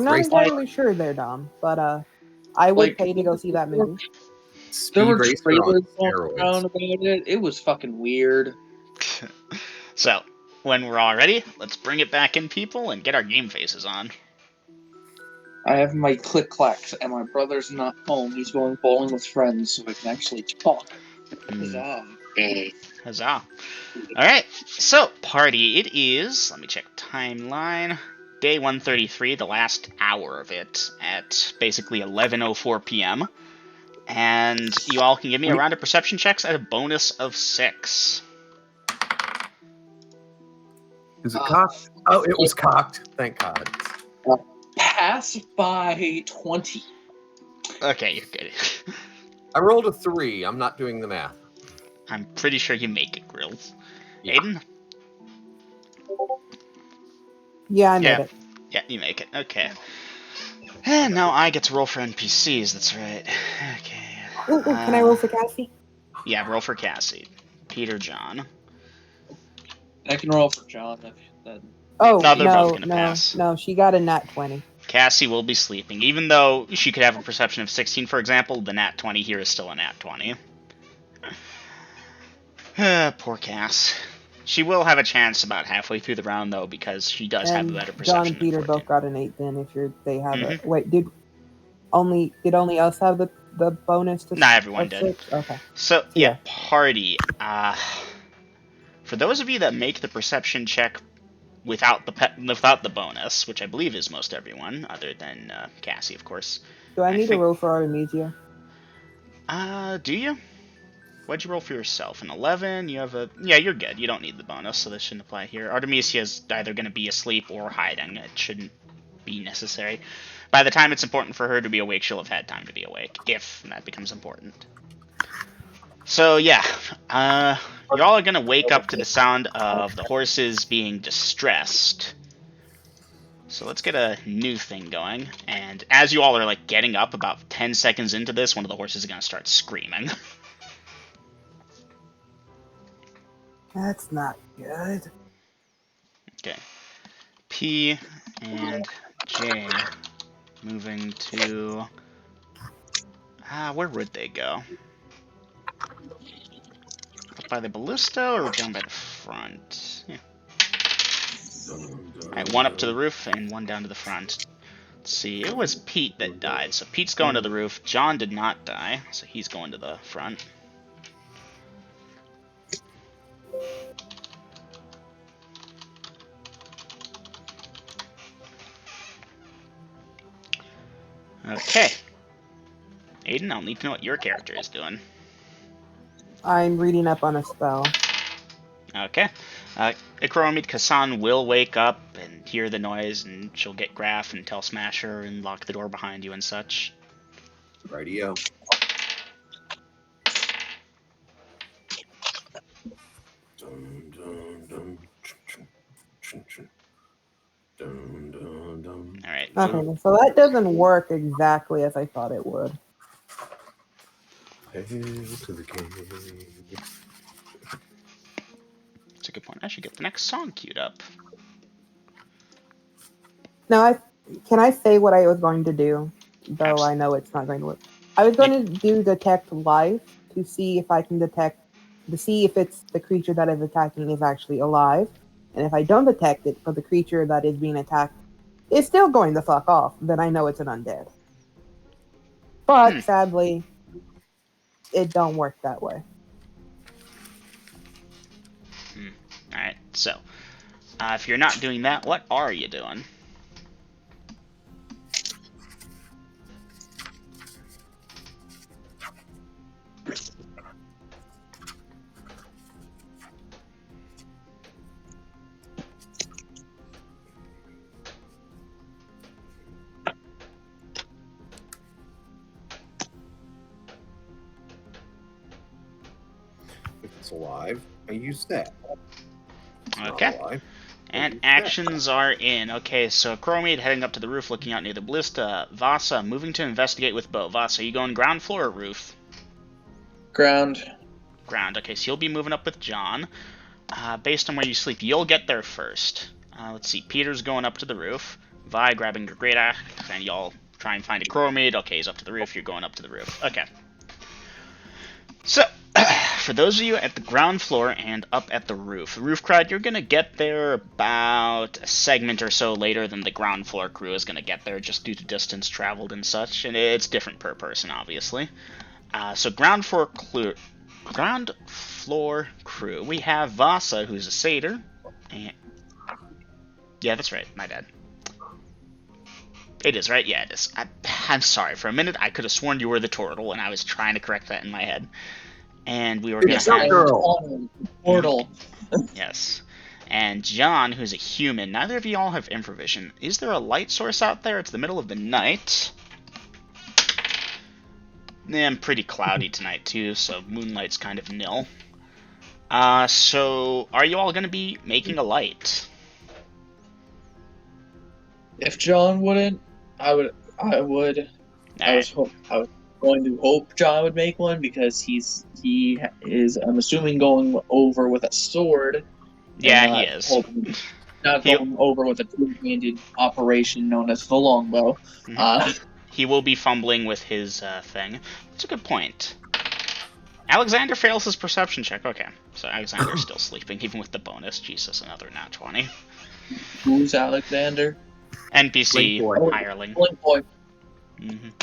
not entirely sure there, Dom, but I would pay to go see that movie. There were Racer trailers on going steroids. around about it. It was fucking weird. So, when we're all ready, let's bring it back in, people, and get our game faces on. I have my click-clacks, and my brother's not home. He's going bowling with friends, so I can actually talk. Huzzah. Huzzah. Alright, so, party, it is, let me check timeline, day 133, the last hour of it, at basically 11:04 p.m., and you all can give me a round of perception checks at a bonus of 6. Is it cocked? Oh, it was cocked. Thank God. Pass by 20. Okay, you're good. I rolled a 3. I'm not doing the math. I'm pretty sure you make it, Grills. Yeah. Aiden? Yeah, I made it. Yeah, you make it. Okay. And now I get to roll for NPCs, that's right. Okay. Ooh, can I roll for Cassie? Yeah, roll for Cassie. Peter, John. I can roll for John. Oh, No, they're both gonna pass. No, she got a nat 20. Cassie will be sleeping. Even though she could have a perception of 16, for example, the nat 20 here is still a nat 20. Poor Cass. She will have a chance about halfway through the round, though, because she does have a better perception. John and Peter both got an 8 then, if they have a... Wait, did only us have the bonus to... Nah, everyone did. 6? Okay. So, yeah, party. For those of you that make the perception check without the bonus, which I believe is most everyone, other than Cassie, of course. Do I need to roll for Artemisia? Do you? What'd you roll for yourself? An 11? You have a... Yeah, you're good. You don't need the bonus, so this shouldn't apply here. Artemisia is either going to be asleep or hiding. It shouldn't be necessary. By the time it's important for her to be awake, she'll have had time to be awake, if that becomes important. So, yeah. Y'all are going to wake up to the sound of the horses being distressed. So let's get a new thing going. And as you all are, like, getting up, about 10 seconds into this, one of the horses is going to start screaming. That's not good. Okay. P and J moving to... where would they go? Up by the ballista or down by the front? Yeah. Alright, one up to the roof and one down to the front. Let's see, it was Pete that died, so Pete's going to the roof. John did not die, so he's going to the front. Okay. Aiden, I'll need to know what your character is doing. I'm reading up on a spell. Okay. Ikromid Kasan will wake up and hear the noise, and she'll get Graph and tell Smasher and lock the door behind you and such. Radio. Alright. Okay, so that doesn't work exactly as I thought it would. That's a good point. I should get the next song queued up. Now, can I say what I was going to do? Though Absolutely. I know it's not going to work. I was going to do detect life to see if I can see if it's the creature that is attacking is actually alive. And if I don't detect it, but the creature that is being attacked is still going to fuck off, then I know it's an undead. But sadly, it don't work that way. Alright, so if you're not doing that, what are you doing? If it's alive, I use that. Okay. Alive, and actions are in. Okay, so Chromate heading up to the roof, looking out near the ballista. Vasa moving to investigate with Bo. Vasa, are you going ground floor or roof? Ground. Ground. Okay, so you'll be moving up with John. Based on where you sleep, you'll get there first. Let's see. Peter's going up to the roof. Vi grabbing your great axe, and y'all try and find a crowmaid. Okay, he's up to the roof. You're going up to the roof. Okay. So, for those of you at the ground floor and up at the roof crowd, you're gonna get there about a segment or so later than the ground floor crew is gonna get there, just due to distance traveled and such, and it's different per person, obviously. So ground floor crew, we have Vasa, who's a satyr, and yeah, that's right, my bad. It is, right? Yeah, it is. I'm sorry. For a minute, I could have sworn you were the turtle, and I was trying to correct that in my head. And we were going to have... Girl. Portal. Yes. And John, who's a human. Neither of you all have infravision. Is there a light source out there? It's the middle of the night. Yeah, I'm pretty cloudy tonight, too, so moonlight's kind of nil. So, are you all going to be making a light? If John wouldn't, I would. I was going to hope John would make one because he is. I'm assuming going over with a sword. Yeah, he is. Not going over with a two-handed operation known as the longbow. He will be fumbling with his thing. That's a good point. Alexander fails his perception check. Okay, so Alexander's still sleeping, even with the bonus. Jesus, another nat 20. Who's Alexander? NPC hireling. Link boy.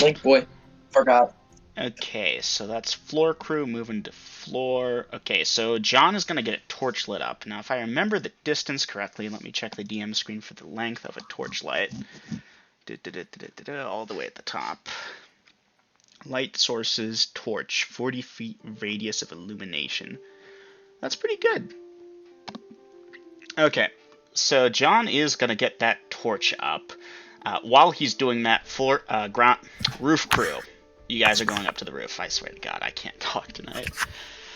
Link boy. Forgot. Okay, so that's floor crew moving to floor. Okay, so John is going to get a torch lit up. Now, if I remember the distance correctly, let me check the DM screen for the length of a torch light. All the way at the top. Light sources, torch, 40 feet radius of illumination. That's pretty good. Okay, so John is going to get that torch up. While he's doing that, roof crew. You guys are going up to the roof. I swear to God, I can't talk tonight.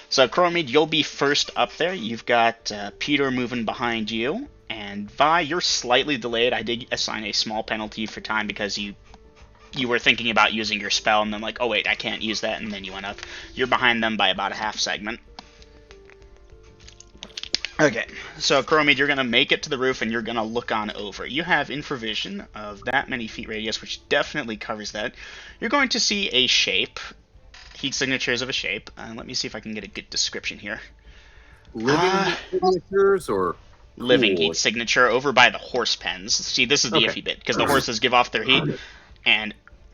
So, Chromid, you'll be first up there. You've got Peter moving behind you. And Vi, you're slightly delayed. I did assign a small penalty for time because you were thinking about using your spell, and then like, oh wait, I can't use that, and then you went up. You're behind them by about a half segment. Okay, so Chromid, you're going to make it to the roof, and you're going to look on over. You have infravision of that many feet radius, which definitely covers that. You're going to see a shape, heat signatures of a shape. Let me see if I can get a good description here. Living signatures or living heat signature over by the horse pens. See, this is the iffy bit, because the horses give off their heat, and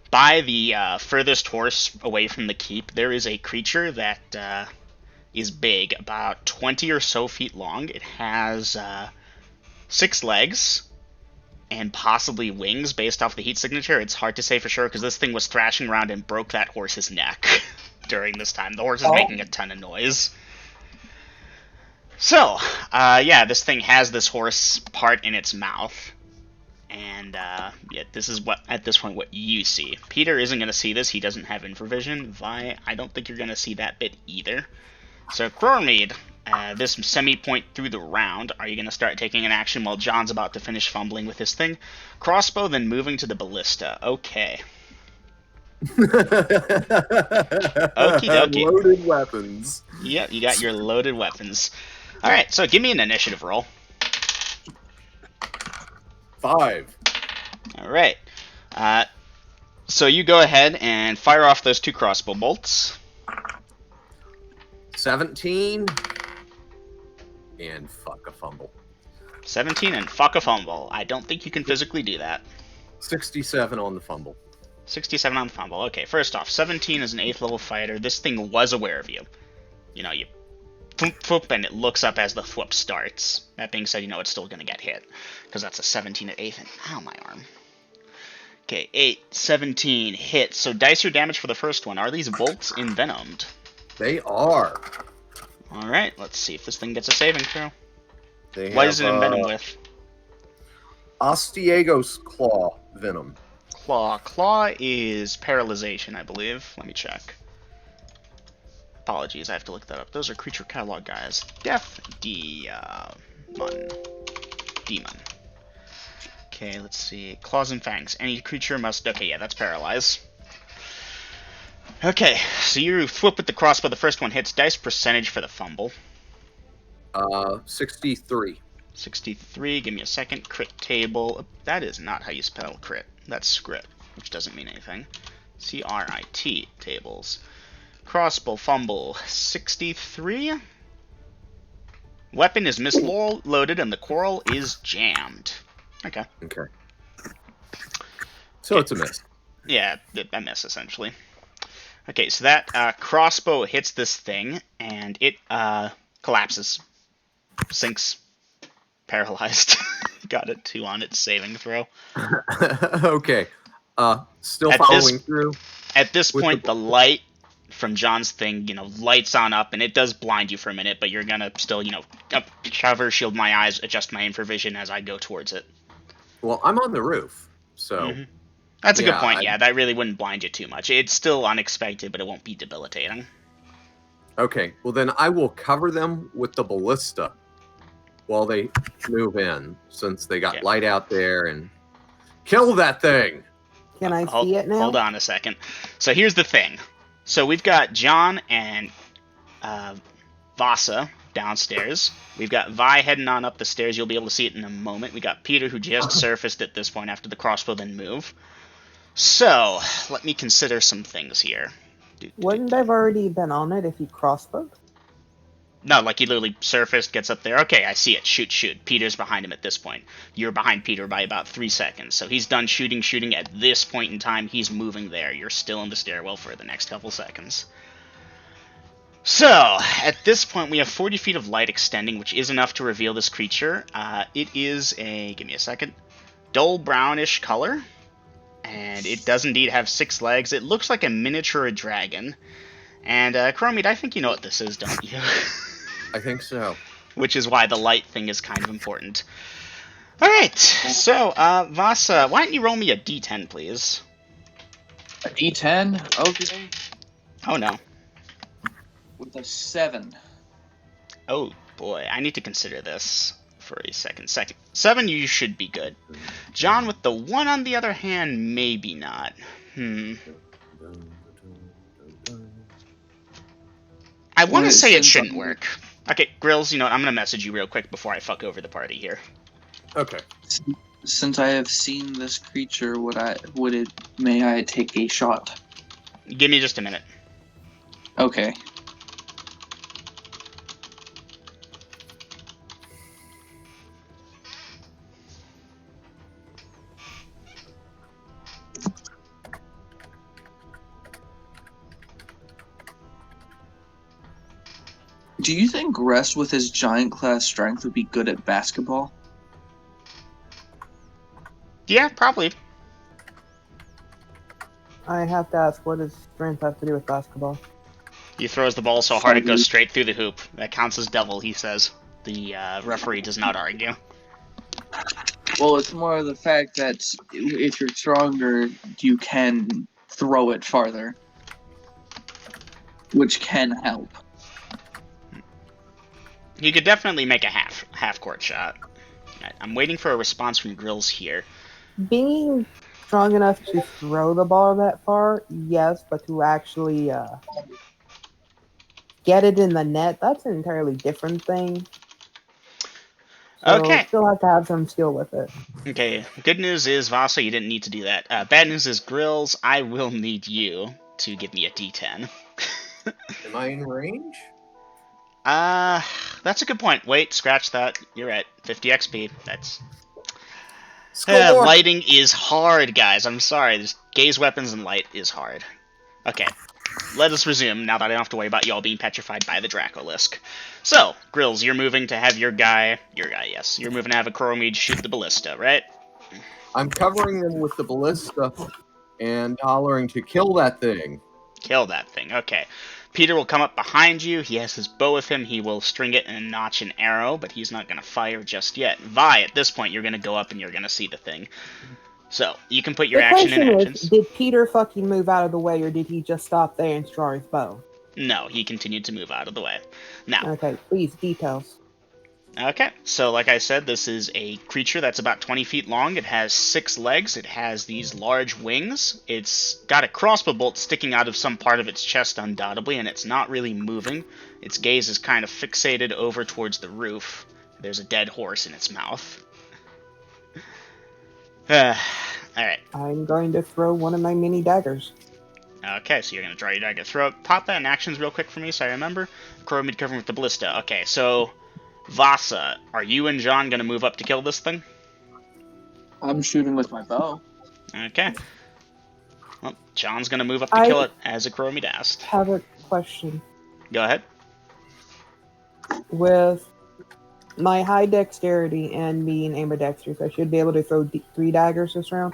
by the furthest horse away from the keep, there is a creature that is big, about 20 or so feet long. It has 6 legs and possibly wings based off the heat signature. It's hard to say for sure because this thing was thrashing around and broke that horse's neck during this time. The horse is making a ton of noise. So, yeah, this thing has this horse part in its mouth. And, yeah, this is what, at this point, what you see. Peter isn't going to see this. He doesn't have infravision. Vi, I don't think you're going to see that bit either. So, Chromid, this semi-point through the round, are you going to start taking an action while John's about to finish fumbling with his thing? Crossbow, then moving to the ballista. Okay. Okie dokie. Loaded weapons. Yep, you got your loaded weapons. Alright, so give me an initiative roll. 5. Alright. So you go ahead and fire off those 2 crossbow bolts. 17. And fuck a fumble. 17 and fuck a fumble. I don't think you can physically do that. 67 on the fumble. 67 on the fumble. Okay, first off, 17 is an 8th level fighter. This thing was aware of you. You know, you thwoop, thwoop, and it looks up as the thwoop starts. That being said, you know it's still going to get hit. Because that's a 17 at 8th, and ow, my arm. Okay, 8, 17, hit. So dice your damage for the first one. Are these bolts envenomed? They are. Alright, let's see if this thing gets a saving throw. What is it envenomed with? Ostiagos Claw Venom. Claw. Claw is paralyzation, I believe. Let me check. Apologies, I have to look that up. Those are creature catalog guys. Demon. Okay, let's see. Claws and fangs. Any creature must... Okay, yeah, that's paralyze. Okay, so you flip with the crossbow. The first one hits. Dice percentage for the fumble. 63. 63, give me a second. Crit table. That is not how you spell crit. That's script, which doesn't mean anything. C-R-I-T tables. Crossbow fumble. 63. Weapon is misloaded and the quarrel is jammed. Okay. Okay. So it's a miss. Yeah, a miss, essentially. Okay, so that crossbow hits this thing, and it collapses. Sinks. Paralyzed. Got a 2 on its saving throw. Okay. Still following through. At this point, the light from John's thing, lights on up, and it does blind you for a minute, but you're gonna still, cover, shield my eyes, adjust my infravision as I go towards it. Well, I'm on the roof, so... That's a good point, yeah. That really wouldn't blind you too much. It's still unexpected, but it won't be debilitating. Okay, well then I will cover them with the ballista while they move in, since they got light out there, and kill that thing! Can I see it now? Hold on a second. So here's the thing. So we've got John and Vasa downstairs. We've got Vi heading on up the stairs. You'll be able to see it in a moment. We got Peter, who just surfaced at this point after the crossbow then move. So, let me consider some things here. Wouldn't I've already been on it if he crossbowed? No, like he literally surfaced, gets up there. Okay, I see it. Shoot. Peter's behind him at this point. You're behind Peter by about 3 seconds. So he's done shooting. At this point in time, he's moving there. You're still in the stairwell for the next couple seconds. So, at this point, we have 40 feet of light extending, which is enough to reveal this creature. It is a, give me a second, dull brownish color. And it does indeed have 6 legs. It looks like a miniature dragon. And, Chromite, I think you know what this is, don't you? I think so. Which is why the light thing is kind of important. Alright, so, Vasa, why don't you roll me a d10, please? A d10? Okay. Oh, no. With a 7. Oh, boy, I need to consider this for a second. 7, you should be good. John, with the 1 on the other hand, maybe not. I want to say it shouldn't work. Okay, Grills, you know what? I'm going to message you real quick before I fuck over the party here. Okay. Since I have seen this creature, may I take a shot? Give me just a minute. Okay. Do you think Rest with his giant class strength would be good at basketball? Yeah, probably. I have to ask, what does strength have to do with basketball? He throws the ball so hard it goes straight through the hoop. That counts as double, he says. The referee does not argue. Well, it's more of the fact that if you're stronger, you can throw it farther, which can help. You could definitely make a half-court shot. Right, I'm waiting for a response from Grills here. Being strong enough to throw the ball that far, yes, but to actually get it in the net, that's an entirely different thing. So Okay. Still have to have some skill with it. Okay, good news is, Vasa, you didn't need to do that. Bad news is, Grills, I will need you to give me a d10. Am I in range? That's a good point. Wait, scratch that. You're right. 50 XP. That's... lighting is hard, guys. I'm sorry. This gaze weapons and light is hard. Okay. Let us resume, now that I don't have to worry about y'all being petrified by the Dracolisk. So, Grills, you're moving to have your guy, yes. You're moving to have a Chromage shoot the ballista, right? I'm covering them with the ballista and hollering to kill that thing. Kill that thing, okay. Peter will come up behind you. He has his bow with him. He will string it and notch an arrow, but he's not going to fire just yet. Vi, at this point, you're going to go up and you're going to see the thing. So, you can put your action in actions. Did Peter fucking move out of the way, or did he just stop there and draw his bow? No, he continued to move out of the way. Now. Okay, please, details. Okay, so like I said, this is a creature that's about 20 feet long. It has 6 legs. It has these large wings. It's got a crossbow bolt sticking out of some part of its chest, undoubtedly, and it's not really moving. Its gaze is kind of fixated over towards the roof. There's a dead horse in its mouth. Alright. I'm going to throw one of my mini daggers. Okay, so you're going to draw your dagger. Pop that in actions real quick for me so I remember. Chromid covering with the ballista. Okay, so Vasa, are you and John going to move up to kill this thing? I'm shooting with my bow. Okay. Well, John's going to move up to kill it as Chromid asked. Have a question. Go ahead. With my high dexterity and being ambidextrous, I should be able to throw 3 daggers this round.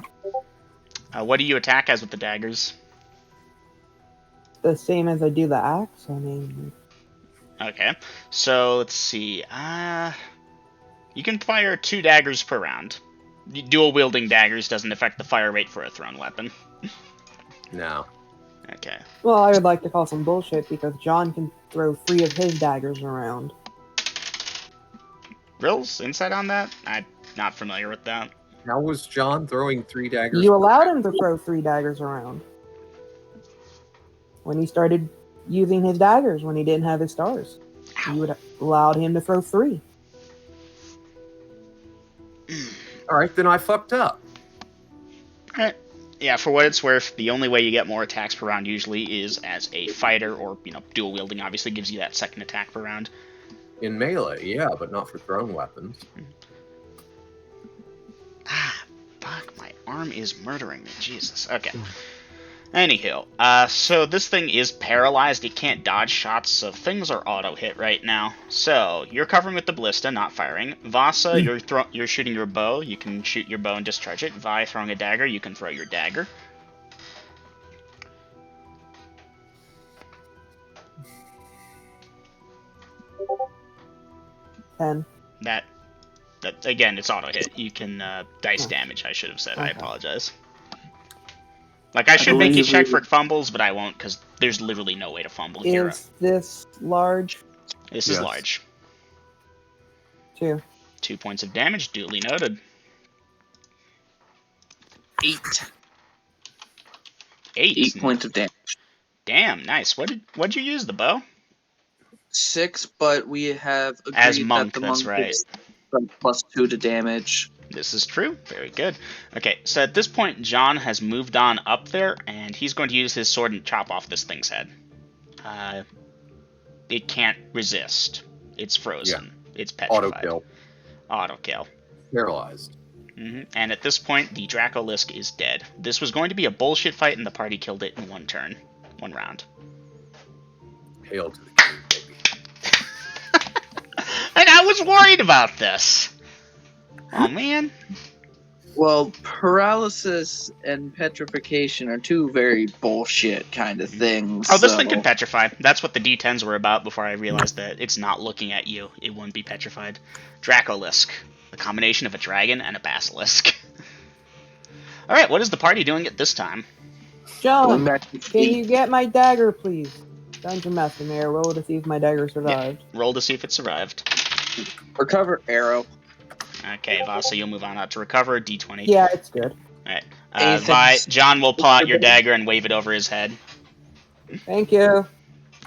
What do you attack as with the daggers? The same as I do the axe. I mean, Okay, so let's see. You can fire 2 daggers per round. Dual wielding daggers doesn't affect the fire rate for a thrown weapon. No. Okay. well, I would like to call some bullshit because John can throw 3 of his daggers around. Rills, insight on that? I'm not familiar with that. How was John throwing 3 daggers? You allowed him to throw 3 daggers around. When he started using his daggers when he didn't have his stars. You would have allowed him to throw 3. All right, then I fucked up. Alright. Yeah, for what it's worth, the only way you get more attacks per round usually is as a fighter, or, dual wielding obviously gives you that second attack per round. In melee, yeah, but not for thrown weapons. Fuck, my arm is murdering me. Jesus. Okay. Anywho, so this thing is paralyzed. It can't dodge shots, so things are auto-hit right now. So, you're covering with the ballista, not firing. Vasa, you're shooting your bow. You can shoot your bow and discharge it. Vi throwing a dagger. You can throw your dagger. That again, it's auto-hit. You can dice damage, I should have said. I apologize. Like, I should make you check for fumbles, but I won't, because there's literally no way to fumble here. Is this large? This is large. 2. 2 points of damage, duly noted. 8. 8 points of damage. Damn, nice. What'd you use, the bow? 6, but we have agreed As monk, that the that's monk right. gets +2 to damage. This is true. Very good. Okay, so at this point, John has moved on up there, and he's going to use his sword and chop off this thing's head. It can't resist. It's frozen. Yeah. It's petrified. Auto kill. Paralyzed. And at this point, the Dracolisk is dead. This was going to be a bullshit fight, and the party killed it in 1 turn. 1 round. Hail to the king, baby. And I was worried about this. Oh, man. Well, paralysis and petrification are 2 very bullshit kind of things. Oh, this thing can petrify. That's what the D10s were about before I realized that it's not looking at you. It wouldn't be petrified. Dracolisk. The combination of a dragon and a basilisk. Alright, what is the party doing at this time? John, can you get my dagger, please? Dungeon Master Mayor, roll to see if my dagger survived. Yeah, roll to see if it survived. Recover arrow. Okay, Vasa, you'll move on out to recover. D20. Yeah, it's good. Alright. John will pull out your dagger and wave it over his head. Thank you.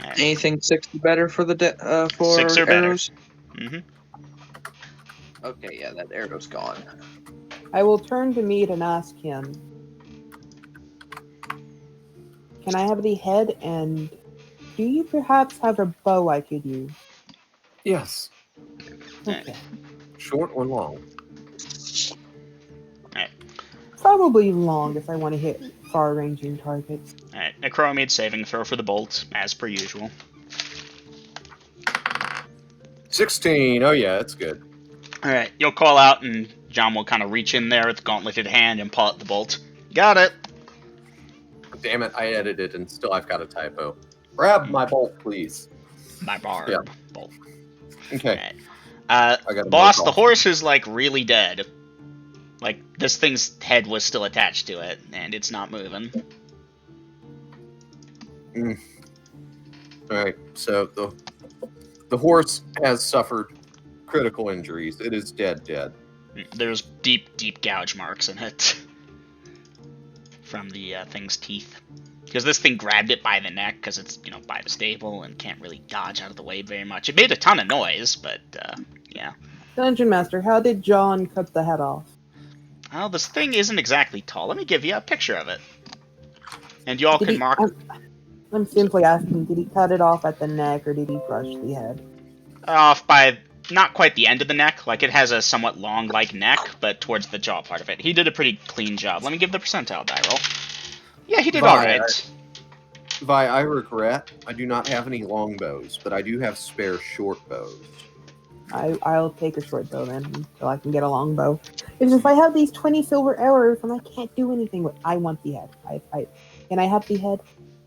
Right. Anything 60 better for the for 6 or arrows? Better. Okay, yeah, that arrow's gone. I will turn to Mead and ask him, can I have the head, and do you perhaps have a bow I could use? Yes. Okay. Short or long? Alright. Probably long if I want to hit far-ranging targets. Alright, Necromade saving throw for the bolt, as per usual. 16. Oh yeah, that's good. Alright, you'll call out, and John will kind of reach in there with gauntleted hand and pull out the bolt. Got it! Damn it, I edited and still I've got a typo. Grab my bolt, please. My barb. Yeah. Bolt. Okay. Boss, the horse is, like, really dead. Like, this thing's head was still attached to it, and it's not moving. Alright, so the horse has suffered critical injuries. It is dead. There's deep gouge marks in it. From the thing's teeth. Because this thing grabbed it by the neck, because it's, by the stable, and can't really dodge out of the way very much. It made a ton of noise, but, yeah. Dungeon Master, how did John cut the head off? Well, this thing isn't exactly tall. Let me give you a picture of it. And you all can mark... I'm simply asking, did he cut it off at the neck, or did he crush the head? Off by not quite the end of the neck. Like, it has a somewhat long, like, neck, but towards the jaw part of it. He did a pretty clean job. Let me give the percentile die roll. Yeah, he did alright. Vi, I regret I do not have any longbows, but I do have spare short bows. I'll take a short bow then, until I can get a long bow. It's just I have these 20 silver arrows, and I can't do anything with. I want the head. Can I have the head?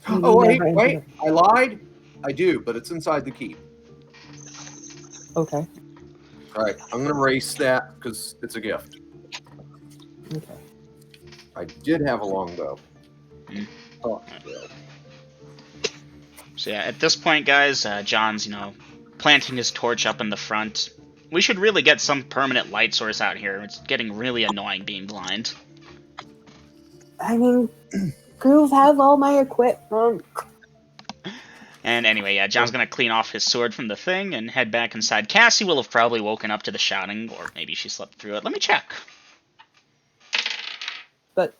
Oh, wait, I lied. I do, but it's inside the keep. Okay. All right, I'm going to erase that because it's a gift. Okay. I did have a longbow. Oh, yeah. So yeah, at this point, guys, John's, planting his torch up in the front. We should really get some permanent light source out here. It's getting really annoying being blind. I mean, Groove has all my equipment. And anyway, yeah, John's gonna clean off his sword from the thing and head back inside. Cassie will have probably woken up to the shouting, or maybe she slept through it. Let me check. But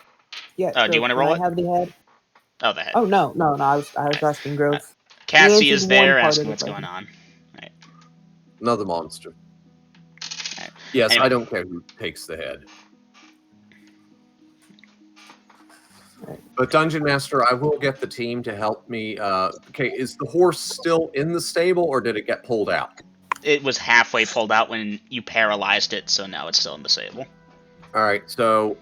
yeah. Do you want to roll it? I have the head. Oh, the head. Oh no. I was asking Groove. Cassie is there asking what's going on. Right. Another monster. Right. Yes, anyway. I don't care who takes the head. Right. But Dungeon Master, I will get the team to help me. Okay, is the horse still in the stable, or did it get pulled out? It was halfway pulled out when you paralyzed it, so now it's still in the stable. All right, so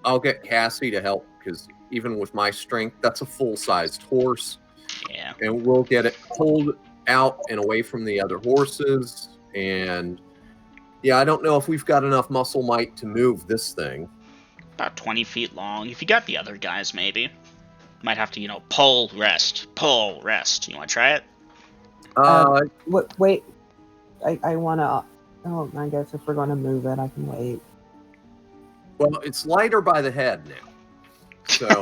I'll get Cassie to help, because even with my strength, that's a full-sized horse. Yeah. And we'll get it pulled out and away from the other horses. And yeah, I don't know if we've got enough muscle might to move this thing. About 20 feet long. If you got the other guys, maybe. Might have to, pull, rest. Pull, rest. You want to try it? Wait. I want to... Oh, I guess if we're going to move it, I can wait. Well, it's lighter by the head now. So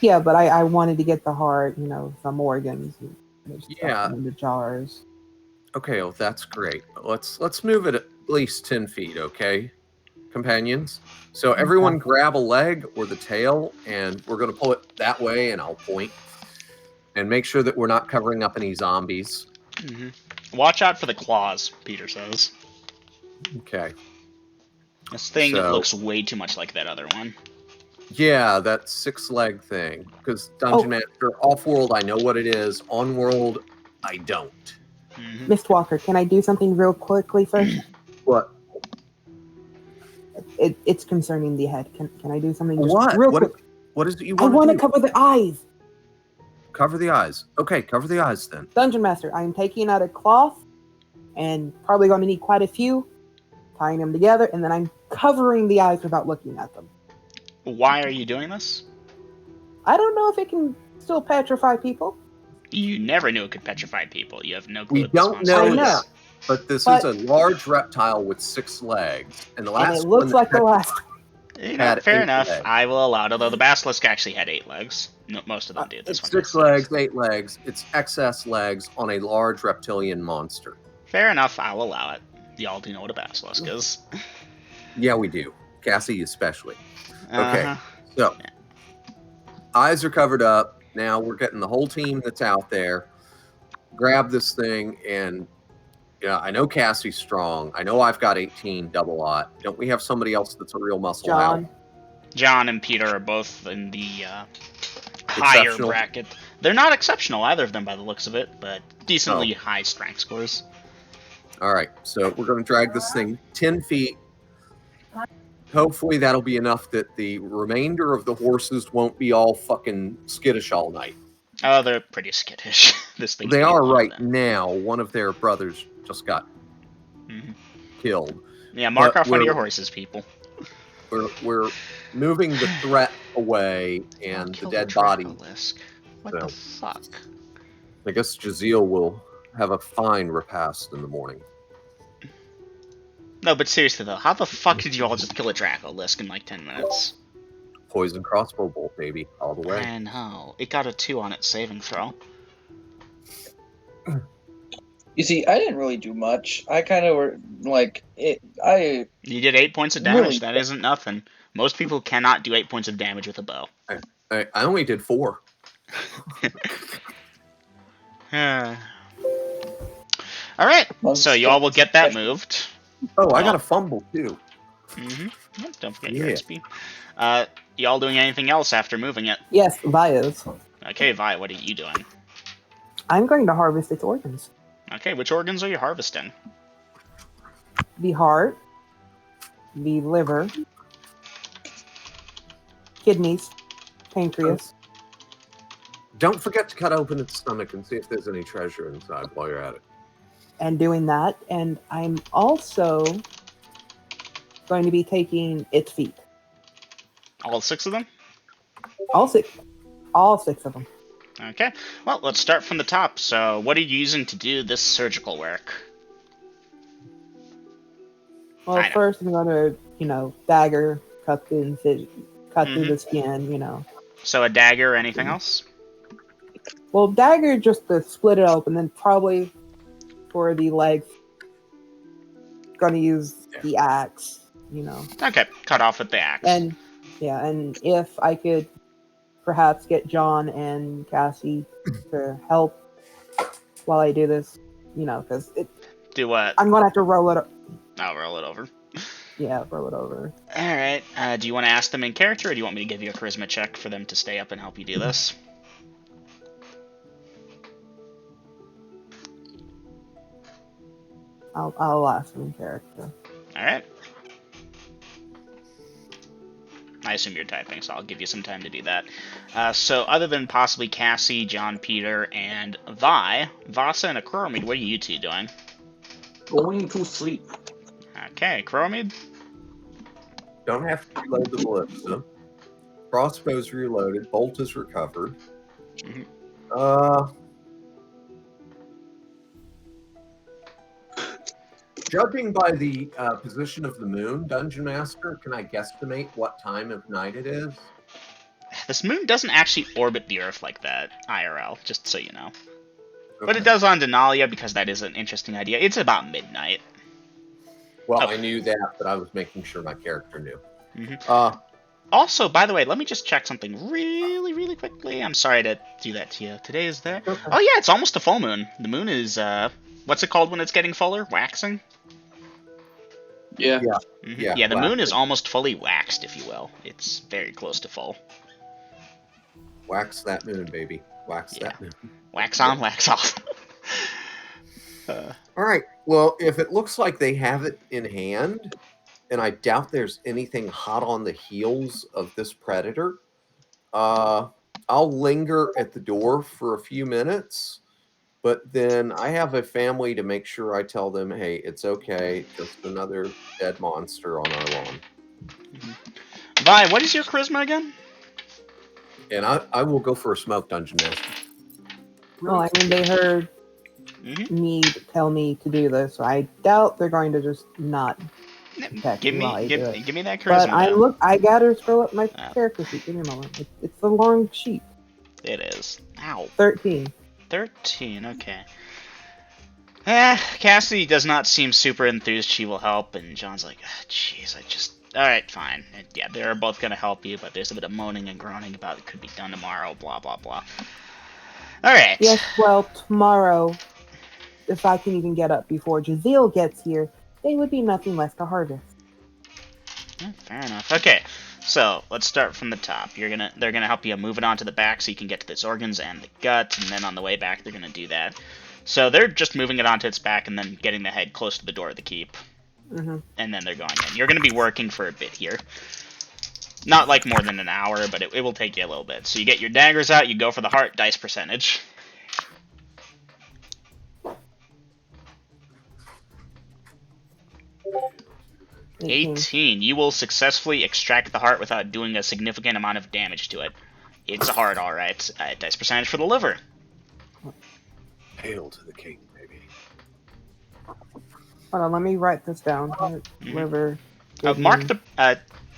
yeah, but I wanted to get the heart, some organs. Yeah. In the jars. Okay, well, that's great. Let's move it at least 10 feet, okay, companions? So everyone grab a leg or the tail, and we're going to pull it that way, and I'll point. And make sure that we're not covering up any zombies. Mm-hmm. Watch out for the claws, Peter says. Okay. This thing looks way too much like that other one. Yeah, that 6-leg thing. Because Dungeon Master, off-world, I know what it is. On-world, I don't. Mm-hmm. Mr. Walker, can I do something real quickly first? What? It's concerning the head. Can I do something real quick? What is it you want I want to cover the eyes. Cover the eyes. Okay, cover the eyes then. Dungeon Master, I'm taking out a cloth, and probably going to need quite a few, tying them together, and then I'm covering the eyes without looking at them. Why are you doing this? I don't know if it can still petrify people. You never knew it could petrify people. You have no clue. We don't know that, but this is a large reptile with 6 legs, and the last and it looks like the last. Fair enough. Legs. I will allow it. Although the basilisk actually had 8 legs. No, most of them did. This it's one 6 legs, 8 legs. It's excess legs on a large reptilian monster. Fair enough. I'll allow it. Y'all do know what a basilisk is. Yeah, we do. Cassie especially. Okay, so eyes are covered up. Now we're getting the whole team that's out there. Grab this thing, and I know Cassie's strong. I know I've got 18 double lot. Don't we have somebody else that's a real muscle out? John and Peter are both in the higher bracket. They're not exceptional, either of them, by the looks of it, but decently high strength scores. All right, so we're going to drag this thing 10 feet. Hopefully that'll be enough that the remainder of the horses won't be all fucking skittish all night. Oh, they're pretty skittish. They are right now. One of their brothers just got killed. Yeah, mark off one of your horses, people. We're moving the threat away and the dead body. What the fuck? I guess Jaziel will have a fine repast in the morning. No, but seriously though, how the fuck did you all just kill a Dracolisk in like 10 minutes? Poison crossbow bolt, baby, all the way. I know. It got a 2 on its saving throw. You see, I didn't really do much. I kind of were like it. You did 8 points of damage. Really? That isn't nothing. Most people cannot do 8 points of damage with a bow. I only did 4. All right, so y'all will get that moved. Oh, I got a fumble too. Yep, don't forget your XP. Y'all doing anything else after moving it? Yes, Vi is. Okay, Vi, what are you doing? I'm going to harvest its organs. Okay, which organs are you harvesting? The heart, the liver, kidneys, pancreas. Don't forget to cut open its stomach and see if there's any treasure inside while you're at it. And doing that, and I'm also going to be taking its feet. All 6 of them? All six of them. Okay, well, let's start from the top. So, what are you using to do this surgical work? Well, first I'm going to, dagger, cut through the skin, So a dagger or anything else? Well, dagger just to split it open, then probably for the legs, going to use the axe, Okay, cut off with the axe. And if I could perhaps get John and Cassie to help while I do this, because do what? I'm going to have to roll it. I'll roll it over. Yeah, roll it over. All right. Do you want to ask them in character, or do you want me to give you a charisma check for them to stay up and help you do this? I'll ask them in character. All right. I assume you're typing, so I'll give you some time to do that. So other than possibly Cassie, John, Peter, and Vi, Vasa and Akromid, what are you two doing? Going to sleep. Okay, Akromid? Don't have to reload the ballista. Crossbow's reloaded. Bolt is recovered. Judging by the position of the moon, Dungeon Master, can I guesstimate what time of night it is? This moon doesn't actually orbit the Earth like that, IRL, just so you know. Okay. But it does on Denalia, because that is an interesting idea. It's about midnight. Well, I knew that, but I was making sure my character knew. Also, by the way, let me just check something really, really quickly. I'm sorry to do that to you. Today is there. Okay. Oh yeah, it's almost a full moon. The moon is, what's it called when it's getting fuller? Waxing? Yeah. Yeah, the moon is almost fully waxed, if you will. It's very close to full. Wax that moon, baby. Wax that moon. Wax on, wax off. All right. Well, if it looks like they have it in hand, and I doubt there's anything hot on the heels of this predator, I'll linger at the door for a few minutes. But then I have a family to make sure I tell them, hey, it's okay. Just another dead monster on our lawn. Vi, what is your charisma again? And I will go for a smoke, Dungeon Master. Well, I mean, they heard me tell me to do this, so I doubt they're going to just not attack Give me while I do it. me that charisma. But I gotta scroll up my character sheet. Give me a moment. It's the long sheet. It is. Ow. 13. 13, okay. Cassie does not seem super enthused she will help, and John's like, jeez, alright, fine. And yeah, they're both gonna help you, but there's a bit of moaning and groaning about it could be done tomorrow, blah, blah, blah. Alright. Yes, well, tomorrow, if I can even get up before Jazeel gets here, they would be nothing less to harvest. Yeah, fair enough. Okay, so let's start from the top. They're gonna help you move it onto the back so you can get to its organs and the gut, and then on the way back they're gonna do that. So they're just moving it onto its back and then getting the head close to the door of the keep. And then they're going in. You're gonna be working for a bit here. Not like more than an hour, but it will take you a little bit. So you get your daggers out, you go for the heart, dice percentage. 18. You will successfully extract the heart without doing a significant amount of damage to it. It's a heart, alright. Dice percentage for the liver. Hail to the king, baby. Hold on, let me write this down. Liver.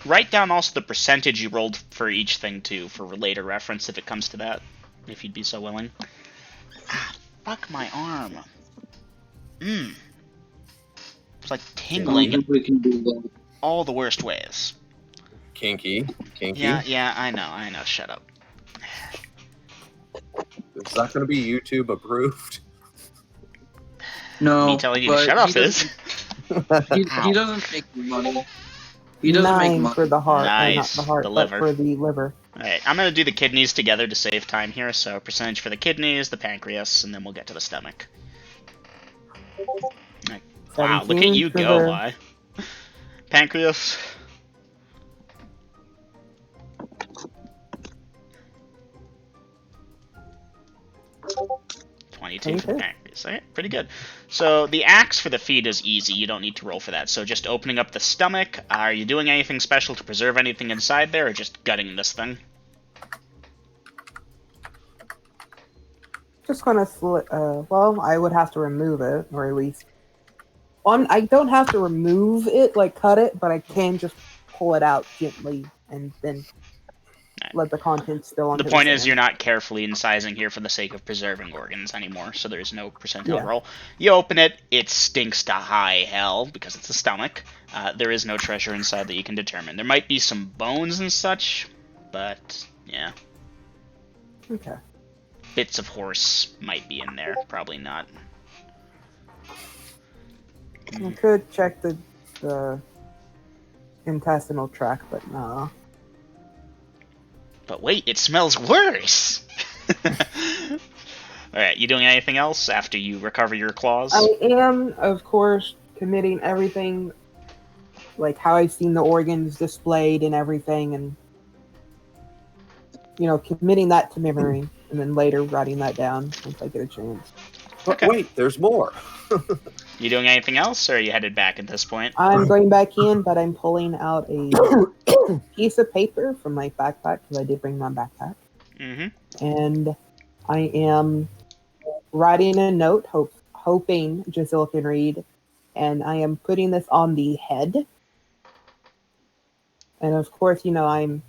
Write down also the percentage you rolled for each thing, too, for later reference if it comes to that. If you'd be so willing. Ah, fuck my arm. It's like I don't tingling think we can do that. all the worst ways. Kinky. Yeah, I know. Shut up. Is that going to be YouTube approved? No, Me telling you to but shut up is. he doesn't make money. He doesn't make 9 money. for the heart. Not Nice. the heart, The but liver. for the liver. Alright, I'm gonna do the kidneys together to save time here, so percentage for the kidneys, the pancreas, and then we'll get to the stomach. Right. Wow, look at 17 you for go, the- Vi. Pancreas. $22 for the pancreas. Okay, pretty good. So the axe for the feet is easy. You don't need to roll for that. So just opening up the stomach. Are you doing anything special to preserve anything inside there, or just gutting this thing? Just gonna well, I would have to remove it, or at least. I don't have to remove it, like cut it, but I can just pull it out gently and then let the contents spill onto The point is, sand. you're not carefully incising here for the sake of preserving organs anymore, so there's no percentile Yeah. roll. You open it, it stinks to high hell because it's a stomach. There is no treasure inside that you can determine. There might be some bones and such, but yeah. Okay. Bits of horse might be in there, probably not. I could check the intestinal tract, but no. But wait, it smells worse! Alright, you doing anything else after you recover your claws? I am, of course, committing everything, like how I've seen the organs displayed and everything, and committing that to memory, and then later writing that down once I get a chance. But Okay. wait, there's more. You doing anything else, or are you headed back at this point? I'm going back in, but I'm pulling out a piece of paper from my backpack, because I did bring my backpack. Mm-hmm. And I am writing a note, hoping Giselle can read, and I am putting this on the head. And of course, I'm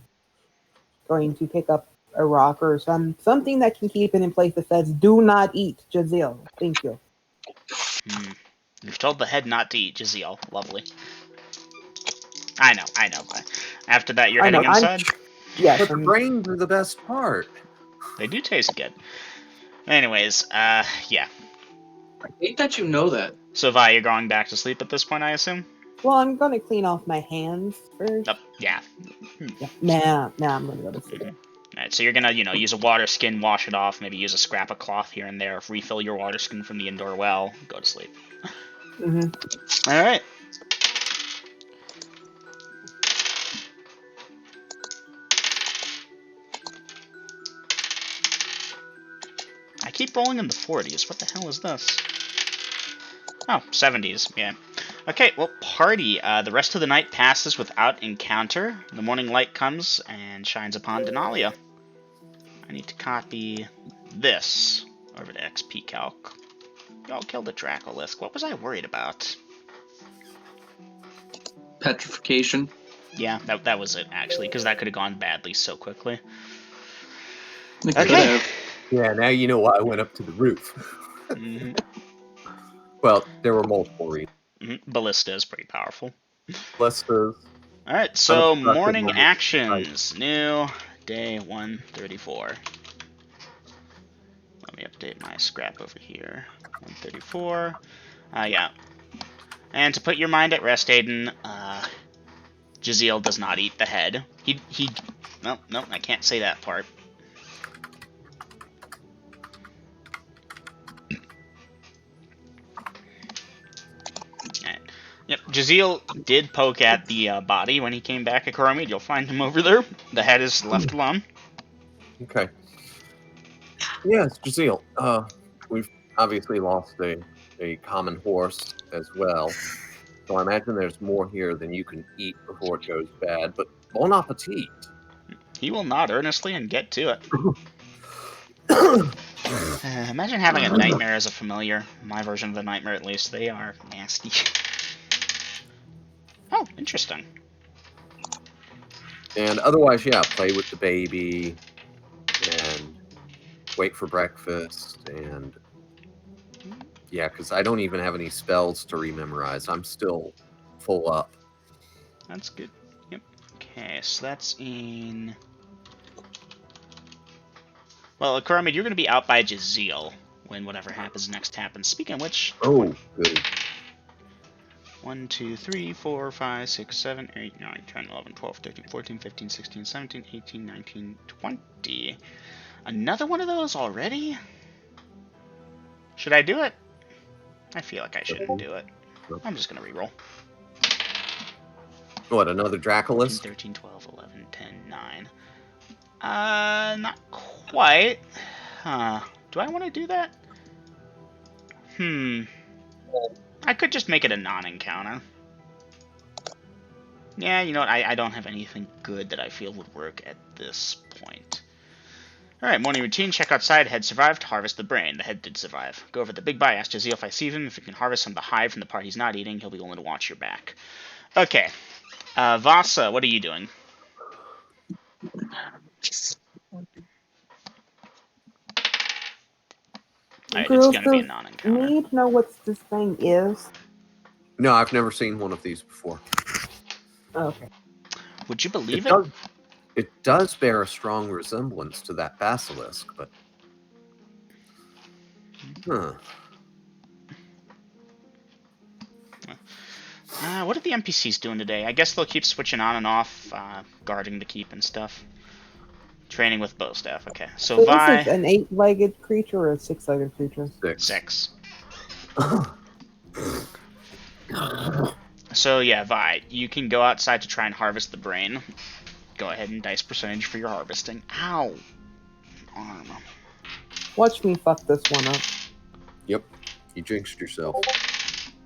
going to pick up a rock or something that can keep it in place that says, "Do not eat, Giselle. Thank you." You've told the head not to eat, Giselle. Lovely. I know. But after that, you're heading inside? Yes. But the brains are the best part. They do taste good. Anyways, yeah. I hate that you know that. So, Vi, you're going back to sleep at this point, I assume? Well, I'm going to clean off my hands first. Yeah. Nah, I'm going to go to sleep. Alright, so you're gonna, use a water skin, wash it off, maybe use a scrap of cloth here and there, refill your water skin from the indoor well, go to sleep. Mm-hmm. Alright. I keep rolling in the 40s. What the hell is this? Oh, 70s, yeah. Okay, well, party. The rest of the night passes without encounter. The morning light comes and shines upon Denalia. I need to copy this over to XP Calc. Y'all killed a Dracolisk. What was I worried about? Petrification. Yeah, that was it, actually, because that could have gone badly so quickly. It could have. Yeah, now you know why I went up to the roof. Mm-hmm. Well, there were multiple reasons. Mm-hmm. Ballista is pretty powerful. Ballistas. Alright, so Unobstructed morning moment. actions. New day 134. Let me update my scrap over here. 134. Yeah. And to put your mind at rest, Aiden, Giselle does not eat the head. No, I can't say that part. Yep, Giselle did poke at the body when he came back at Coromid. You'll find him over there. The head is left alone. Okay. Yes, Giselle. We've obviously lost a common horse as well. So I imagine there's more here than you can eat before it goes bad. But bon appetit. He will nod earnestly and get to it. Imagine having a nightmare as a familiar. My version of the nightmare, at least. They are nasty. Oh, interesting. And otherwise, yeah, play with the baby and wait for breakfast and Yeah, because I don't even have any spells to rememorize. I'm still full up. That's good. Yep. Okay, so that's in... Well, Kuramid, you're going to be out by Jaziel when whatever happens next happens. Speaking of which... Oh, good. 1, 2, 3, 4, 5, 6, 7, 8, 9, 10, 11, 12, 13, 14, 15, 16, 17, 18, 19, 20. Another one of those already? Should I do it? I feel like I shouldn't do it. I'm just going to reroll. What, another 14, Draculist? 13, 12, 11, 10, 9. Not quite. Huh. Do I want to do that? I could just make it a non-encounter. Yeah, you know what? I don't have anything good that I feel would work at this point. Alright, morning routine. Check outside. Head survived. Harvest the brain. The head did survive. Go over to the big buy. Ask Jaziel if I see him. If you can harvest some of the hide from the part he's not eating, he'll be willing to watch your back. Okay. Vasa, what are you doing? Alright, it's Girls, going to be a does non-encounter. need to know what this thing is? No, I've never seen one of these before. Okay. Would you believe it? It does bear a strong resemblance to that basilisk, but... Huh. What are the NPCs doing today? I guess they'll keep switching on and off, guarding the keep and stuff. Training with bow staff. Okay, so So Vi... this is an 8-legged creature or a 6-legged creature? 6. So yeah, Vi, you can go outside to try and harvest the brain. Go ahead and dice percentage for your harvesting. Ow! Arm. Watch me fuck this one up. Yep, you jinxed yourself.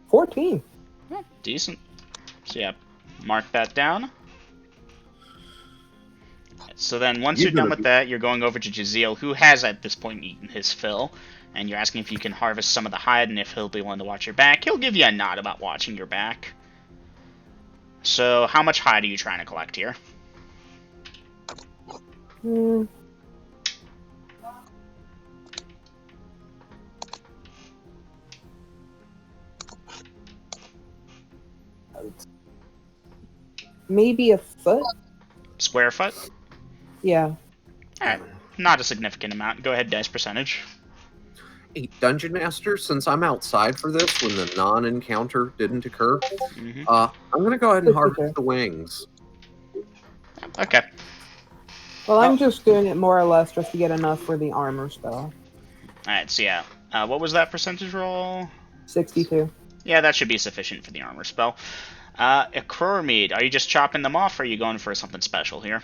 14. Yeah, decent. So yeah, mark that down. So then, once you're done with that, you're going over to Jaziel, who has at this point eaten his fill, and you're asking if you can harvest some of the hide and if he'll be willing to watch your back. He'll give you a nod about watching your back. So, how much hide are you trying to collect here? Maybe a foot? Square foot? Yeah. Alright, not a significant amount. Go ahead, dice percentage. Hey, Dungeon Master, since I'm outside for this when the non-encounter didn't occur, I'm going to go ahead and harvest the wings. Okay. Well, I'm just doing it more or less just to get enough for the armor spell. Alright, so yeah. What was that percentage roll? 62. Yeah, that should be sufficient for the armor spell. Akroramid, are you just chopping them off, or are you going for something special here?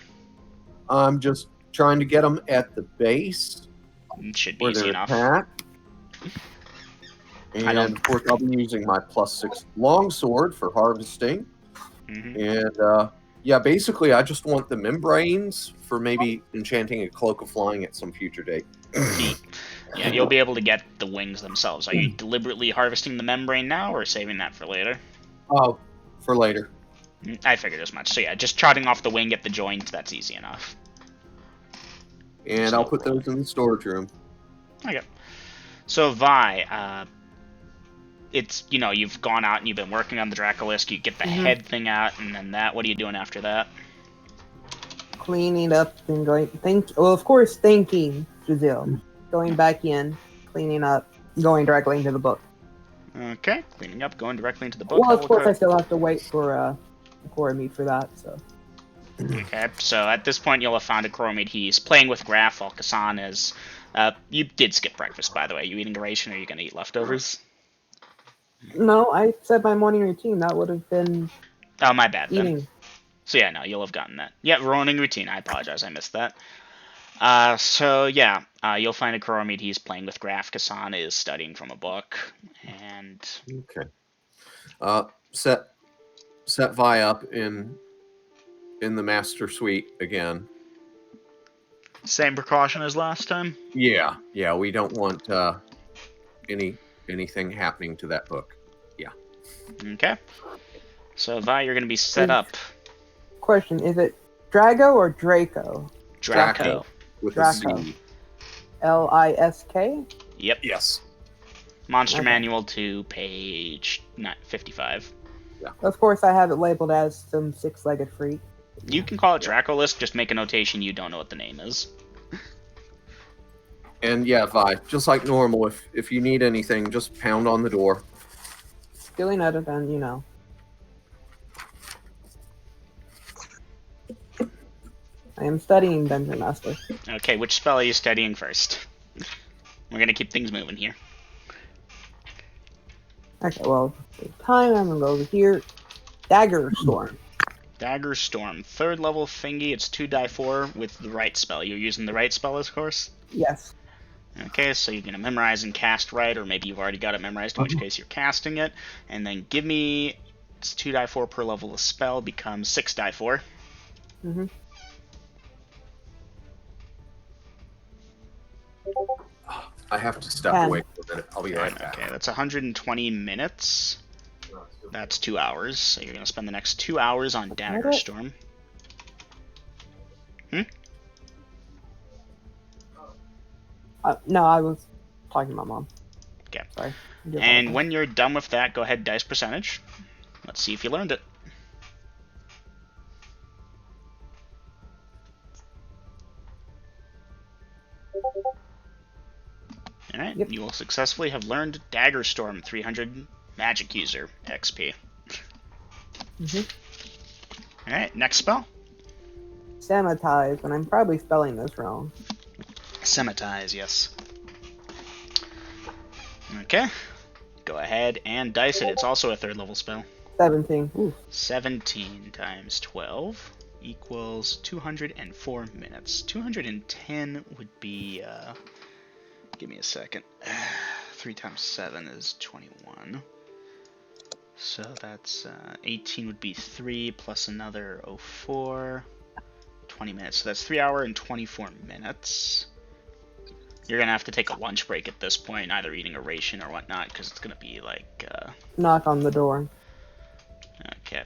I'm just trying to get them at the base. It should be easy enough. And of course, I'll be using my +6 longsword for harvesting. And yeah, basically, I just want the membranes for maybe enchanting a cloak of flying at some future date. Yeah, you'll be able to get the wings themselves. Are you deliberately harvesting the membrane now, or saving that for later? Oh, for later. I figured as much. So yeah, just trotting off the wing at the joint, that's easy enough. And I'll put those in the storage room. Okay. So Vi, it's, you know, you've gone out and you've been working on the Draculisk, you get the head thing out, and then that, what are you doing after that? Cleaning up and going, well, of course, thanking Jaziel. Going back in, cleaning up, going directly into the book. Okay, cleaning up, going directly into the book. Well, of course, I still have to wait for Kuramid for that, so. Okay, so at this point you'll have found a Kuramid. He's playing with Graph while Kasan is... you did skip breakfast, by the way. Are you eating a ration, or are you going to eat leftovers? No, I said my morning routine. That would have been... Oh, my bad, eating. Then. So yeah, no, you'll have gotten that. Yeah, morning routine. I apologize, I missed that. So yeah, you'll find a Kuramid. He's playing with Graph. Kasan is studying from a book, and... Okay. Set Vi up in the master suite again. Same precaution as last time? Yeah, we don't want anything happening to that book. Yeah. Okay. So Vi, you're going to be set up. Question, is it Drago or Draco? Draco. With Draco. a C. Lisk? Yep. Yes. Monster Manual to page 55. Yeah. Of course, I have it labeled as some six-legged freak. You can call it Dracolisk, just make a notation you don't know what the name is. And yeah, Vi, just like normal, if you need anything, just pound on the door. Doing other than, you know. I am studying Dungeon Master. Okay, which spell are you studying first? We're gonna keep things moving here. Okay, well, time I'm gonna go over here. Dagger Storm. Dagger Storm, 3rd level thingy. It's 2d4 with the right spell. You're using the right spell, of course? Yes. Okay, so you're going to memorize and cast right, or maybe you've already got it memorized, in which case you're casting it. And then give me, it's 2d4 per level. The spell becomes 6d4. Mm-hmm. I have to step away for a minute. I'll be right back. Okay, that's 120 minutes. That's 2 hours. So you're going to spend the next 2 hours on Dagger Storm. No, I was talking to my mom. Okay. Sorry. And when you're done with that, go ahead, dice percentage. Let's see if you learned it. Alright, yep. You will successfully have learned Dagger Storm, 300 Magic User XP. Alright, next spell. Semitize, and I'm probably spelling this wrong. Semitize, yes. Okay. Go ahead and dice it. It's also a 3rd level spell. 17. Ooh. 17 times 12 equals 204 minutes. 210 would be, give me a second. 3 times 7 is 21. So that's, 18 would be 3 plus another 04. 20 minutes. So that's 3 hours and 24 minutes. You're going to have to take a lunch break at this point, either eating a ration or whatnot, because it's going to be like... Knock on the door. Okay.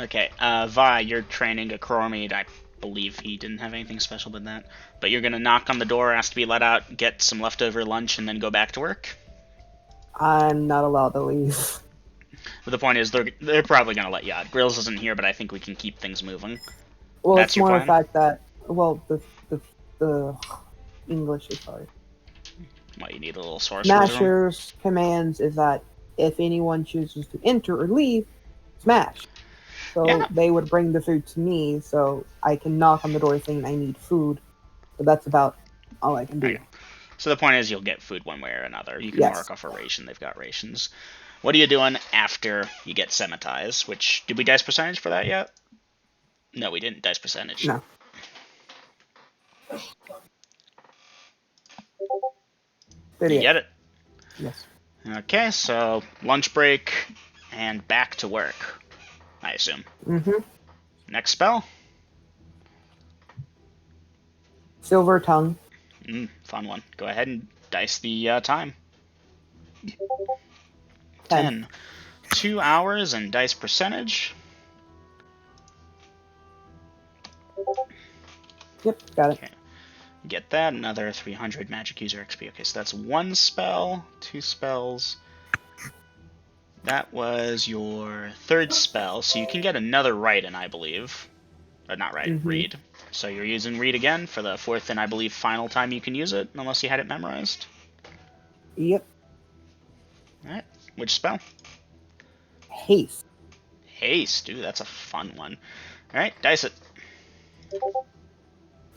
Okay, Vi, you're training a crewmate. I believe he didn't have anything special with that. But you're going to knock on the door, ask to be let out, get some leftover lunch, and then go back to work? I'm not allowed to leave. But the point is, they're probably going to let you out. Grills isn't here, but I think we can keep things moving. Well, That's it's more your the plan? fact that, well, the English is hard. Well, you need a little sorcerer's room? Smasher's commands is that if anyone chooses to enter or leave, smash. So they would bring the food to me, so I can knock on the door saying I need food. But that's about all I can do. Okay. So the point is you'll get food one way or another. You can mark off a ration. They've got rations. What are you doing after you get Semitize? Which, did we dice percentage for that yet? No, we didn't dice percentage. No. You get it? Yes. Okay, so lunch break and back to work, I assume. Mm-hmm. Next spell? Silver Tongue. Fun one. Go ahead and dice the time. 10. 2 hours and dice percentage. Yep, got it. Okay. Get that. Another 300 magic user XP. Okay, so that's 1 spell, 2 spells. That was your 3rd spell, so you can get another Write in, I believe. Not Write, Read. So you're using Read again for the 4th and, I believe, final time you can use it, unless you had it memorized. Yep. Alright, which spell? Haste. Haste, dude, that's a fun one. Alright, dice it.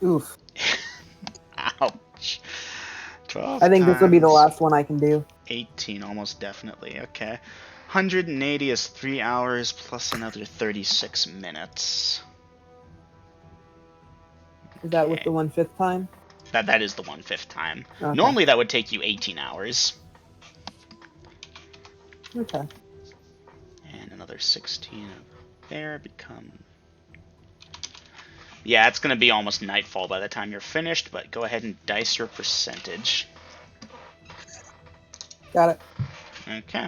Oof. Ouch. 12 I think this will be the last one I can do. 18, almost definitely. Okay. 180 is 3 hours plus another 36 minutes. Is that with the 1/5 time? That is the 1/5 time. Okay. Normally that would take you 18 hours. Okay. And another 16 there become... Yeah, it's going to be almost nightfall by the time you're finished, but go ahead and dice your percentage. Got it. Okay.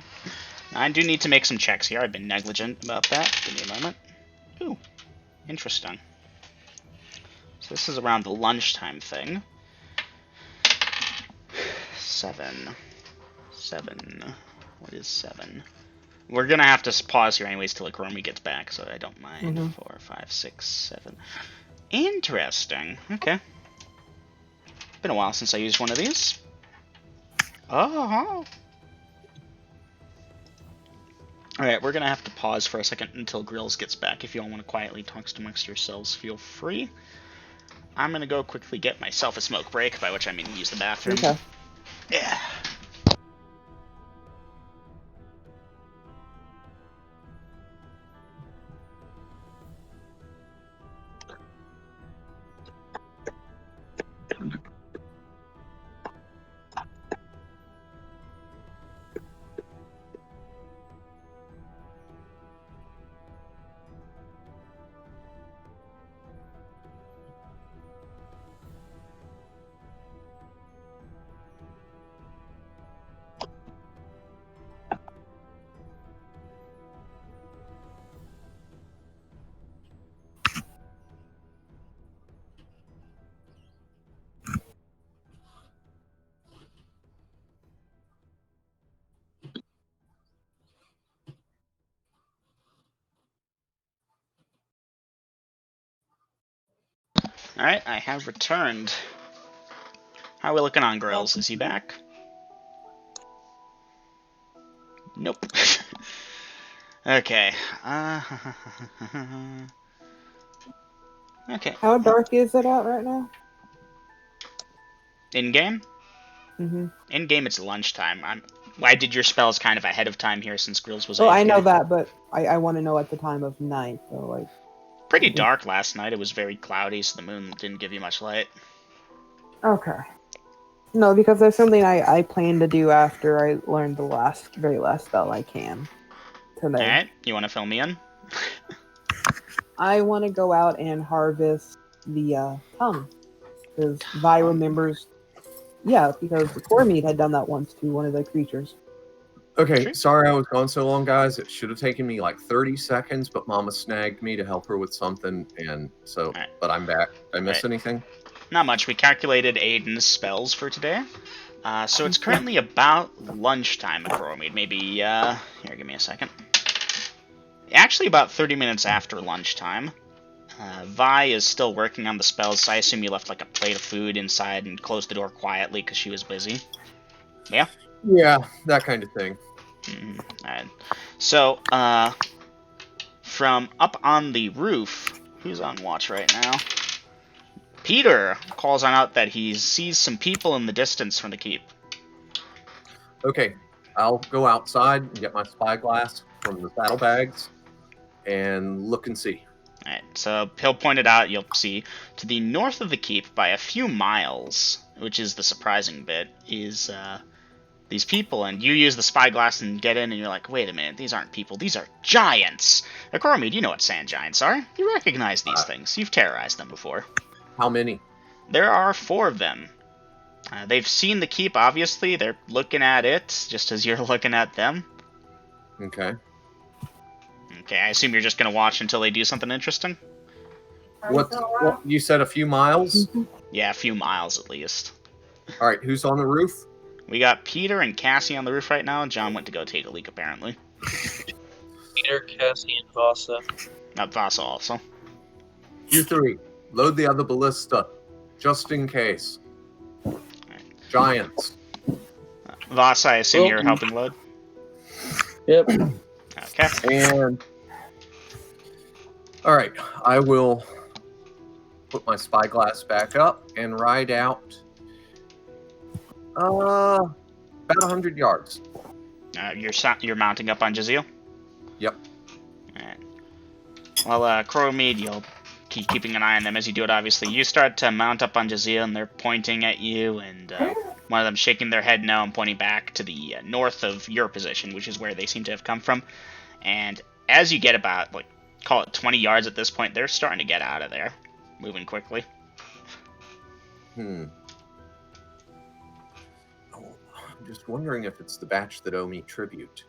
I do need to make some checks here. I've been negligent about that. Give me a moment. Ooh, interesting. So this is around the lunchtime thing. 7. 7. What is 7? We're gonna have to pause here anyways till Akromi gets back, so I don't mind. 4, 5, 6, 7. Interesting. Okay. Been a while since I used one of these. Oh. Alright, we're gonna have to pause for a second until Grills gets back. If you all want to quietly talk amongst yourselves, feel free. I'm gonna go quickly get myself a smoke break, by which I mean use the bathroom. Okay. Yeah. Alright, I have returned. How are we looking on Grills? Is he back? Nope. Okay. Okay. How dark is it out right now? In-game? Mm-hmm. In-game, it's lunchtime. I did your spells kind of ahead of time here since Grills was Well, I AFK. know that, but I want to know at the time of night, so like... Pretty dark last night. It was very cloudy, so the moon didn't give you much light. Okay. No, because there's something I plan to do after I learn the very last spell I can today. Alright, you want to fill me in? I want to go out and harvest the tongue. Because Vi remembers... Yeah, because the core meat had done that once to one of the creatures. Okay, Sure. sorry I was gone so long, guys. It should have taken me like 30 seconds, but Mama snagged me to help her with something, and so, Right. but I'm back. Did I miss anything? Not much. We calculated Aiden's spells for today. So it's currently about lunchtime at Boromir. Maybe, here, give me a second. Actually, about 30 minutes after lunchtime. Vi is still working on the spells, so I assume you left like a plate of food inside and closed the door quietly because she was busy. Yeah? Yeah, that kind of thing. Alright. So, from up on the roof, who's on watch right now? Peter calls on out that he sees some people in the distance from the keep. Okay, I'll go outside and get my spyglass from the saddlebags and look and see. Alright, so he'll point it out, you'll see, to the north of the keep by a few miles, which is the surprising bit, is these people, and you use the spyglass and get in, and you're like, wait a minute, these aren't people, these are giants! Akoromid, you know what sand giants are. You recognize these things. You've terrorized them before. How many? There are 4 of them. They've seen the keep, obviously. They're looking at it, just as you're looking at them. Okay. Okay, I assume you're just going to watch until they do something interesting? What you said a few miles? Yeah, a few miles at least. All right, who's on the roof? We got Peter and Cassie on the roof right now. John went to go take a leak, apparently. Peter, Cassie, and Vasa. Vasa also. You 3, load the other ballista, just in case. Giants. Vasa, I assume you're helping load? Yep. Okay. And all right, I will put my spyglass back up and ride out about 100 yards. You're mounting up on Jaziel? Yep. Alright. Well, Crowmead, you'll keep keeping an eye on them as you do it, obviously. You start to mount up on Jaziel, and they're pointing at you, and one of them shaking their head no and pointing back to the north of your position, which is where they seem to have come from. And as you get about, like, call it 20 yards at this point, they're starting to get out of there, moving quickly. I'm just wondering if it's the batch that owe me tribute.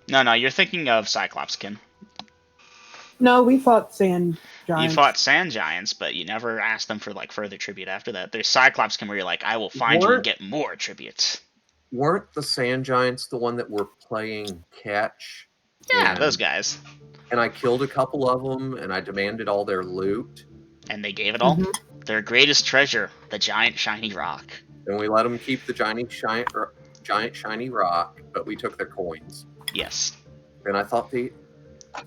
No, you're thinking of Cyclopskin. No, we fought sand giants. You fought sand giants, but you never asked them for, like, further tribute after that. There's Cyclopskin where you're like, I will find you and get more tribute. weren't the sand giants the one that were playing catch? Yeah, those guys. And I killed a couple of them, and I demanded all their loot. And they gave it all? Mm-hmm. Their greatest treasure, the giant shiny rock. And we let them keep the giant shiny rock, but we took their coins. Yes. And I thought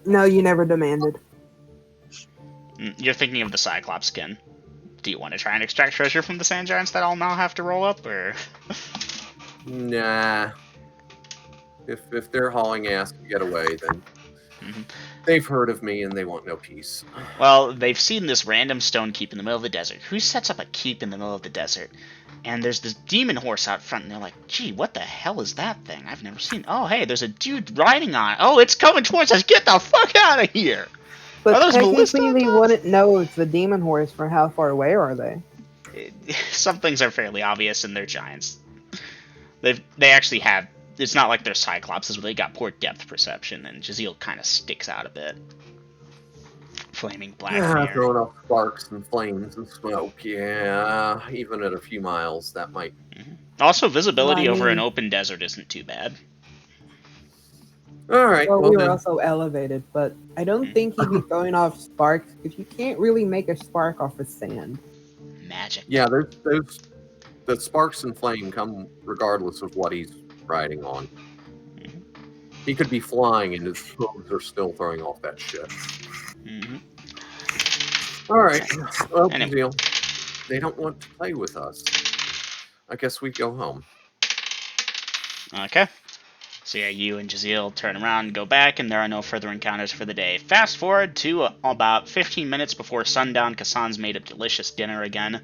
No, you never demanded. You're thinking of the Cyclops skin. Do you want to try and extract treasure from the sand giants that all now have to roll up, or...? Nah. If they're hauling ass to get away, then they've heard of me and they want no peace. Well, they've seen this random stone keep in the middle of the desert. Who sets up a keep in the middle of the desert? And there's this demon horse out front, and they're like, gee, what the hell is that thing? I've never seen... Oh, hey, there's a dude riding on it. Oh, it's coming towards us. Get the fuck out of here! But technically, they wouldn't know it's the demon horse from how far away are they? Some things are fairly obvious, and they're giants. They actually have... It's not like they're Cyclopses, but they got poor depth perception, and Jazeel kind of sticks out a bit. Flaming black mirror. Throwing off sparks and flames and smoke, yeah. Even at a few miles, that might... Also, visibility over an open desert isn't too bad. Alright, well we were also elevated, but I don't think he'd be throwing off sparks, because you can't really make a spark off of sand. Magic. Yeah, the sparks and flame come regardless of what he's riding on. He could be flying and his hooves are still throwing off that shit. Alright, well, anyway. They don't want to play with us. I guess we go home. Okay. So yeah, you and Jazeel turn around, go back, and there are no further encounters for the day. Fast forward to about 15 minutes before sundown. Kassan's made a delicious dinner again.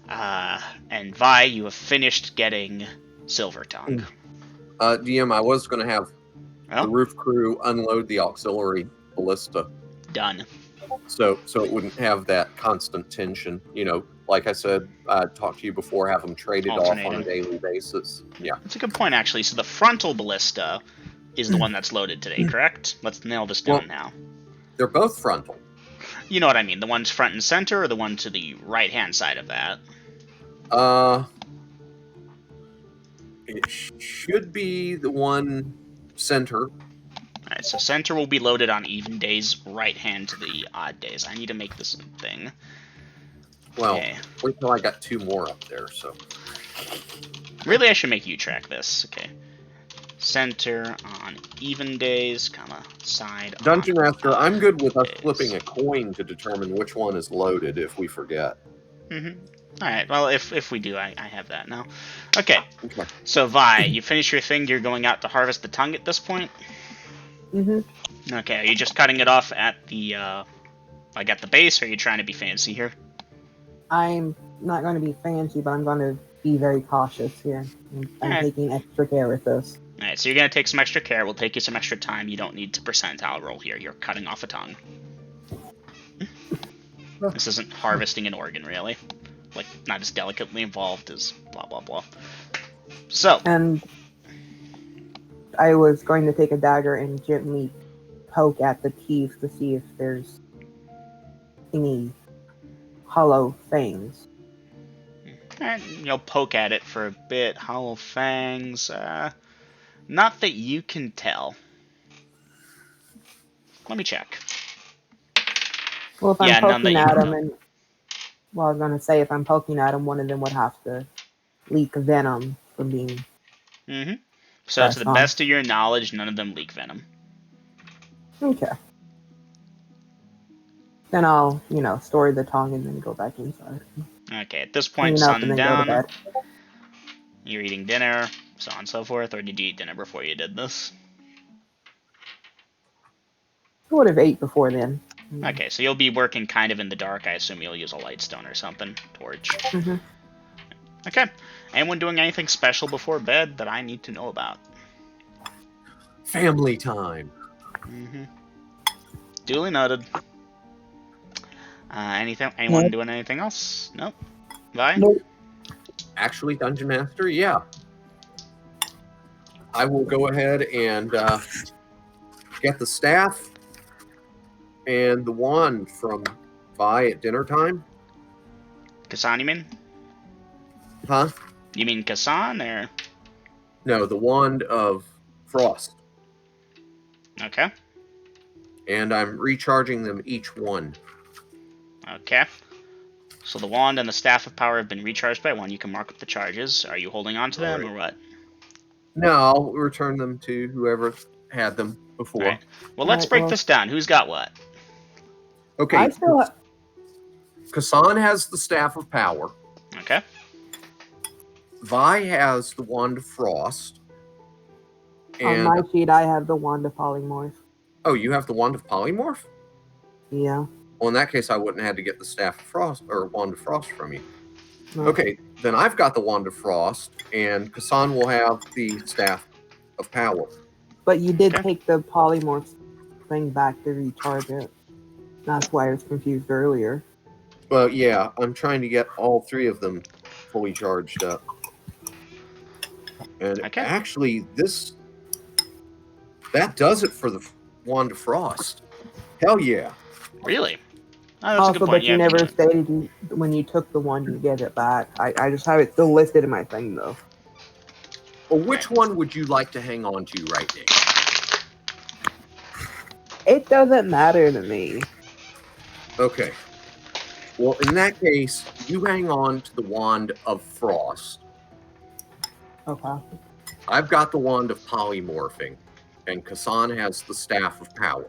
And Vi, you have finished getting Silver Tongue. DM, I was going to have the roof crew unload the auxiliary ballista. Done. So it wouldn't have that constant tension. You know, like I said, I talked to you before, have them traded off on a daily basis. Yeah. That's a good point, actually. So the frontal ballista is the one that's loaded today, correct? Let's nail this down now. They're both frontal. You know what I mean. The one's front and center, or the one to the right-hand side of that? It should be the one center. Alright, so center will be loaded on even days, right hand to the odd days. I need to make this a thing. Well, wait till I got two more up there, so... Really, I should make you track this. Okay. Center on even days, comma, side Dungeon Master, I'm good with us flipping a coin to determine which one is loaded if we forget. Alright, well, if we do, I have that now. Okay. So, Vi, you finish your thing, you're going out to harvest the tongue at this point? Okay, are you just cutting it off at the, like at the base, or are you trying to be fancy here? I'm not going to be fancy, but I'm going to be very cautious here. I'm taking extra care with this. Alright, so you're going to take some extra care. We'll take you some extra time. You don't need to percentile roll here. You're cutting off a tongue. This isn't harvesting an organ, really. Like, not as delicately involved as blah, blah, blah. So. And I was going to take a dagger and gently poke at the teeth to see if there's any hollow fangs. And you'll poke at it for a bit. Hollow fangs, not that you can tell. Let me check. Well, if I'm poking at them, and well, I was gonna say if I'm poking at them, one of them would have to leak venom from being. So to the best of your knowledge, none of them leak venom. Okay. Then I'll, store the tongue and then go back inside. Okay, at this point, sundown. You're eating dinner, so on and so forth, or did you eat dinner before you did this? I would have ate before then. Okay, so you'll be working kind of in the dark. I assume you'll use a light stone or something. Torch. Okay. Anyone doing anything special before bed that I need to know about? Family time. Duly noted. Anyone doing anything else? Nope. Vi? Nope. Actually, Dungeon Master, yeah. I will go ahead and get the staff and the wand from Vi at dinner time. Kassan, you mean? Huh? You mean Kassan, or? No, the Wand of Frost. Okay. And I'm recharging them each one. Okay. So the wand and the staff of power have been recharged by 1. You can mark up the charges. Are you holding on to them or what? No, I'll return them to whoever had them before. All right. Well, let's break this down. Who's got what? Okay. I still Kassan has the Staff of Power. Okay. Vi has the Wand of Frost. And, on my sheet, I have the Wand of Polymorph. Oh, you have the Wand of Polymorph? Yeah. Well, in that case, I wouldn't have had to get the Staff of Frost or Wand of Frost from you. No. Okay, then I've got the Wand of Frost, and Kassan will have the Staff of Power. But you did take the Polymorph thing back to recharge it. That's why I was confused earlier. Well, yeah, I'm trying to get all 3 of them fully charged up. And actually, that does it for the Wand of Frost. Hell yeah. Really? Oh, that's a good point. But you never stated when you took the one, you get it back. I just have it still listed in my thing, though. Well, which one would you like to hang on to right now? It doesn't matter to me. Okay. Well, in that case, you hang on to the Wand of Frost. Okay. I've got the Wand of Polymorphing, and Kassan has the Staff of Power.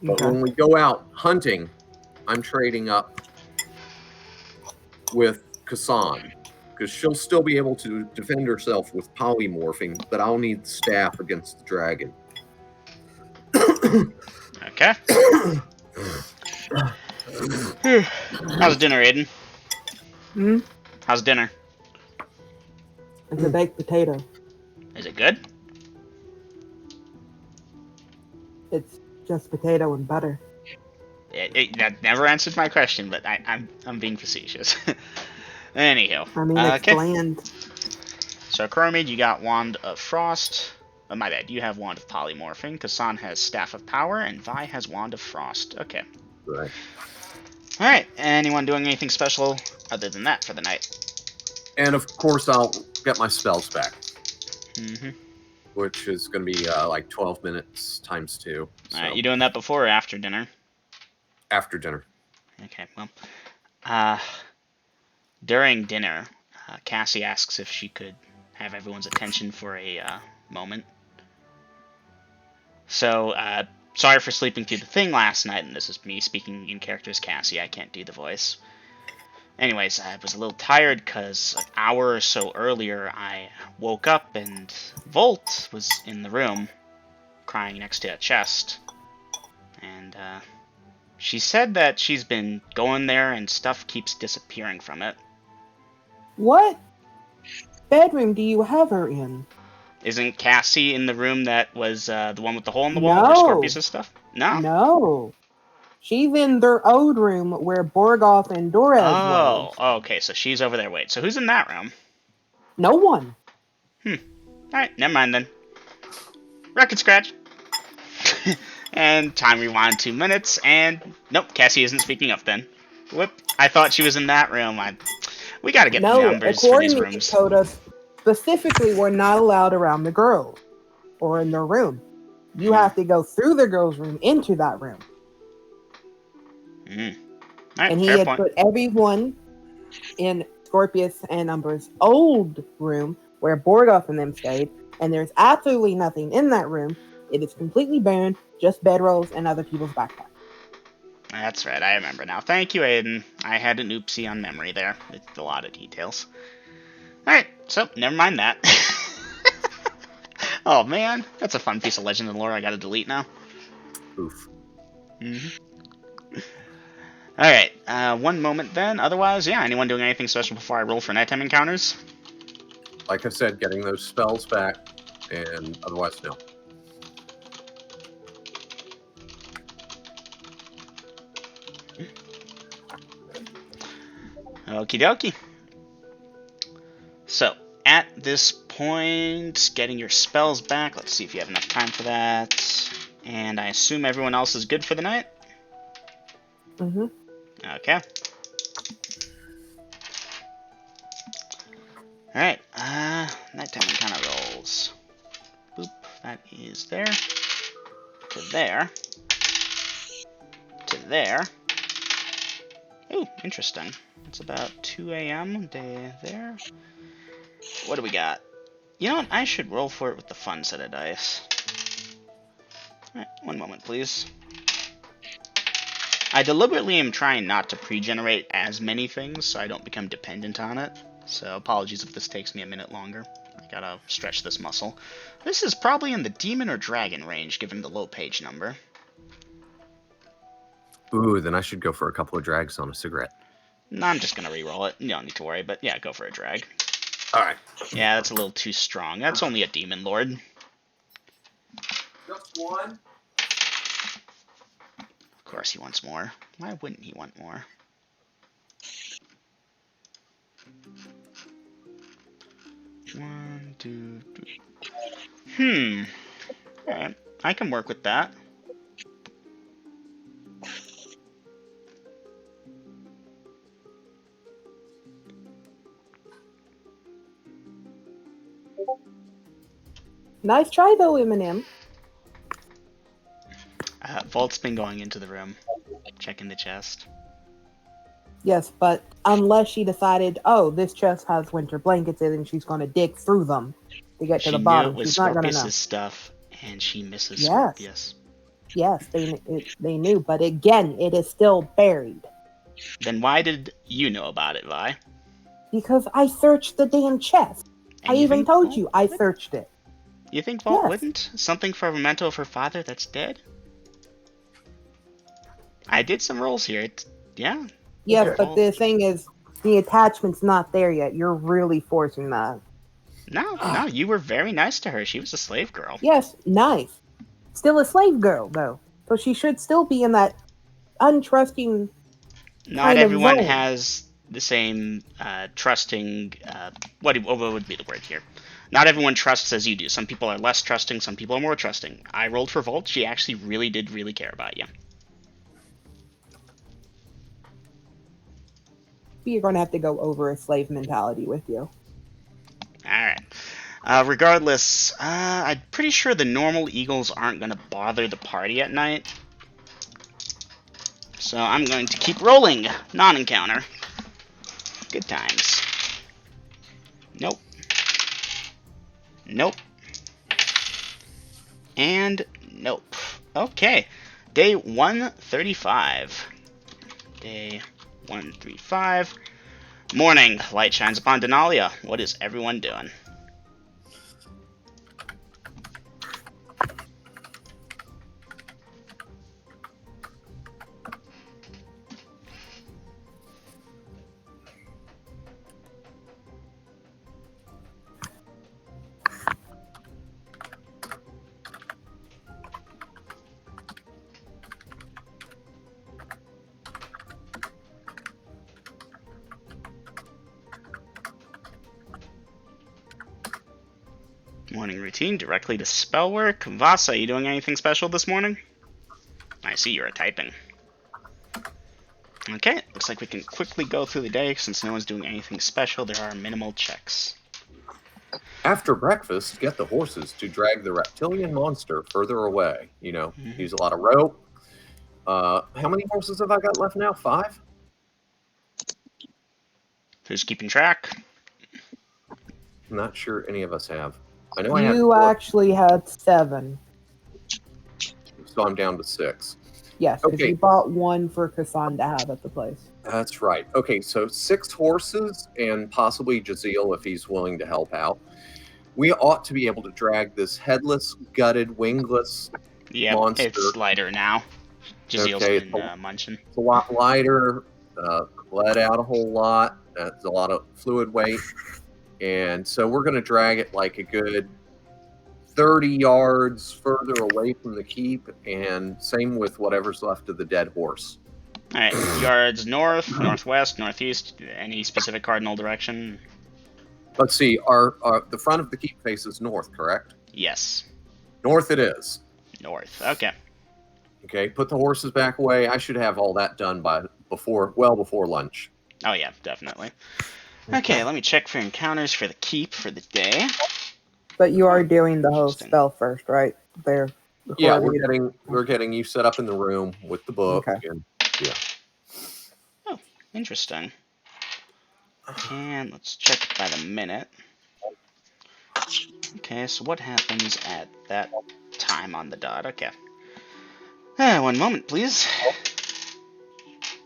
But when we go out hunting, I'm trading up with Kassan, because she'll still be able to defend herself with polymorphing, but I'll need the staff against the dragon. Okay. How's dinner, Aiden? How's dinner? It's a baked potato. Is it good? It's just potato and butter. That never answered my question, but I'm being facetious. Anyhow. I mean, it's bland. So, Chromid, you got Wand of Frost. Oh, my bad. You have Wand of Polymorphing. Kassan has Staff of Power, and Vi has Wand of Frost. Okay. Right. Alright. Anyone doing anything special other than that for the night? And, of course, I'll get my spells back. Mm-hmm. Which is going to be like 12 minutes times 2. So. Alright, you doing that before or after dinner? After dinner. Okay, well. During dinner, Cassie asks if she could have everyone's attention for a moment. So, sorry for sleeping through the thing last night, and this is me speaking in character as Cassie. I can't do the voice. Anyways, I was a little tired because an hour or so earlier I woke up and Volt was in the room crying next to a chest. And she said that she's been going there and stuff keeps disappearing from it. What bedroom do you have her in? Isn't Cassie in the room that was the one with the hole in the wall where Scorpius and stuff? No. No. She's in their old room where Borgoth and Dorez was. Oh, okay, so she's over there. Wait, so who's in that room? No one. Alright, never mind then. Record scratch. And time rewind 2 minutes, and nope, Cassie isn't speaking up then. Whoop, I thought she was in that room. We gotta get the numbers for these rooms. According to Coda, specifically, we're not allowed around the girls or in their room. You have to go through the girls' room into that room. Right, and he had put everyone in Scorpius and Umber's old room where Borgoth and them stayed, and there's absolutely nothing in that room. It is completely barren, just bedrolls and other people's backpacks. That's right, I remember now. Thank you, Aiden. I had an oopsie on memory there, with a lot of details. Alright, so, never mind that. Oh man, that's a fun piece of legend and lore I gotta delete now. Oof. Alright, one moment then. Otherwise, yeah, anyone doing anything special before I roll for nighttime encounters? Like I said, getting those spells back, and otherwise, no. Okie dokie. So, at this point, getting your spells back. Let's see if you have enough time for that. And I assume everyone else is good for the night? Okay. Alright, Nighttime encounter rolls. Boop. That is there. To there. To there. Ooh, interesting. It's about 2 a.m. day there. What do we got? You know what? I should roll for it with the fun set of dice. Alright, one moment, please. I deliberately am trying not to pre-generate as many things so I don't become dependent on it. So apologies if this takes me a minute longer. I gotta stretch this muscle. This is probably in the demon or dragon range given the low page number. Ooh, then I should go for a couple of drags on a cigarette. No, I'm just gonna re-roll it. You don't need to worry, but yeah, go for a drag. Alright. Yeah, that's a little too strong. That's only a demon lord. Just one? Of course he wants more. Why wouldn't he want more? One, two, three. Alright, I can work with that. Nice try, though, Eminem. Volt's been going into the room, checking the chest. Yes, but unless she decided, oh, this chest has winter blankets in, and she's going to dig through them to get to the bottom, she's not going to know. Scorpius' stuff, and she misses Yes. Scorpius. Yes, they knew, but again, it is still buried. Then why did you know about it, Vi? Because I searched the damn chest. And I you even think told Volt you I wouldn't? searched it. You think Volt Yes. wouldn't? Something for a memento of her father that's dead? I did some rolls here. Yeah. Yes, Okay. but the thing is, the attachment's not there yet. You're really forcing that. No, you were very nice to her. She was a slave girl. Yes, nice. Still a slave girl, though. So she should still be in that untrusting Not kind of everyone zone. has the same trusting. What would be the word here? Not everyone trusts as you do. Some people are less trusting. Some people are more trusting. I rolled for Volt. She actually really did care about you. You're going to have to go over a slave mentality with you. Alright. Regardless, I'm pretty sure the normal eagles aren't going to bother the party at night. So I'm going to keep rolling. Non-encounter. Good times. Nope. Nope. And nope. Okay. Day 135. Day 135. Morning. Light shines upon Denalia. What is everyone doing? Morning routine directly to spell work. Vasa, you doing anything special this morning? I see you're typing. Okay, looks like we can quickly go through the day. Since no one's doing anything special, there are minimal checks. After breakfast, get the horses to drag the reptilian monster further away. Use a lot of rope. How many horses have I got left now? 5? Who's keeping track? I'm not sure any of us have. I know I have You 4, actually had 7. so I'm down to 6. Yes, because Okay. you bought one for Kassan to have at the place. That's right. Okay, so 6 horses and possibly Jaziel if he's willing to help out. We ought to be able to drag this headless, gutted, wingless Yep, monster. it's lighter now. Jaziel's Okay, been munching. It's a lot lighter, bled out a whole lot. That's a lot of fluid weight. And so we're going to drag it like a good 30 yards further away from the keep, and same with whatever's left of the dead horse. Alright, yards north, northwest, northeast, any specific cardinal direction? Let's see, the front of the keep faces north, correct? Yes. North it is. North, okay. Okay, put the horses back away. I should have all that done before lunch. Oh yeah, definitely. Okay, let me check for encounters for the keep for the day. But you are doing the whole spell first, right? There. Yeah, we're getting you set up in the room with the book. Okay. And, yeah. Oh, interesting. And let's check by the minute. Okay, so what happens at that time on the dot? Okay. 1 moment, please.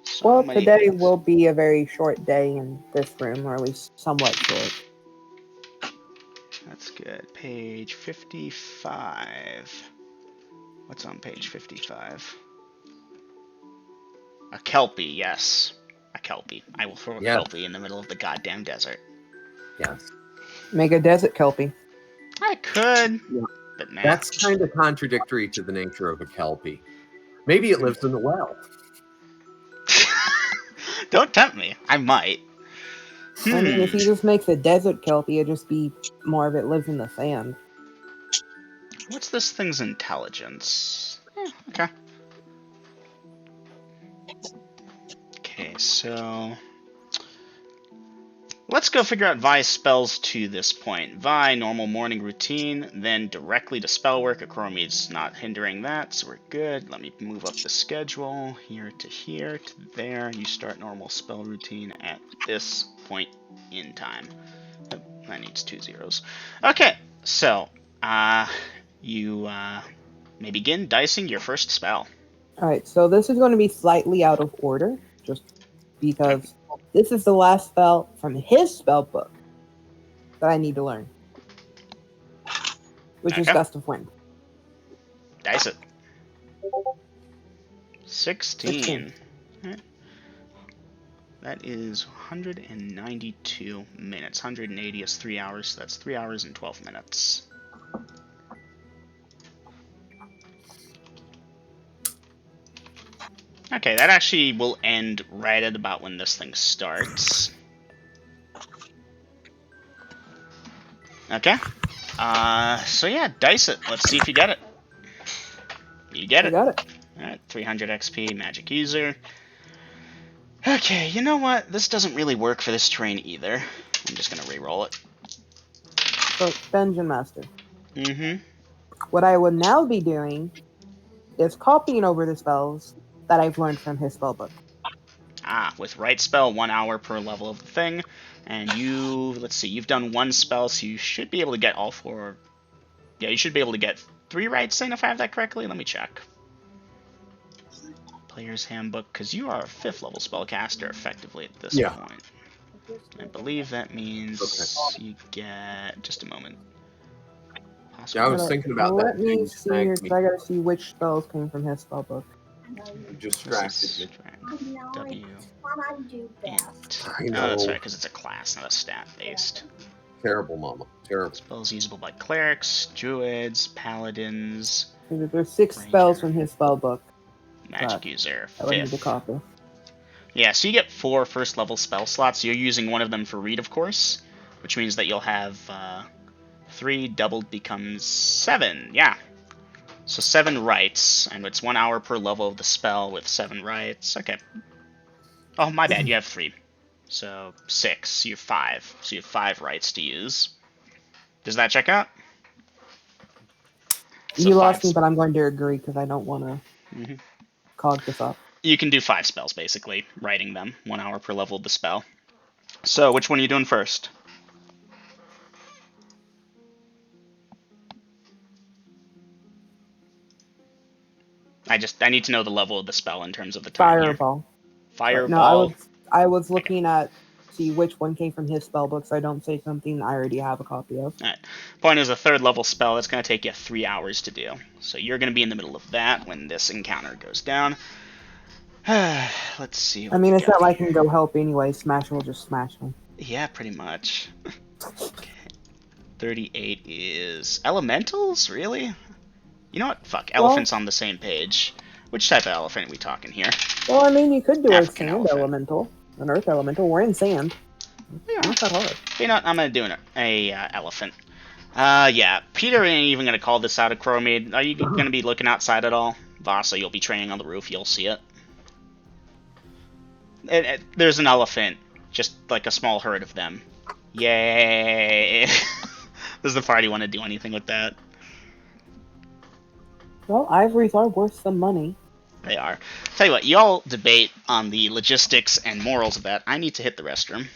So Well, many today things. will be a very short day in this room, or at least somewhat short. That's good. Page 55. What's on page 55? A Kelpie, yes. A Kelpie. I will throw a Kelpie in the middle of the goddamn desert. Yes. Make a desert Kelpie. I could, Yeah. but nah. That's kind of contradictory to the nature of a Kelpie. Maybe it lives in the well. Don't tempt me. I might. I mean, if he just makes a desert Kelpie, it'd just be more of it lives in the sand. What's this thing's intelligence? Okay. Okay, so let's go figure out Vi's spells to this point. Vi, normal morning routine, then directly to spell work. Acromede's not hindering that, so we're good. Let me move up the schedule here to there. You start normal spell routine at this point in time. Oh, that needs 2 zeros. Okay, so you may begin dicing your first spell. Alright, so this is going to be slightly out of order, just because this is the last spell from his spell book that I need to learn, which is Gust of Wind. Dice it. 16. Right. That is 192 minutes. 180 is 3 hours, so that's 3 hours and 12 minutes. Okay, that actually will end right at about when this thing starts. Okay. So yeah, dice it. Let's see if you get it. You get it. I got it. Alright, 300 XP, magic user. Okay, you know what? This doesn't really work for this terrain either. I'm just gonna re-roll it. So, Dungeon Master. Mm-hmm. What I would now be doing is copying over the spells that I've learned from his spellbook. With right spell, 1 hour per level of the thing. And let's see, you've done 1 spell, so you should be able to get all 4. Yeah, you should be able to get 3 rights in if I have that correctly. Let me check. Player's Handbook, because you are a 5th level spellcaster effectively at this point. I believe that means you get... Just a moment. Yeah, I was thinking about Let that. me see here, because I gotta see which spells came from his spellbook. You distracted me. W. Int. I know. Oh, that's right, because it's a class, not a stat-based. Terrible, Mama. Terrible. Spells usable by clerics, druids, paladins. There's 6 spells from his spellbook. Magic user, I would need 5th. to copy. Yeah, so you get 4 first level spell slots. You're using one of them for read, of course, which means that you'll have 3 doubled becomes 7. Yeah. So 7 rights, and it's 1 hour per level of the spell with 7 rights. Okay. Oh, my bad, you have 3. So 6. You have 5. So you have 5 rights to use. Does that check out? So you lost me, but I'm going to agree because I don't want to cog this up. You can do 5 spells, basically, writing them. 1 hour per level of the spell. So, which one are you doing first? I need to know the level of the spell in terms of the time. Fireball. Fireball. No, I was looking at see which one came from his spellbook, so I don't say something I already have a copy of. Alright. Point is a 3rd level spell that's going to take you 3 hours to do. So you're going to be in the middle of that when this encounter goes down. Let's see. I mean, it's not like I can go help anyway. Smash will just smash him. Yeah, pretty much. Okay. 38 is elementals, really? You know what? Fuck. Elephant's on the same page. Which type of elephant are we talking here? Well, I mean, you could do African a sand elephant. elemental, an earth elemental. We're in sand. Yeah. Not that hard. You know what? I'm gonna do a elephant. Yeah. Peter ain't even gonna call this out of Chromade. Are you gonna be looking outside at all? Vasa, you'll be training on the roof. You'll see it. There's an elephant Just like a small herd of them. Yay! Does the party want to do anything with that? Well, ivories are worth some money. They are. Tell you what, y'all debate on the logistics and morals of that. I need to hit the restroom.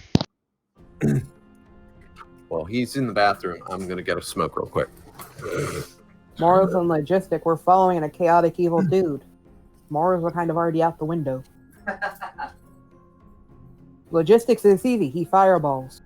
Well, he's in the bathroom. I'm going to get a smoke real quick. Morals and logistic, we're following a chaotic evil dude. Morals are kind of already out the window. Logistics is easy. He fireballs.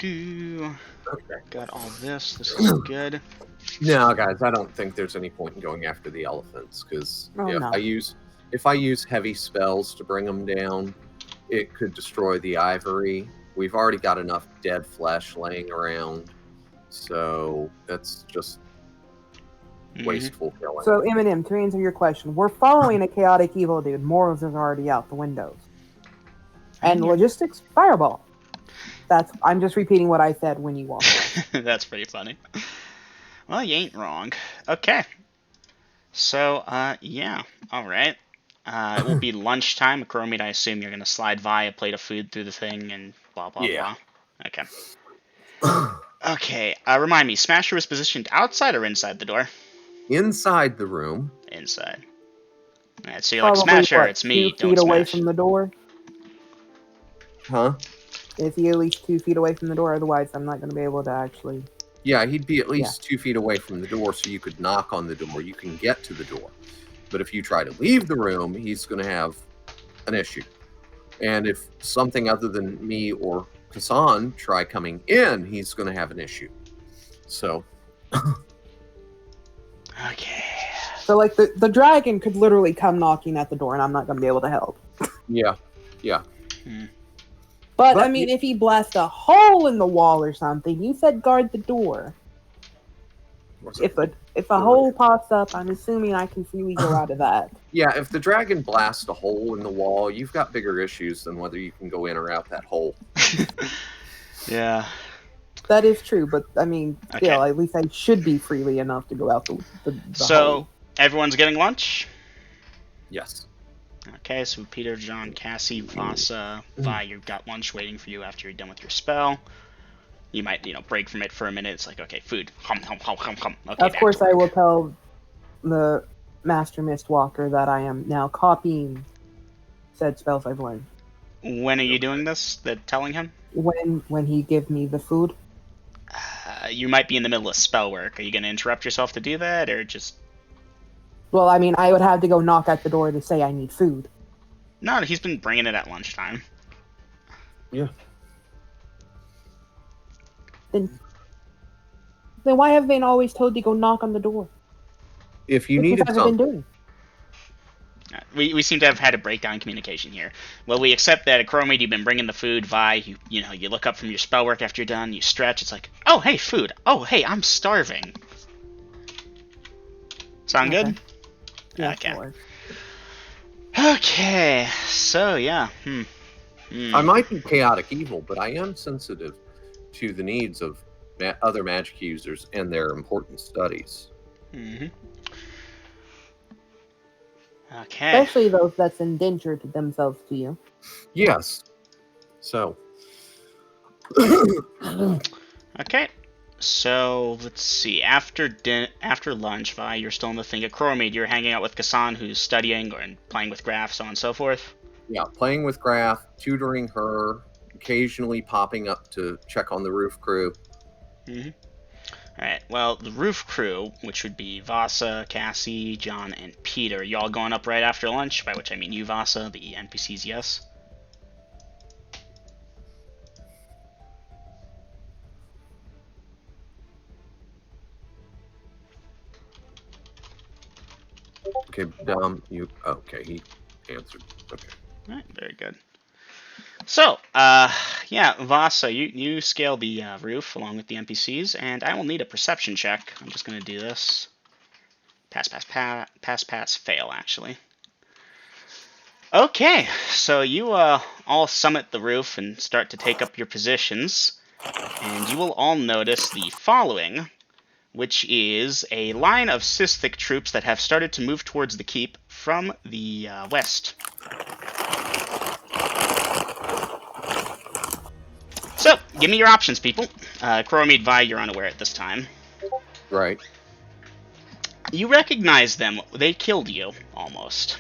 Okay. Got all this. This is good. No, guys, I don't think there's any point in going after the elephants because if I use heavy spells to bring them down, it could destroy the ivory. We've already got enough dead flesh laying around, so that's just wasteful killing. So, Eminem, to answer your question, we're following a chaotic evil dude. Morals is already out the windows. And logistics, fireball. I'm just repeating what I said when you walked away. That's pretty funny. Well, you ain't wrong. Okay. So, yeah. Alright. It will be lunchtime. Chromate, I assume you're going to slide by a plate of food through the thing and blah, blah, blah. Okay. Okay. Remind me, Smasher was positioned outside or inside the door? Inside the room. Inside. Alright, so you're like, Smasher, it's me. 2 Don't feet away smash. from the door? Huh? Is he at least 2 feet away from the door? Otherwise, I'm not going to be able to actually... Yeah, he'd be at least 2 feet away from the door so you could knock on the door. You can get to the door. But if you try to leave the room, he's going to have an issue. And if something other than me or Kassan try coming in, he's going to have an issue. So... Okay. So, like, the dragon could literally come knocking at the door, and I'm not going to be able to help. Yeah. But I mean, if he blasts a hole in the wall or something, you said guard the door. If a hole pops up, I'm assuming I can freely go out of that. Yeah, if the dragon blasts a hole in the wall, you've got bigger issues than whether you can go in or out that hole. Yeah. That is true, but I mean, still, at least I should be freely enough to go out the So, hole. Everyone's getting lunch? Yes. Okay, so Peter, John, Cassie, Vasa, Vi, you've got lunch waiting for you after you're done with your spell. You might, break from it for a minute. It's like, okay, food. Hum. Okay, of course, I will tell the Master Mistwalker that I am now copying said spells I've learned. When are you doing this? Telling him? When he gives me the food. You might be in the middle of spell work. Are you going to interrupt yourself to do that, or just... Well, I mean, I would have to go knock at the door to say I need food. No, he's been bringing it at lunchtime. Yeah. Then why have they always told you to go knock on the door? If you needed something. Been doing? We seem to have had a breakdown in communication here. Well, we accept that at Chromate, you've been bringing the food. Vi, you look up from your spell work after you're done, you stretch. It's like, oh, hey, food. Oh, hey, I'm starving. Sound good? Yeah, okay. Sure. Okay, so yeah. I might be chaotic evil, but I am sensitive to the needs of other magic users and their important studies. Mm-hmm. Okay. Especially those that's indentured themselves to you. Yes. So. Okay. So, let's see. After lunch, Vi, you're still in the thing at Chromate. You're hanging out with Kassan, who's studying and playing with Graph, so on and so forth. Yeah, playing with Graph, tutoring her, occasionally popping up to check on the roof crew. Mm-hmm. Alright, well, the roof crew, which would be Vasa, Cassie, John, and Peter, you all going up right after lunch, by which I mean you, Vasa, the NPCs, yes? Okay, okay, he answered. Okay. Alright, very good. So, yeah, Vasa, you scale the roof along with the NPCs, and I will need a perception check. I'm just going to do this. Pass, fail, actually. Okay, so you all summit the roof and start to take up your positions, and you will all notice the following, which is a line of Sithic troops that have started to move towards the keep from the west. So, give me your options, people. Chromede Vi, you're unaware at this time. Right. You recognize them. They killed you, almost.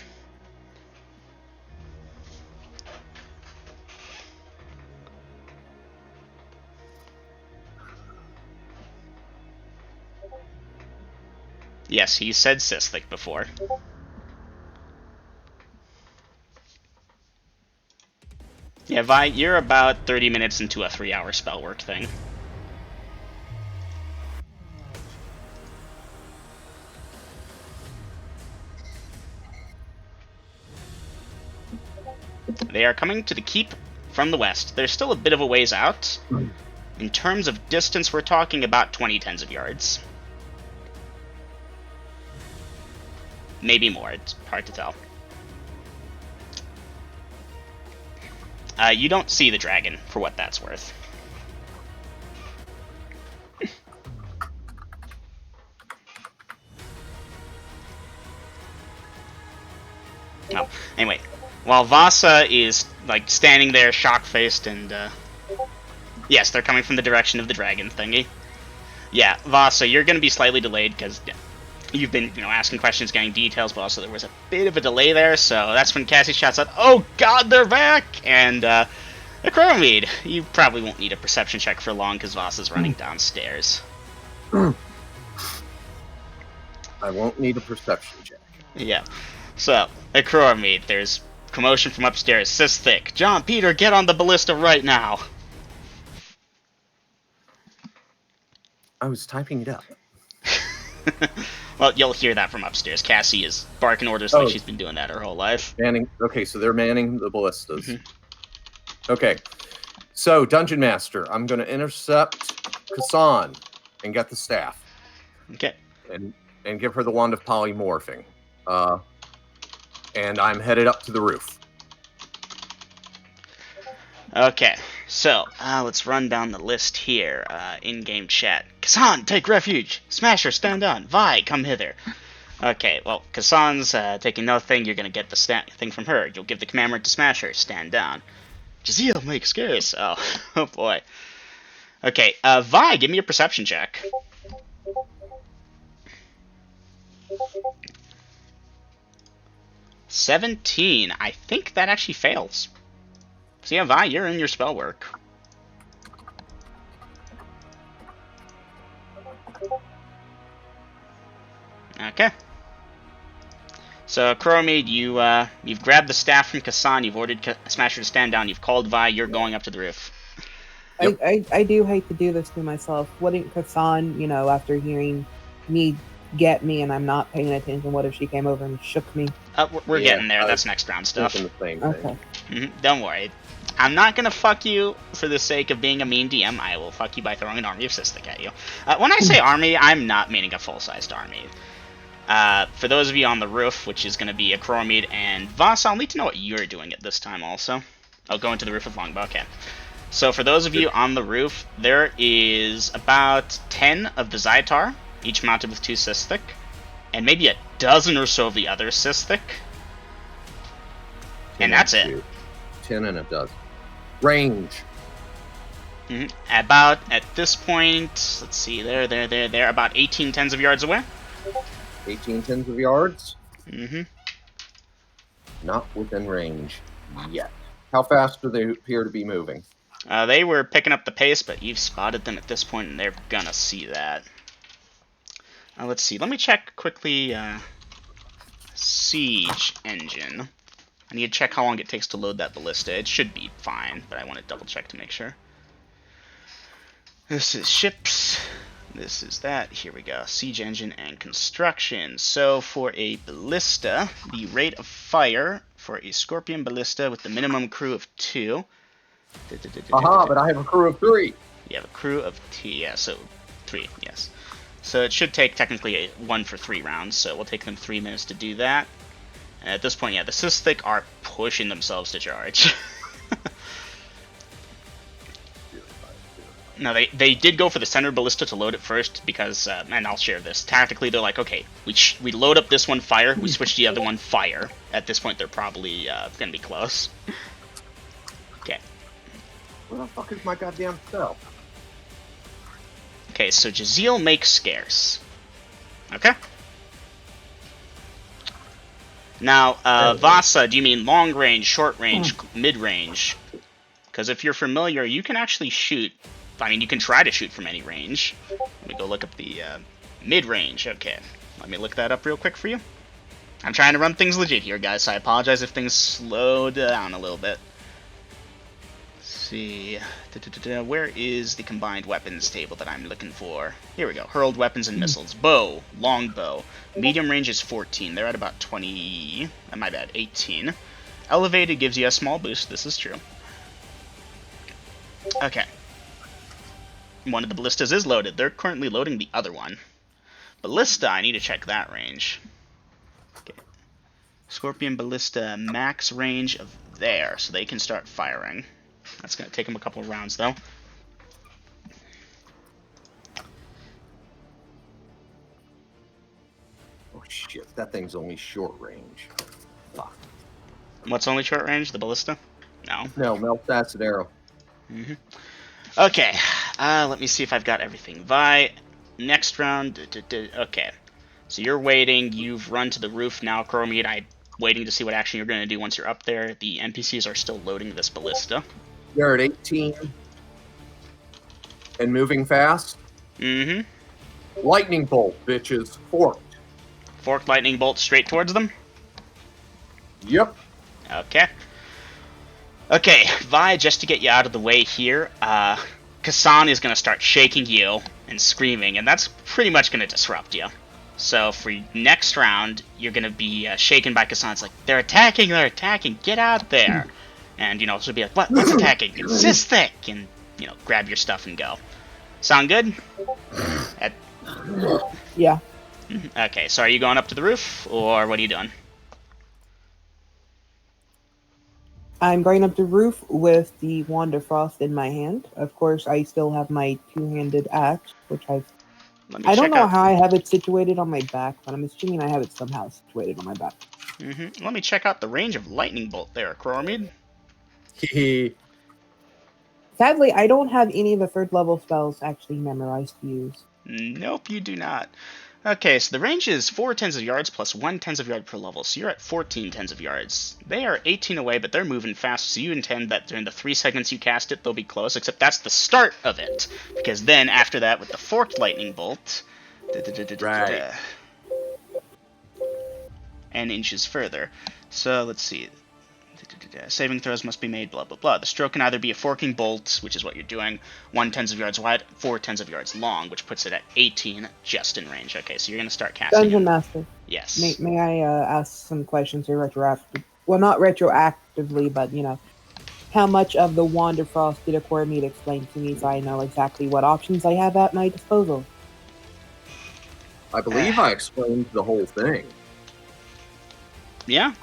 Yes, he said Sithic before. Yeah, Vi, you're about 30 minutes into a 3-hour spell work thing. They are coming to the keep from the west. They're still a bit of a ways out. In terms of distance, we're talking about 20 tens of yards. Maybe more, it's hard to tell. You don't see the dragon, for what that's worth. Oh, anyway, while Vasa is, like, standing there shock-faced and, yes, they're coming from the direction of the dragon thingy. Yeah, Vasa, you're gonna be slightly delayed, because you've been, asking questions, getting details, but also there was a bit of a delay there, so that's when Cassie shouts out, "Oh god, they're back!" And, Chromede, you probably won't need a perception check for long, because Vasa's running downstairs. I won't need a perception check. Yeah. So, at Chromede, there's commotion from upstairs. Sithic, John, Peter, get on the ballista right now! I was typing it up. Well, you'll hear that from upstairs. Cassie is barking orders like she's been doing that her whole life. Manning. Okay, so they're manning the ballistas. Mm-hmm. Okay, so Dungeon Master, I'm going to intercept Kassan and get the staff. Okay. And give her the wand of polymorphing. And I'm headed up to the roof. Okay, so let's run down the list here. In-game chat. Kassan, take refuge. Smasher, stand down. Vi, come hither. Okay, well, Kassan's taking nothing. You're gonna get the thing from her. You'll give the commandment to Smasher. Stand down. Jazeel, make scarce. Oh, oh boy. Okay, Vi, give me a perception check. $17. I think that actually fails. So yeah, Vi, you're in your spell work. Okay. So Chromede, you've grabbed the staff from Kassan. You've ordered Smasher to stand down. You've called Vi. You're going up to the roof. Yep. I do hate to do this to myself. Wouldn't Kassan, after hearing me get me and I'm not paying attention, what if she came over and shook me? We're getting there. That's next round stuff. Okay. Don't worry. I'm not gonna fuck you for the sake of being a mean DM. I will fuck you by throwing an army of Sithic at you. When I say army, I'm not meaning a full-sized army. For those of you on the roof, which is gonna be a Chromede and Vasa, I'll need to know what you're doing at this time also. I'll go into the roof with Longbow, okay. So for those of you on the roof, there is about 10 of the Zytar, each mounted with 2 Sithic, and maybe a dozen or so of the other Sithic. And that's it. 10 and a dozen. Range. About, at this point, let's see, they're about 18 tens of yards away. 18 tens of yards? Mm-hmm. Not within range yet. How fast do they appear to be moving? They were picking up the pace, but you've spotted them at this point, and they're gonna see that. Let's see. Let me check quickly. Siege engine. I need to check how long it takes to load that ballista. It should be fine, but I want to double check to make sure. This is ships. This is that. Here we go. Siege engine and construction. So for a ballista, the rate of fire for a Scorpion ballista with the minimum crew of 2. Aha, but I have a crew of 3. You have a crew of 2, yeah, so 3, yes. So it should take technically 1 for 3 rounds, so it will take them 3 minutes to do that. And at this point, yeah, the Sistic are pushing themselves to charge. No, they did go for the center ballista to load it first because, and I'll share this. Tactically, they're like, okay, we load up this one fire, we switch the other one fire. At this point, they're probably going to be close. Okay. Where the fuck is my goddamn spell? Okay, so Jazeel makes scarce. Okay. Now, Vasa, do you mean long range, short range, mid range? Because if you're familiar, you can actually shoot. I mean, you can try to shoot from any range. Let me go look up the mid range. Okay, let me look that up real quick for you. I'm trying to run things legit here, guys, so I apologize if things slow down a little bit. Let's see. Where is the combined weapons table that I'm looking for? Here we go. Hurled weapons and missiles. Bow. Long bow. Medium range is 14. They're at about 20. My bad. 18. Elevated gives you a small boost. This is true. Okay. One of the ballistas is loaded. They're currently loading the other one. Ballista, I need to check that range. Okay. Scorpion ballista max range of there, so they can start firing. That's going to take them a couple of rounds, though. Oh shit, that thing's only short range. Fuck. What's only short range? The ballista? No. No, melt acid arrow. Mm-hmm. Okay, let me see if I've got everything. Vi, next round. Okay, so you're waiting. You've run to the roof now, Chromie. I'm waiting to see what action you're going to do once you're up there. The NPCs are still loading this ballista. They're at 18 and moving fast. Mm-hmm. Lightning bolt, bitches. Forked. Forked lightning bolt straight towards them? Yep. Okay. Okay, Vi, just to get you out of the way here, Kassan is going to start shaking you and screaming, and that's pretty much going to disrupt you. So for next round, you're going to be shaken by Kassan. It's like, they're attacking, get out there. And, you know, she'll be like, what's attacking? Cystic! And, you know, grab your stuff and go. Sound good? Yeah. Okay, so are you going up to the roof, or what are you doing? I'm going up the roof with the Wand of Frost in my hand. Of course, I still have my two-handed axe, which I don't know how I have it situated on my back, but I'm assuming I have it somehow situated on my back. Mm-hmm. Let me check out the range of lightning bolt there, Coromid. Sadly, I don't have any of the third-level spells actually memorized to use. Nope, you do not. Okay, so the range is 4 tens of yards plus 1 tens of yard per level, so you're at 14 tens of yards. They are 18 away, but they're moving fast, so you intend that during the 3 seconds you cast it, they'll be close, except that's the start of it. Because then, after that, with the forked lightning bolt... Right. And inches further. So, let's see. Saving throws must be made, blah, blah, blah. The stroke can either be a forking bolt, which is what you're doing, 1 tens of yards wide, 4 tens of yards long, which puts it at 18 just in range. Okay, so you're going to start casting. Dungeon Master. Yes. May I ask some questions here retroactively? Well, not retroactively, but, you know, how much of the Wand of Frost did Coromid explain to me so I know exactly what options I have at my disposal? I believe I explained the whole thing. Yeah?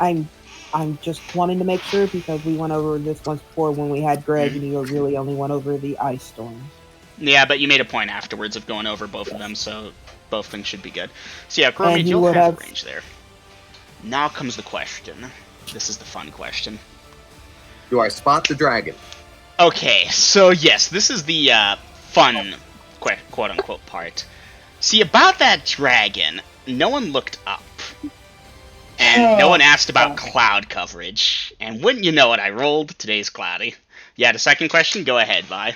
I'm just wanting to make sure because we went over this once before when we had Greg and you really only went over the ice storm. Yeah, but you made a point afterwards of going over both of them, so both things should be good. So yeah, Coromid, you'll have range there. Now comes the question. This is the fun question. Do I spot the dragon? Okay, so yes, this is the fun quote-unquote part. See, about that dragon, no one looked up. And no one asked about cloud coverage. And wouldn't you know it, I rolled. Today's cloudy. Yeah, the second question, go ahead, Vi.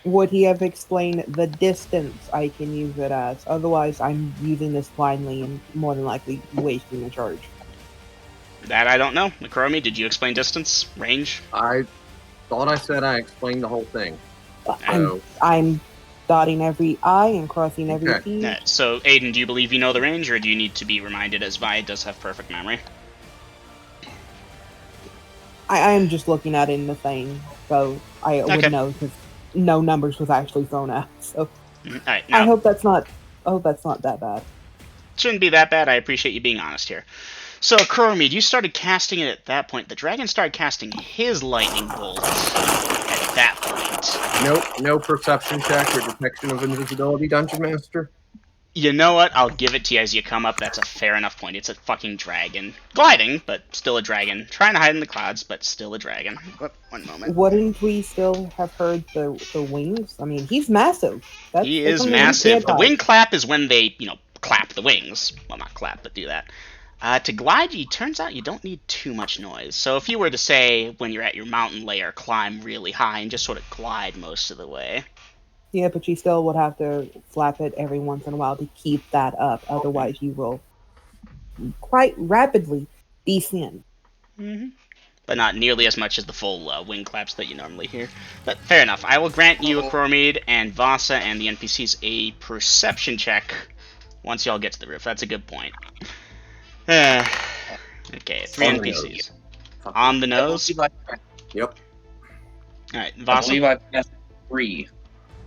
Would he have explained the distance I can use it as? Otherwise, I'm using this blindly and more than likely wasting a charge. That I don't know. Akromi, did you explain distance? Range? I thought I said I explained the whole thing. So, I'm dotting every I and crossing every Okay. T. So, Aiden, do you believe you know the range, or do you need to be reminded, as Vi does have perfect memory? I am just looking at it in the thing, so I would know because no numbers was actually thrown out. So Alright, now, I hope that's not that bad. shouldn't be that bad. I appreciate you being honest here. So, Kuromid, you started casting it at that point. The dragon started casting his lightning bolt at that point. no perception check or detection of invisibility, Dungeon Master? You know what? I'll give it to you as you come up. That's a fair enough point. It's a fucking dragon. Gliding, but still a dragon. Trying to hide in the clouds, but still a dragon. One moment. Wouldn't we still have heard the wings? I mean, he's massive. He is massive. The wing clap is when they, clap the wings. Well, not clap, but do that. To glide, it turns out you don't need too much noise. So if you were to say, when you're at your mountain layer, climb really high and just sort of glide most of the way. Yeah, but you still would have to flap it every once in a while to keep that up. Otherwise, you will quite rapidly descend. Mm-hmm. But not nearly as much as the full wing claps that you normally hear. But fair enough. I will grant you, Cormid, and Vasa and the NPCs a perception check once y'all get to the roof. That's a good point. Okay, 3 NPCs. On the nose? Yep. Alright, I Vasa? believe I passed 3.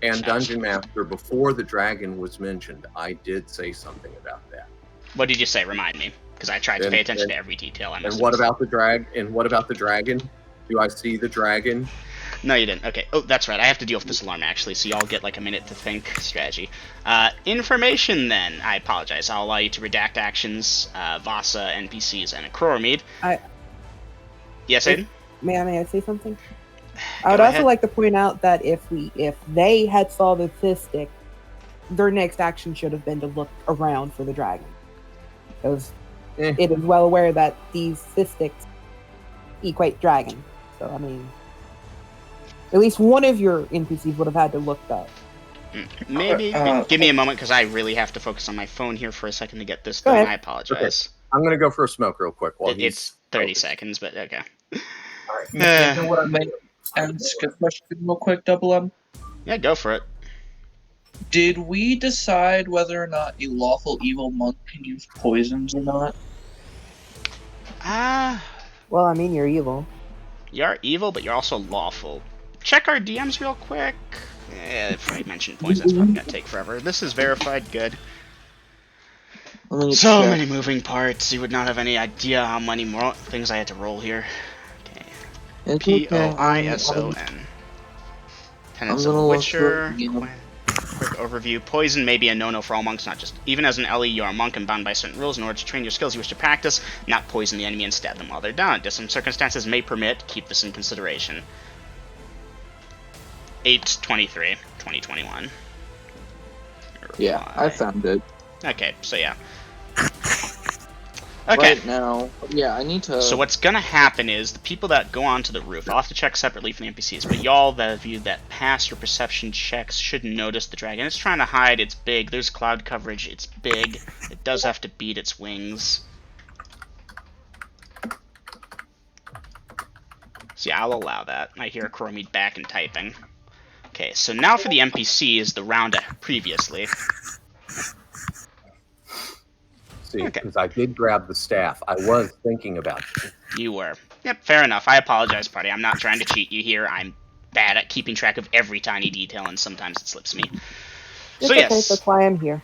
And Dungeon Master, before the dragon was mentioned, I did say something about that. What did you say? Remind me. Because I tried to pay attention to every detail. And what about the dragon? Do I see the dragon? No, you didn't. Okay. Oh, that's right. I have to deal with this alarm, actually, so y'all get like a minute to think strategy. Information, then. I apologize. I'll allow you to redact actions, Vasa, NPCs, and Akroromid. Yes, Aiden? May I say something? I would also like to point out that if they had saw the cystic, their next action should have been to look around for the dragon. Because it is well aware that these cystics equate dragon. So, I mean, at least one of your NPCs would have had to look up. Maybe. Give me a moment, because I really have to focus on my phone here for a second to get this done. I apologize. Okay. I'm going to go for a smoke real quick. It's 30 seconds, but okay. All right. You know what I may ask a question real quick, Double M? Yeah, go for it. Did we decide whether or not a lawful evil monk can use poisons or not? Well, I mean, you're evil. You're evil, but you're also lawful. Check our DMs real quick. If I mention poison, it's probably gonna take forever. This is verified. Good. So many moving parts. You would not have any idea how many more things I had to roll here. Okay. Poison. Tenets of Witcher. Quick overview. Poison may be a no-no for all monks, not just... Even as an LE, you are a monk and bound by certain rules. In order to train your skills you wish to practice, not poison the enemy and stab them while they're down. Some circumstances may permit. Keep this in consideration. 8/23, 2021. Yeah, I found it. Okay, so yeah. Okay. Right now, yeah, I need to... So what's gonna happen is, the people that go onto the roof, I'll have to check separately for the NPCs, but y'all of you that pass your perception checks should notice the dragon. It's trying to hide, it's big, there's cloud coverage, it's big, it does have to beat its wings. So yeah, I'll allow that. I hear Coromid back and typing. Okay, so now for the NPCs, the round previously. See, because I did grab the staff. I was thinking about it. You were. Yep, fair enough. I apologize, party. I'm not trying to cheat you here. I'm bad at keeping track of every tiny detail, and sometimes it slips me. So yes. Okay, that's why I'm here.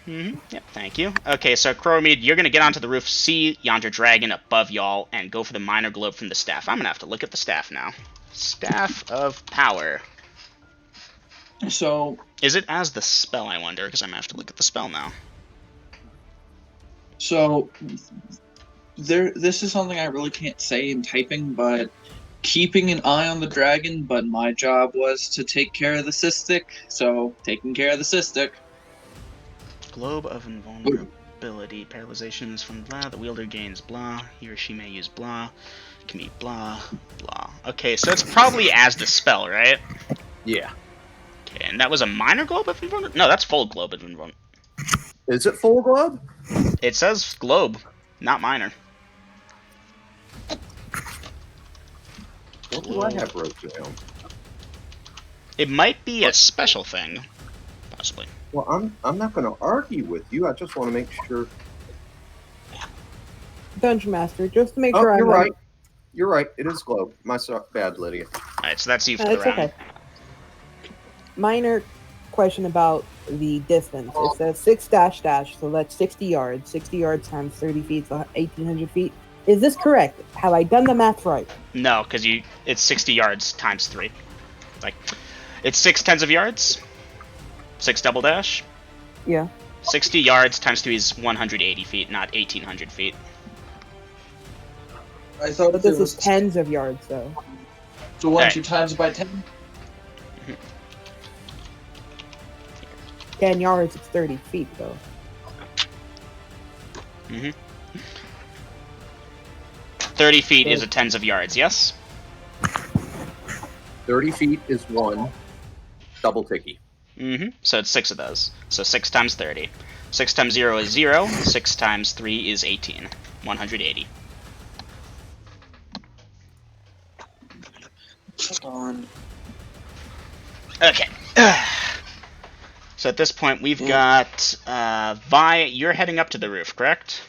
Yep, thank you. Okay, so Coromid, you're going to get onto the roof, see yonder dragon above y'all, and go for the minor globe from the staff. I'm going to have to look at the staff now. Staff of Power. So... Is it as the spell, I wonder? Because I'm going to have to look at the spell now. So, this is something I really can't say in typing, but keeping an eye on the dragon, but my job was to take care of the cystic, so taking care of the cystic. Globe of Invulnerability. Paralyzation is from blah. The wielder gains blah. He or she may use blah. Give me blah, blah. Okay, so it's probably as the spell, right? Yeah. Okay, and that was a minor globe of invulnerability? No, that's full globe of invulnerability. Is it full globe? It says globe, not minor. What do I have wrote down? It might be a special thing, possibly. Well, I'm not going to argue with you. I just want to make sure. Dungeon Master, just to make sure You're I'm right. You're right. It is globe. My bad, Lydia. Alright, so that's you for the it's round. okay. Minor question about the distance. It says 6 dash dash, so that's 60 yards. 60 yards times 30 feet, so 1,800 feet. Is this correct? Have I done the math right? No, because it's 60 yards times 3. Like, it's 6 tens of yards. 6 double dash. Yeah. 60 yards times 3 is 180 feet, not 1,800 feet. I thought But this is tens of yards, though. So once you times by 10? 10 yards, it's 30 feet, though. Mm-hmm. 30 feet is a tens of yards, yes? 30 feet is 1 double ticky. Mm-hmm. So it's 6 of those. So 6 times 30. 6 times 0 is 0. 6 times 3 is 18. 180. Hold on. Okay. So at this point, we've got Vi. You're heading up to the roof, correct?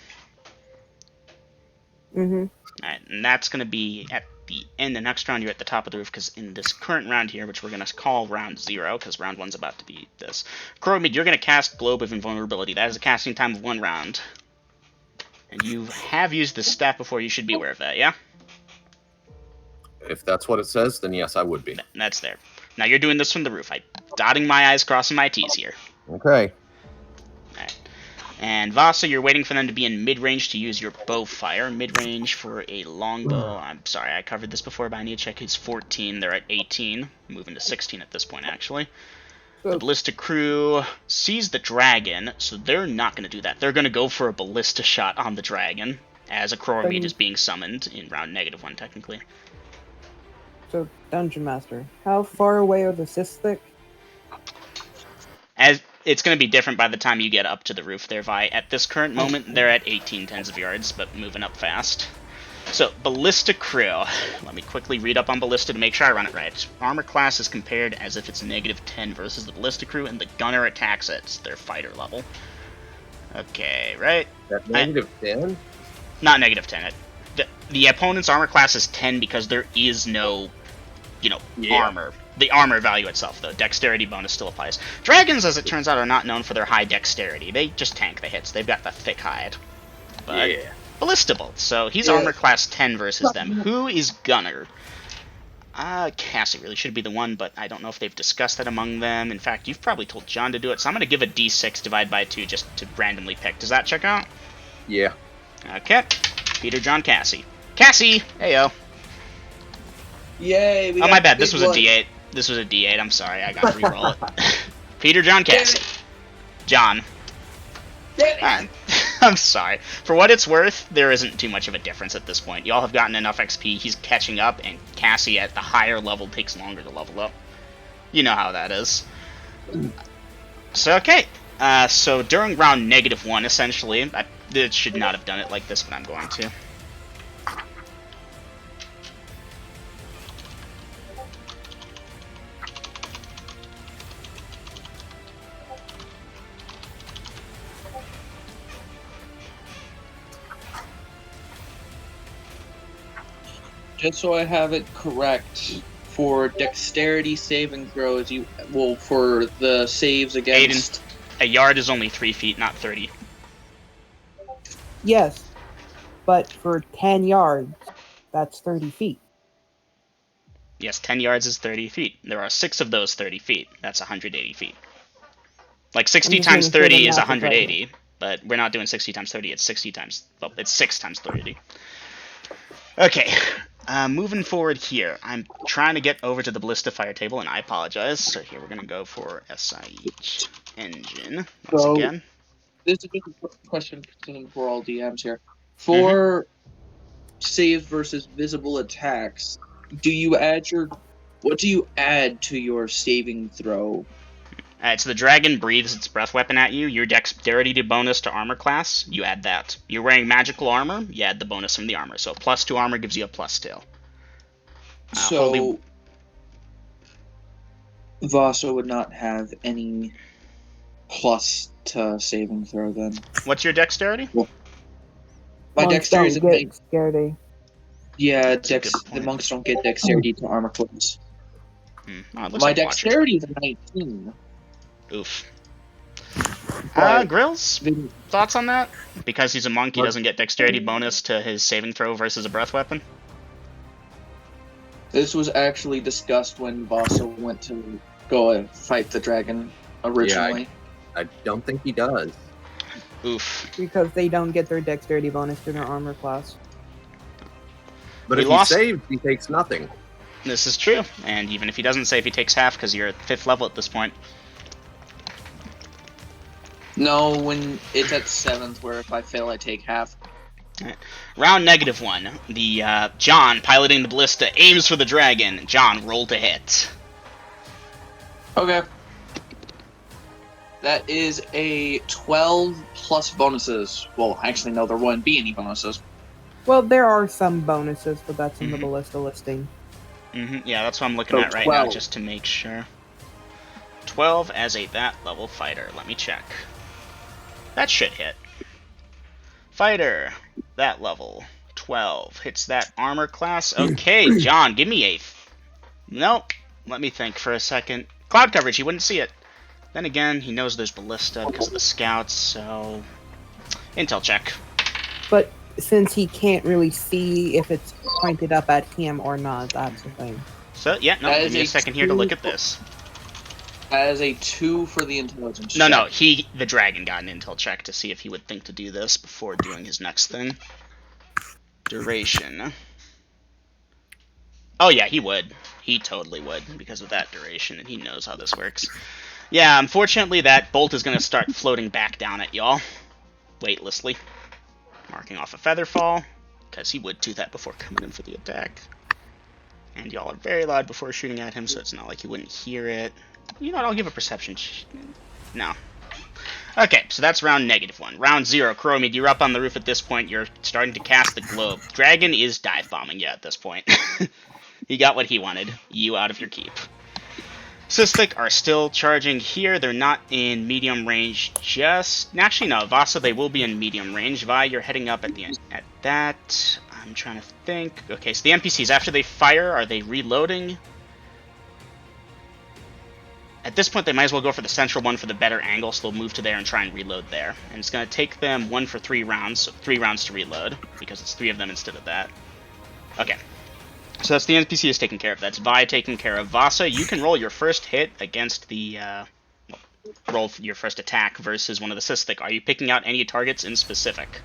Mm-hmm. Alright, and that's going to be at the end. The next round, you're at the top of the roof, because in this current round here, which we're going to call round 0, because round 1's about to be this. Krogmid, you're going to cast Globe of Invulnerability. That is a casting time of 1 round. And you have used this staff before. You should be aware of that, yeah? If that's what it says, then yes, I would be. That's there. Now you're doing this from the roof. I'm dotting my I's, crossing my T's here. Okay. Alright. And Vasa, you're waiting for them to be in mid-range to use your bow fire. Mid-range for a longbow. I'm sorry, I covered this before, but I need to check who's 14. They're at 18. Moving to 16 at this point, actually. The ballista crew sees the dragon, so they're not going to do that. They're going to go for a ballista shot on the dragon, as a Krogmid is being summoned in round -1, technically. So, Dungeon Master, how far away are the cystic? As it's going to be different by the time you get up to the roof there, Vi. At this current moment, they're at 18 tens of yards, but moving up fast. So, Ballista Crew. Let me quickly read up on Ballista to make sure I run it right. Armor class is compared as if it's -10 versus the Ballista Crew, and the Gunner attacks at their fighter level. Okay, right? That -10? Not -10. The opponent's armor class is 10 because there is no, armor. The armor value itself, though. Dexterity bonus still applies. Dragons, as it turns out, are not known for their high dexterity. They just tank the hits. They've got the thick hide. But Ballista Bolt. So he's armor class 10 versus them. Who is Gunner? Cassie really should be the one, but I don't know if they've discussed that among them. In fact, you've probably told John to do it, so I'm going to give a d6 divided by 2 just to randomly pick. Does that check out? Yeah. Okay. Peter, John, Cassie. Cassie! Heyo. Yay! Oh, my bad. This was a d8. This was a d8. I'm sorry. I got to reroll it. Peter, John, Cassie. John. I'm sorry. For what it's worth, there isn't too much of a difference at this point. Y'all have gotten enough XP. He's catching up, and Cassie at the higher level takes longer to level up. You know how that is. So, okay. So during round -1, essentially, I should not have done it like this, but I'm going to. Just so I have it correct, for dexterity saving throws, for the saves against... Aiden, a yard is only 3 feet, not 30. Yes, but for 10 yards, that's 30 feet. Yes, 10 yards is 30 feet. There are 6 of those 30 feet. That's 180 feet. Like, 60 times 30 is 180, but we're not doing 60 times 30. It's 60 times... Well, it's 6 times 30. Okay. Moving forward here, I'm trying to get over to the Ballista Fire table, and I apologize. So here we're going to go for SIH Engine once again. This is just a question for all DMs here. For save versus visible attacks, what do you add to your saving throw? So the dragon breathes its breath weapon at you. Your dexterity bonus to armor class, you add that. You're wearing magical armor, you add the bonus from the armor. So +2 armor gives you a +2. So Vasa would not have any plus to saving throw then. What's your dexterity? Well, my dexterity is a dexterity. Yeah, the monks don't get dexterity to armor class. My dexterity is a 19. Oof. Grills? Thoughts on that? Because he's a monk, he doesn't get dexterity bonus to his saving throw versus a breath weapon? This was actually discussed when Vasa went to go and fight the dragon originally. Yeah, I don't think he does. Oof. Because they don't get their dexterity bonus to their armor class. But if he saves, he takes nothing. This is true. And even if he doesn't save, he takes half because you're at 5th level at this point. No, when it's at 7th, where if I fail, I take half. Right. Round -1. The John, piloting the ballista, aims for the dragon. John, roll to hit. Okay. That is a 12 plus bonuses. Well, actually, no, there wouldn't be any bonuses. Well, there are some bonuses, but that's in the ballista listing. Yeah, that's what I'm looking at right now, just to make sure. 12 as a that level fighter. Let me check. That should hit. Fighter, that level, 12. Hits that armor class. Okay, John, give me a... Nope. Let me think for a second. Cloud coverage, he wouldn't see it. Then again, he knows there's ballista because of the scouts, so... Intel check. But since he can't really see if it's pointed up at him or not, that's the thing. So, yeah, no, give me a second here to look at this. As a 2 for the intelligence check. No, the dragon got an intel check to see if he would think to do this before doing his next thing. Duration. Oh yeah, he would. He totally would, because of that duration, and he knows how this works. Yeah, unfortunately that bolt is going to start floating back down at y'all. Weightlessly. Marking off a feather fall, because he would do that before coming in for the attack. And y'all are very loud before shooting at him, so it's not like he wouldn't hear it. You know what, I'll give a perception. No. Okay, so that's round -1. Round 0, Chromid, you're up on the roof at this point. You're starting to cast the globe. Dragon is dive bombing you at this point. He got what he wanted. You out of your keep. Cystic are still charging here. They're not in medium range just... Actually, no. Vasa, they will be in medium range. Vi, you're heading up at the end. At that... I'm trying to think. Okay, so the NPCs, after they fire, are they reloading? At this point, they might as well go for the central one for the better angle, so they'll move to there and try and reload there. And it's going to take them 1 for 3 rounds, so 3 rounds to reload, because it's 3 of them instead of that. Okay. So that's the NPC is taken care of. That's Vi taken care of. Vasa, you can roll your first hit against the... roll your first attack versus one of the Cystic. Are you picking out any targets in specific?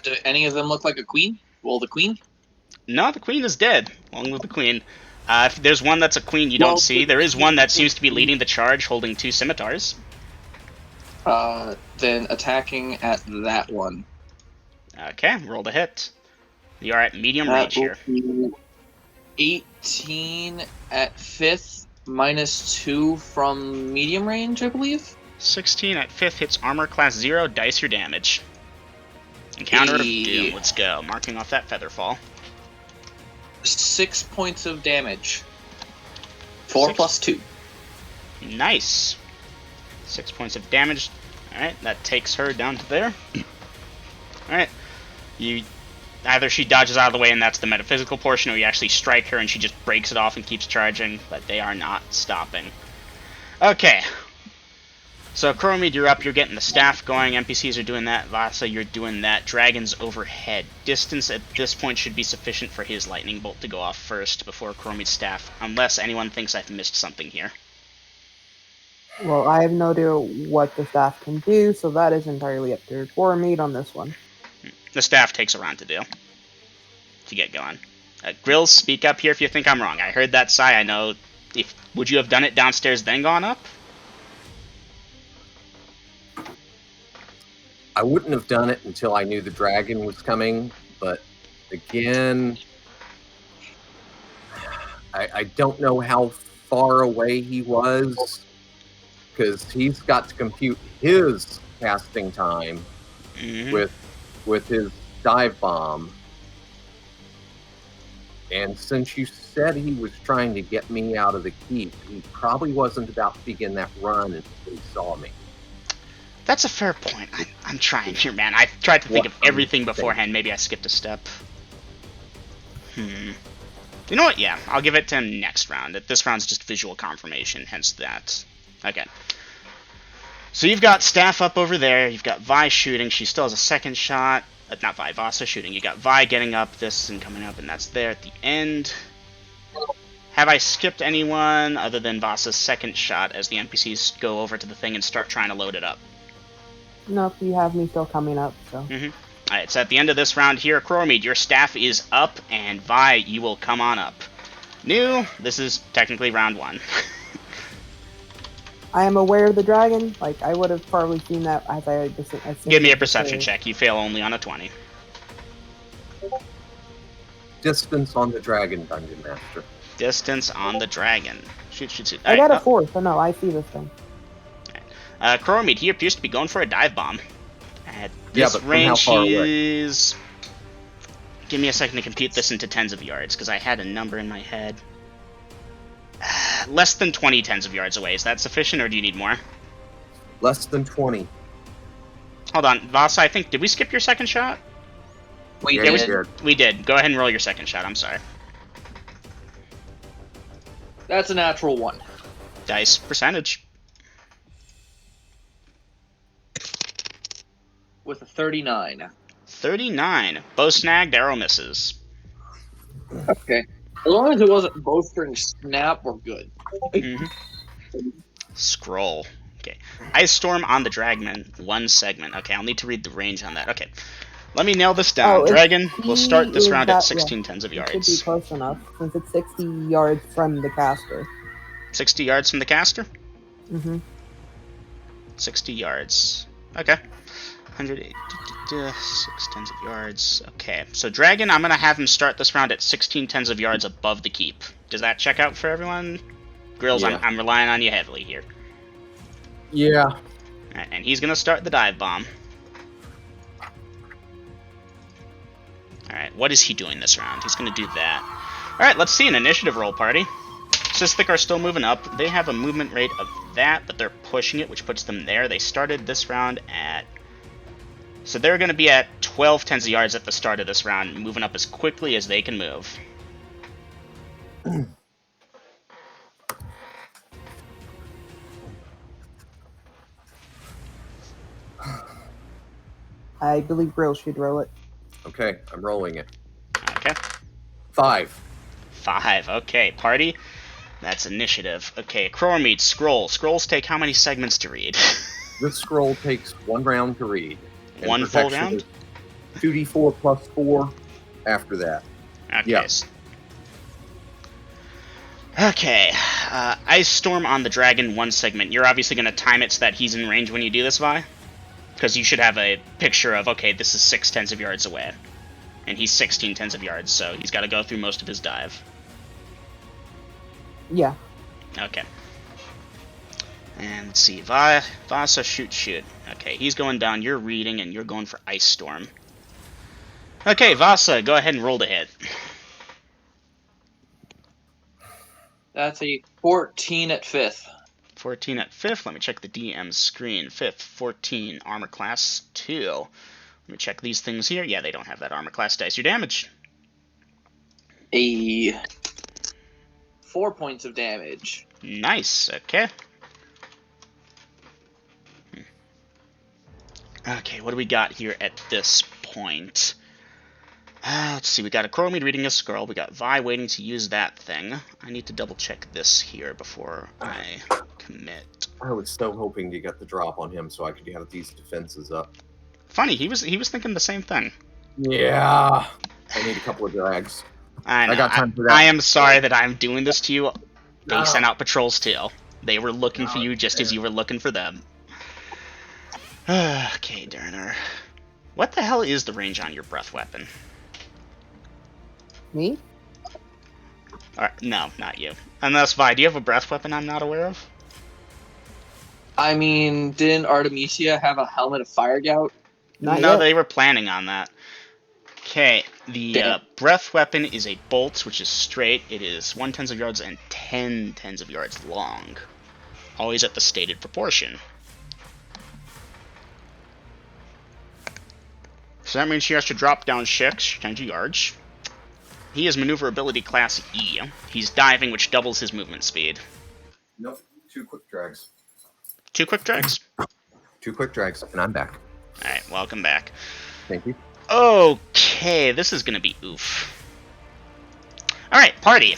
Do any of them look like a queen? Well, the queen? No, the queen is dead, along with the queen. If there's one that's a queen you don't see, there is one that seems to be leading the charge, holding 2 scimitars. Then attacking at that one. Okay, roll the hit. You are at medium range here. 18 at 5th, -2 from medium range, I believe. 16 at 5th hits armor class 0, dice your damage. Encounter of Doom, let's go. Marking off that feather fall. 6 points of damage. 4 plus 2. Nice. 6 points of damage. Alright, that takes her down to there. Alright. Either she dodges out of the way and that's the metaphysical portion, or you actually strike her and she just breaks it off and keeps charging, but they are not stopping. Okay. So, Chromid, you're up, you're getting the staff going, NPCs are doing that, Vasa, you're doing that, Dragon's overhead. Distance at this point should be sufficient for his lightning bolt to go off first before Chromid's staff, unless anyone thinks I've missed something here. Well, I have no idea what the staff can do, so that is entirely up to Chromid on this one. The staff takes a round to do, to get going. Grills, speak up here if you think I'm wrong. I heard that sigh, I know. Would you have done it downstairs then gone up? I wouldn't have done it until I knew the dragon was coming, But again, I don't know how far away he was, because he's got to compute his casting time with his dive bomb. And since you said he was trying to get me out of the keep, he probably wasn't about to begin that run until he saw me. That's a fair point. I'm trying here, man. I tried to think of everything beforehand. Maybe I skipped a step. You know what? Yeah, I'll give it to him next round. This round's just visual confirmation, hence that. Okay. So you've got Staff up over there. You've got Vi shooting. She still has a second shot. Not Vi, Vasa shooting. You got Vi getting up this and coming up, and that's there at the end. Have I skipped anyone other than Vasa's second shot as the NPCs go over to the thing and start trying to load it up? Nope, you have me still coming up, so. Alright, so at the end of this round here, Chromede, your staff is up, and Vi, you will come on up. New, this is technically round 1. I am aware of the dragon. Like, I would have probably seen that as I just. Give me a perception check. You fail only on a 20. Distance on the dragon, Dungeon Master. Distance on the dragon. Shoot. I got a 4, so no, I see this thing. Chromede, he appears to be going for a dive bomb. At Yeah, this but from range, how far away? is... Give me a second to compute this into tens of yards, because I had a number in my head. Less than 20 tens of yards away. Is that sufficient, or do you need more? Less than 20. Hold on, Vasa, I think... Did we skip your second shot? We Yeah, did. We did. Go ahead and roll your second shot. I'm sorry. That's a natural 1. Dice percentage. With a 39. 39. Bow snagged, arrow misses. Okay. As long as it wasn't bowstring snap, we're good. Scroll. Okay. Ice Storm on the Dragon, 1 segment. Okay, I'll need to read the range on that. Okay. Let me nail this down. Oh, Dragon, we'll start this round at that, 16 tens of It should be yards. close enough, since it's 60 yards from the caster. 60 yards from the caster? 60 yards. Okay. 108. 6 tens of yards. Okay. So Dragon, I'm going to have him start this round at 16 tens of yards above the keep. Does that check out for everyone? Grills, Yeah. I'm relying on you heavily here. Yeah. Alright, and he's going to start the dive bomb. Alright, what is he doing this round? He's going to do that. Alright, let's see an initiative roll, party. Cystic are still moving up. They have a movement rate of that, but they're pushing it, which puts them there. They started this round at... So they're going to be at 12 tens of yards at the start of this round, moving up as quickly as they can move. I believe Brill should roll it. Okay, I'm rolling it. Okay. 5. 5. Okay, party. That's initiative. Okay, Chromede, scroll. Scrolls take how many segments to read? This scroll takes 1 round to read. And 1 full protection round? is 2d4 plus 4 after that. Okay. Yes. Okay. Ice Storm on the Dragon, 1 segment. You're obviously going to time it so that he's in range when you do this, Vi? Because you should have a picture of, okay, this is 6 tens of yards away. And he's 16 tens of yards, so he's got to go through most of his dive. Yeah. Okay. And let's see. Vasa, shoot. Okay, he's going down, you're reading, and you're going for Ice Storm. Okay, Vasa, go ahead and roll to hit. That's a 14 at 5th. 14 at 5th. Let me check the DM screen. 5th, 14, armor class 2. Let me check these things here. Yeah, they don't have that armor class dice. Your damage. 4 points of damage. Nice. Okay. Okay, what do we got here at this point? Let's see, we got a Chromede reading a scroll. We got Vi waiting to use that thing. I need to double check this here before I commit. I was so hoping to get the drop on him so I could have these defenses up. Funny, he was thinking the same thing. Yeah. I need a couple of drags. I know. I got time for that. I am sorry that I'm doing this to you. They sent out patrols too. They were looking for you just as you were looking for them. Okay, Durner. What the hell is the range on your breath weapon? Me? Alright, no, not you. Unless, Vi, do you have a breath weapon I'm not aware of? I mean, didn't Artemisia have a helmet of fire gout? Not No, yet. they were planning on that. Okay, the Damn. breath weapon is a bolt, which is straight. It is 1 tens of yards and 10 tens of yards long. Always at the stated proportion. So that means she has to drop down 6 tens of yards. He is maneuverability class E. He's diving, which doubles his movement speed. Nope. 2 quick drags. 2 quick drags? 2 quick drags, and I'm back. Alright, welcome back. Thank you. Okay, this is gonna be oof. Alright, party.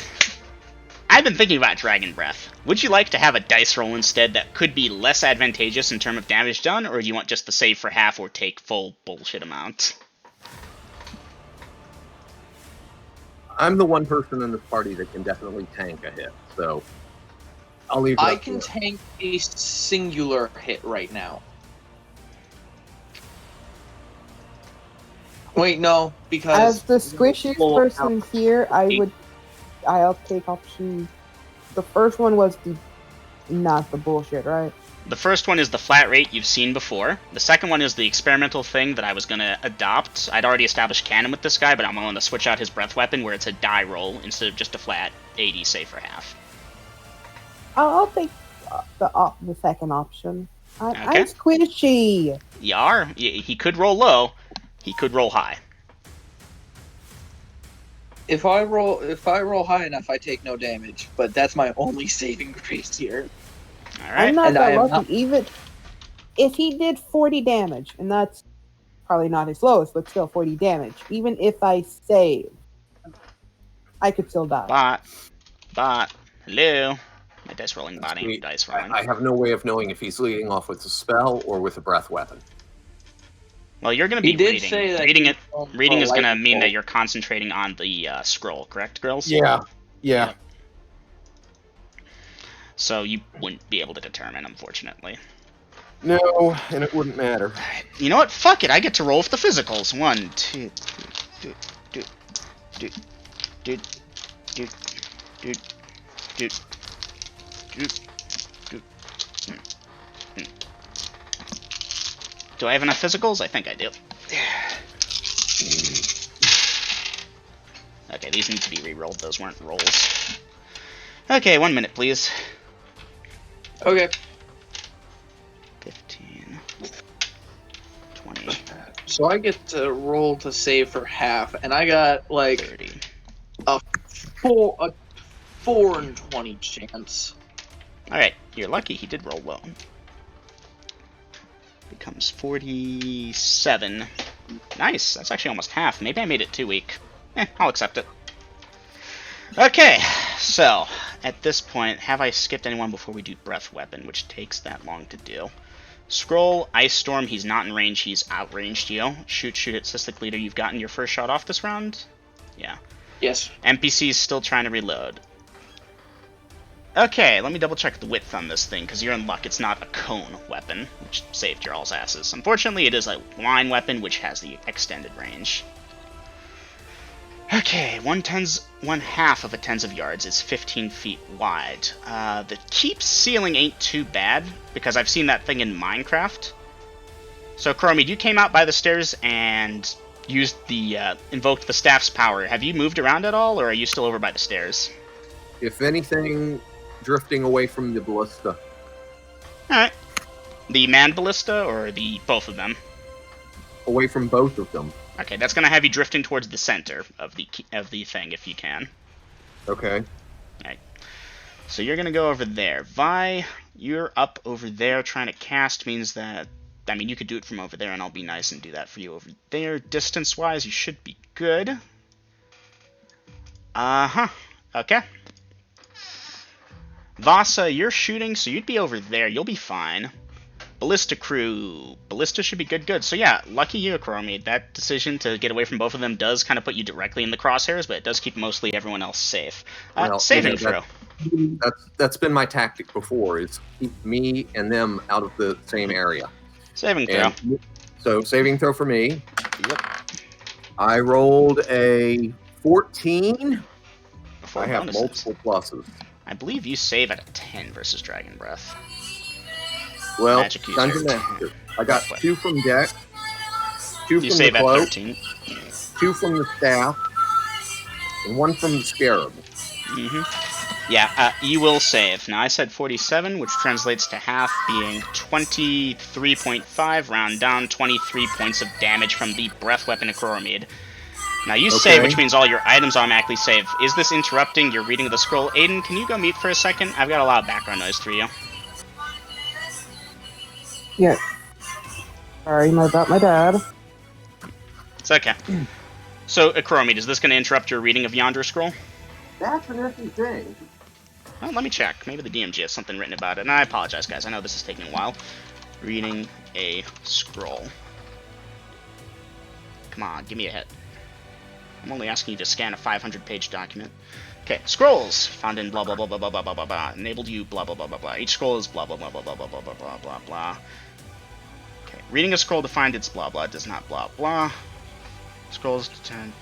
I've been thinking about Dragon Breath. Would you like to have a dice roll instead that could be less advantageous in terms of damage done, or do you want just to save for half or take full bullshit amount? I'm the one person in this party that can definitely tank a hit, so I'll leave. I can tank a singular hit right now. Wait, no, because As the squishiest person here, I'll take option. The first one was not the bullshit, right? The first one is the flat rate you've seen before. The second one is the experimental thing that I was going to adopt. I'd already established canon with this guy, but I'm willing to switch out his breath weapon where it's a die roll instead of just a flat 80 save for half. I'll take the second option. Okay. I'm squishy. You are. He could roll low. He could roll high. if I roll high enough, I take no damage. But that's my only saving grace here. All right. I'm not And that I am lucky. not- Even if he did 40 damage, and that's probably not his lowest, but still 40 damage. Even if I save, I could still die. Bot. Hello. My dice rolling bot ain't Sweet. dice rolling. I have no way of knowing if he's leading off with a spell or with a breath weapon. Well, you're going to be He did reading. say that Reading he it. rolled Reading for is going to lightning mean that bolt. you're concentrating on the scroll, correct, girls? Yeah. So you wouldn't be able to determine, unfortunately. No, and it wouldn't matter. You know what? Fuck it. I get to roll with the physicals. 1, 2, 3. Do I have enough physicals? I think I do. Okay, these need to be re-rolled. Those weren't rolls. Okay, 1 minute, please. Okay. 15. 20. So I get to roll to save for half, and I got like 30. a 4 in 20 chance. Alright, you're lucky he did roll low. Becomes 47. Nice, that's actually almost half. Maybe I made it too weak. I'll accept it. Okay, so, at this point, have I skipped anyone before we do Breath Weapon, which takes that long to do? Scroll, Ice Storm, he's not in range, he's outranged you. Shoot at Cystic Leader, you've gotten your first shot off this round? Yeah. Yes. NPC's still trying to reload. Okay, let me double check the width on this thing, because you're in luck. It's not a cone weapon, which saved your all's asses. Unfortunately, it is a line weapon, which has the extended range. Okay, 1/10 of a tens of yards is 15 feet wide. The keep ceiling ain't too bad, because I've seen that thing in Minecraft. So, Chromie, you came out by the stairs and used the, invoked the staff's power. Have you moved around at all, or are you still over by the stairs? If anything, drifting away from the ballista. Alright. The manned ballista, or both of them? Away from both of them. Okay, that's gonna have you drifting towards the center of the thing, if you can. Okay. Alright. So you're gonna go over there. Vi, you're up over there trying to cast, means that... I mean, you could do it from over there, and I'll be nice and do that for you over there. Distance-wise, you should be good. Uh-huh. Okay. Vasa, you're shooting, so you'd be over there. You'll be fine. Ballista crew. Ballista should be good. So yeah, lucky you, Chromie. That decision to get away from both of them does kind of put you directly in the crosshairs, but it does keep mostly everyone else safe. Well, Saving you know, throw. That's been my tactic before, is keep me and them out of the same area. Saving throw. And so saving throw for me. Yep. I rolled a 14. Before I have bonuses. multiple pluses. I believe you save at a 10 versus Dragon Breath. Well, Magic user. Dungeon Master. I got Breath 2 from Dex, 2 You from the save at cloak, 13. 2 from the staff, and 1 from the scarab. Yeah, you will save. Now, I said 47, which translates to half being 23.5, round down, 23 points of damage from the breath weapon of Coromede. Now, you save, which means all your items automatically save. Is this interrupting your reading of the scroll? Aiden, can you go mute for a second? I've got a lot of background noise through you. Yeah. Sorry about my dad. It's okay. So, Coromede, is this going to interrupt your reading of Yonder Scroll? That's an iffy thing. Well, let me check. Maybe the DMG has something written about it. And I apologize, guys. I know this is taking a while. Reading a scroll. Come on, give me a hit. I'm only asking you to scan a 500-page document. Okay, scrolls found in blah blah blah blah blah blah blah blah blah. Enabled you blah blah blah blah blah. Each scroll is blah blah blah blah blah blah blah blah blah blah blah. Okay, reading a scroll to find its blah blah does not blah blah. Scrolls to turn.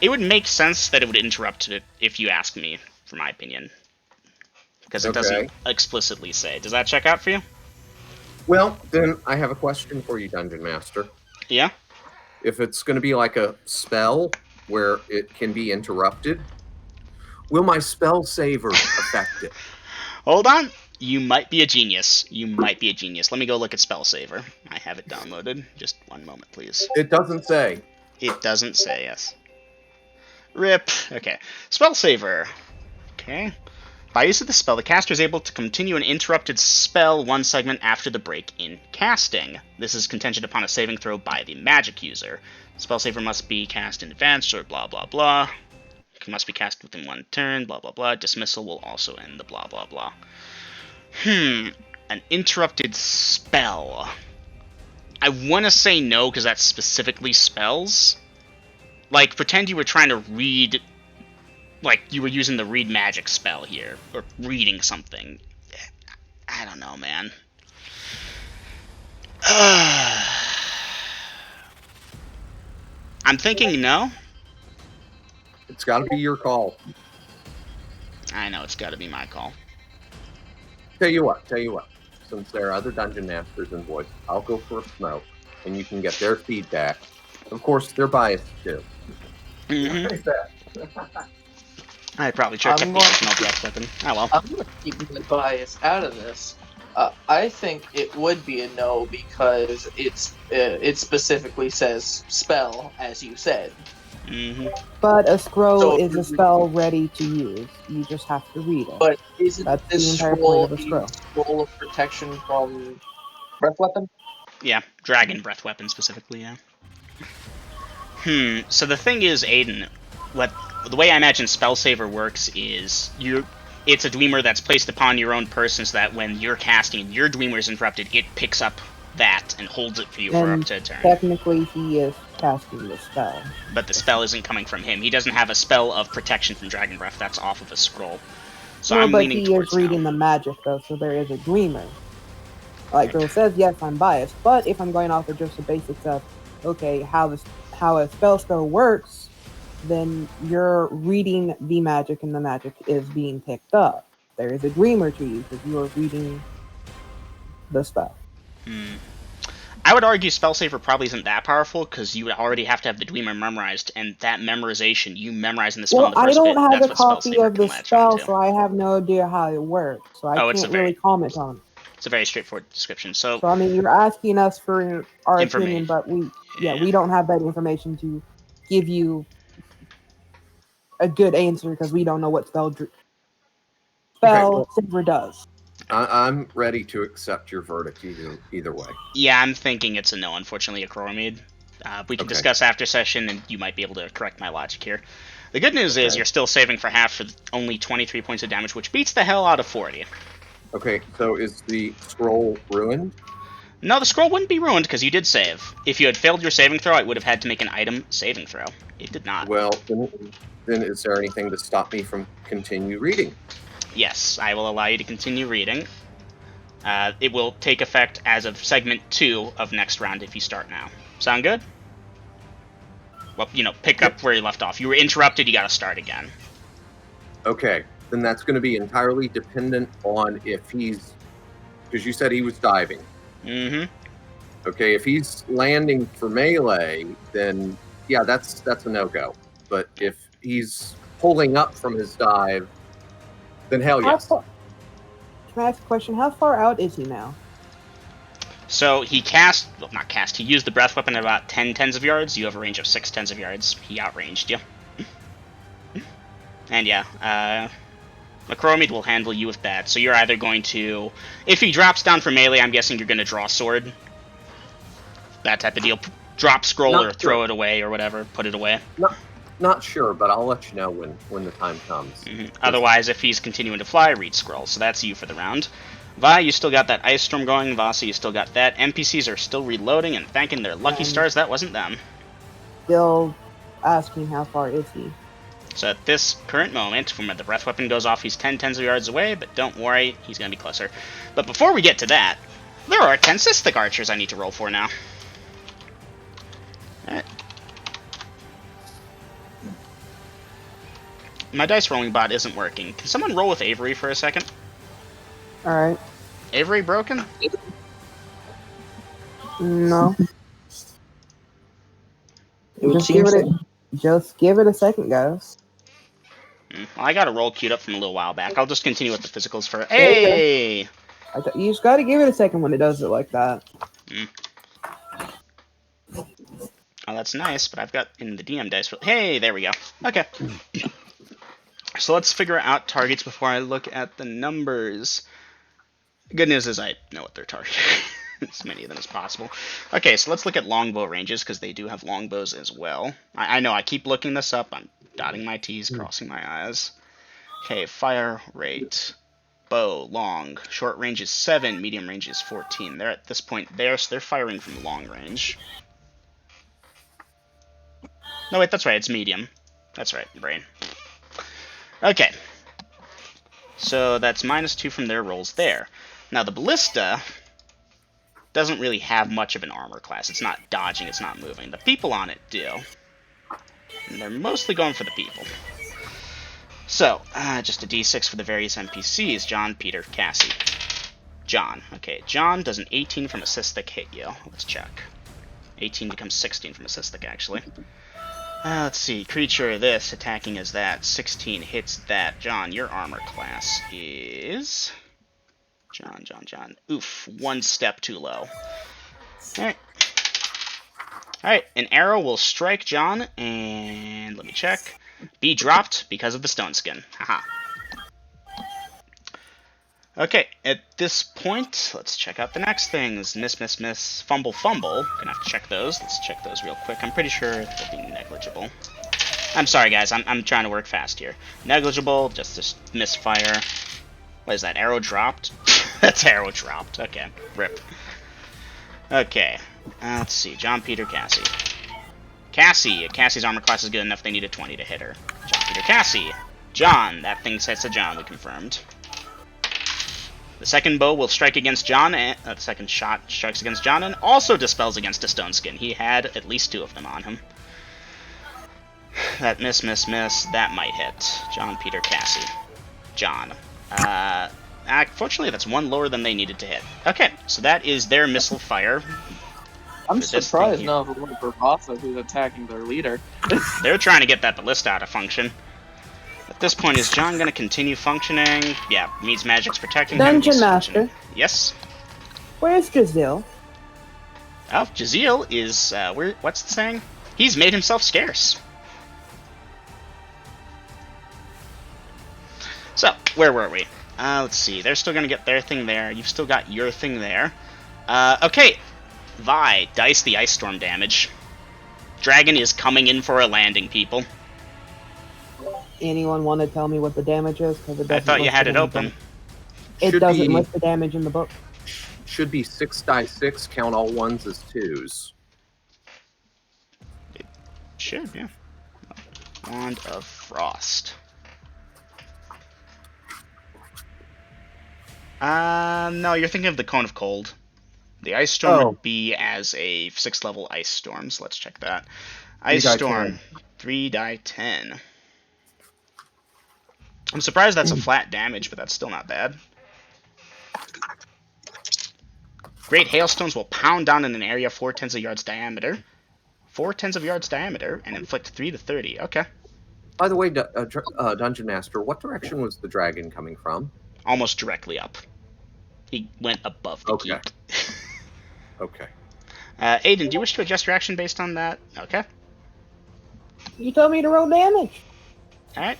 It would make sense that it would interrupt it if you ask me, for my opinion, because it doesn't explicitly say. Does that check out for you? Well, then I have a question for you, Dungeon Master. Yeah. If it's going to be like a spell where it can be interrupted, will my spell saver affect it? Hold on. You might be a genius. You might be a genius. Let me go look at Spell Saver. I have it downloaded. Just one moment, please. It doesn't say. It doesn't say, yes. RIP. Okay. Spell Saver. Okay. By use of the spell, the caster is able to continue an interrupted spell one segment after the break in casting. This is contingent upon a saving throw by the magic user. Spell Saver must be cast in advance, or blah blah blah. It must be cast within one turn, blah blah blah. Dismissal will also end the blah blah blah. An interrupted spell. I want to say no, because that's specifically spells. Like, pretend you were trying to read... Like, you were using the read magic spell here, or reading something. I don't know, man. I'm thinking no. It's got to be your call. I know, it's got to be my call. Tell you what. Since there are other Dungeon Masters in voice, I'll go for a smoke, and you can get their feedback. Of course, they're biased, too. I'd probably check the optional breath weapon. Oh well. I'm going to keep the bias out of this. I think it would be a no because it specifically says spell, as you said. But a scroll is a spell ready to use. You just have to read it. But isn't That's this the entire point of a scroll of protection from breath weapon? Yeah, dragon breath weapon specifically, yeah. So the thing is, Aiden, the way I imagine Spell Saver works is it's a Dwemer that's placed upon your own person so that when you're casting and your Dwemer is interrupted, it picks up that and holds it for you for up to a turn. Technically, he is casting the spell. But the spell isn't coming from him. He doesn't have a spell of protection from Dragon Breath. That's off of a scroll. So I'm leaning towards he is reading the magic, though, so there is a Dwemer. Like Bill says, yes, I'm biased, but if I'm going off of just the basics of, okay, how a spell works, then you're reading the magic and the magic is being picked up. There is a Dwemer to you because you are reading the spell. I would argue Spell Saver probably isn't that powerful because you would already have to have the Dwemer memorized, and that memorization, you memorizing the spell in the first bit, I don't have that's a what Spell copy Saver of can the latch spell, onto. so I have no idea how it works. So I can't really comment on it. It's a very straightforward description. So I mean, you're asking us for our opinion, but we don't have that information to give you a good answer because we don't know what spell Saver does. I'm ready to accept your verdict either way. Yeah, I'm thinking it's a no, unfortunately, a Coromede. We can discuss after session, and you might be able to correct my logic here. The good news is you're still saving for half for only 23 points of damage, which beats the hell out of 40. Okay, so is the scroll ruined? No, the scroll wouldn't be ruined because you did save. If you had failed your saving throw, I would have had to make an item saving throw. It did not. Well, then is there anything to stop me from continue reading? Yes, I will allow you to continue reading. It will take effect as of segment 2 of next round if you start now. Sound good? well, pick up where you left off. You were interrupted. You got to start again. Okay, then that's going to be entirely dependent on if he's, because you said he was diving. Mm-hmm. Okay, if he's landing for melee, then yeah, that's a no-go. But if he's pulling up from his dive, then hell yes. Can I ask a question? How far out is he now? So he he used the breath weapon at about 10 tens of yards. You have a range of 6 tens of yards. He outranged you. And yeah, Macromid will handle you with that. So you're either going to, if he drops down for melee, I'm guessing you're going to draw sword. That type of deal. Drop scroll or throw it away or whatever. Put it away. Not sure, but I'll let you know when the time comes. Otherwise, if he's continuing to fly, read scroll. So that's you for the round. Vi, you still got that Ice Storm going. Vasa, you still got that. NPCs are still reloading and thanking their lucky stars that wasn't them. Still asking how far is he? So at this current moment, from when the breath weapon goes off, he's 10 tens of yards away, but don't worry, he's going to be closer. But before we get to that, there are 10 Cystic Archers I need to roll for now. Alright. My dice rolling bot isn't working. Can someone roll with Avery for a second? Alright. Avery broken? No. Just give it a second, guys. Well, I got a roll queued up from a little while back. I'll just continue with the physicals for... Hey! You just gotta give it a second when it does it like that. Oh, that's nice, but I've got in the DM dice... Hey, there we go. Okay. So let's figure out targets before I look at the numbers. Good news is I know what they're targeting. As many of them as possible. Okay, so let's look at longbow ranges, because they do have longbows as well. I know, I keep looking this up. I'm dotting my T's, crossing my I's. Okay, fire rate. Bow, long. Short range is 7, medium range is 14. They're at this point there, so they're firing from long range. No, wait, that's right, it's medium. That's right, brain. Okay. So that's -2 from their rolls there. Now the ballista doesn't really have much of an armor class. It's not dodging, it's not moving. The people on it do. And they're mostly going for the people. So, just a d6 for the various NPCs. John, Peter, Cassie. John. Okay, John does an 18 from a cystic hit you. Let's check. 18 becomes 16 from a cystic, actually. Let's see. Creature this, attacking is that. 16 hits that. John, your armor class is... John. Oof, 1 step too low. Alright. Alright, an arrow will strike John, and let me check. Be dropped because of the stone skin. Haha. Okay, at this point, let's check out the next things. Miss, fumble. Gonna have to check those. Let's check those real quick. I'm pretty sure they'll be negligible. I'm sorry, guys. I'm trying to work fast here. Negligible, just a misfire. What is that, arrow dropped? That's arrow dropped. Okay, rip. Okay, let's see. John, Peter, Cassie. Cassie's armor class is good enough. They need a 20 to hit her. John, Peter, Cassie. John, that thing sets to John, we confirmed. The second bow will strike against John, and the second shot strikes against John, and also dispels against a stone skin. He had at least 2 of them on him. That miss. That might hit. John, Peter, Cassie. John. Fortunately, that's 1 lower than they needed to hit. Okay, so that is their missile fire. I'm surprised none of them went for Vasa, who's attacking their leader. They're trying to get that ballista out of function. At this point, is John going to continue functioning? Yeah, means magic's protecting him. Dungeon Master. Yes? Where's Jazil? Oh, Jazil is, what's the saying? He's made himself scarce. So, where were we? Let's see. They're still going to get their thing there. You've still got your thing there. Okay. Vi, dice the Ice Storm damage. Dragon is coming in for a landing, people. Anyone want to tell me what the damage is? I thought you had it open. It doesn't list the damage in the book. Should be 6 die 6, count all 1s as 2s. It should, yeah. Wand of Frost. No, you're thinking of the Cone of Cold. The Ice Storm would be as a 6th level Ice Storm, so let's check that. Ice Storm, 3 die 10. I'm surprised that's a flat damage, but that's still not bad. Great hailstones will pound down in an area 4/10 of yards diameter. 4/10 of yards diameter and inflict 3 to 30. Okay. By the way, Dungeon Master, what direction was the dragon coming from? Almost directly up. He went above the keep. Okay. Aiden, do you wish to adjust your action based on that? Okay. You told me to roll damage. Alright.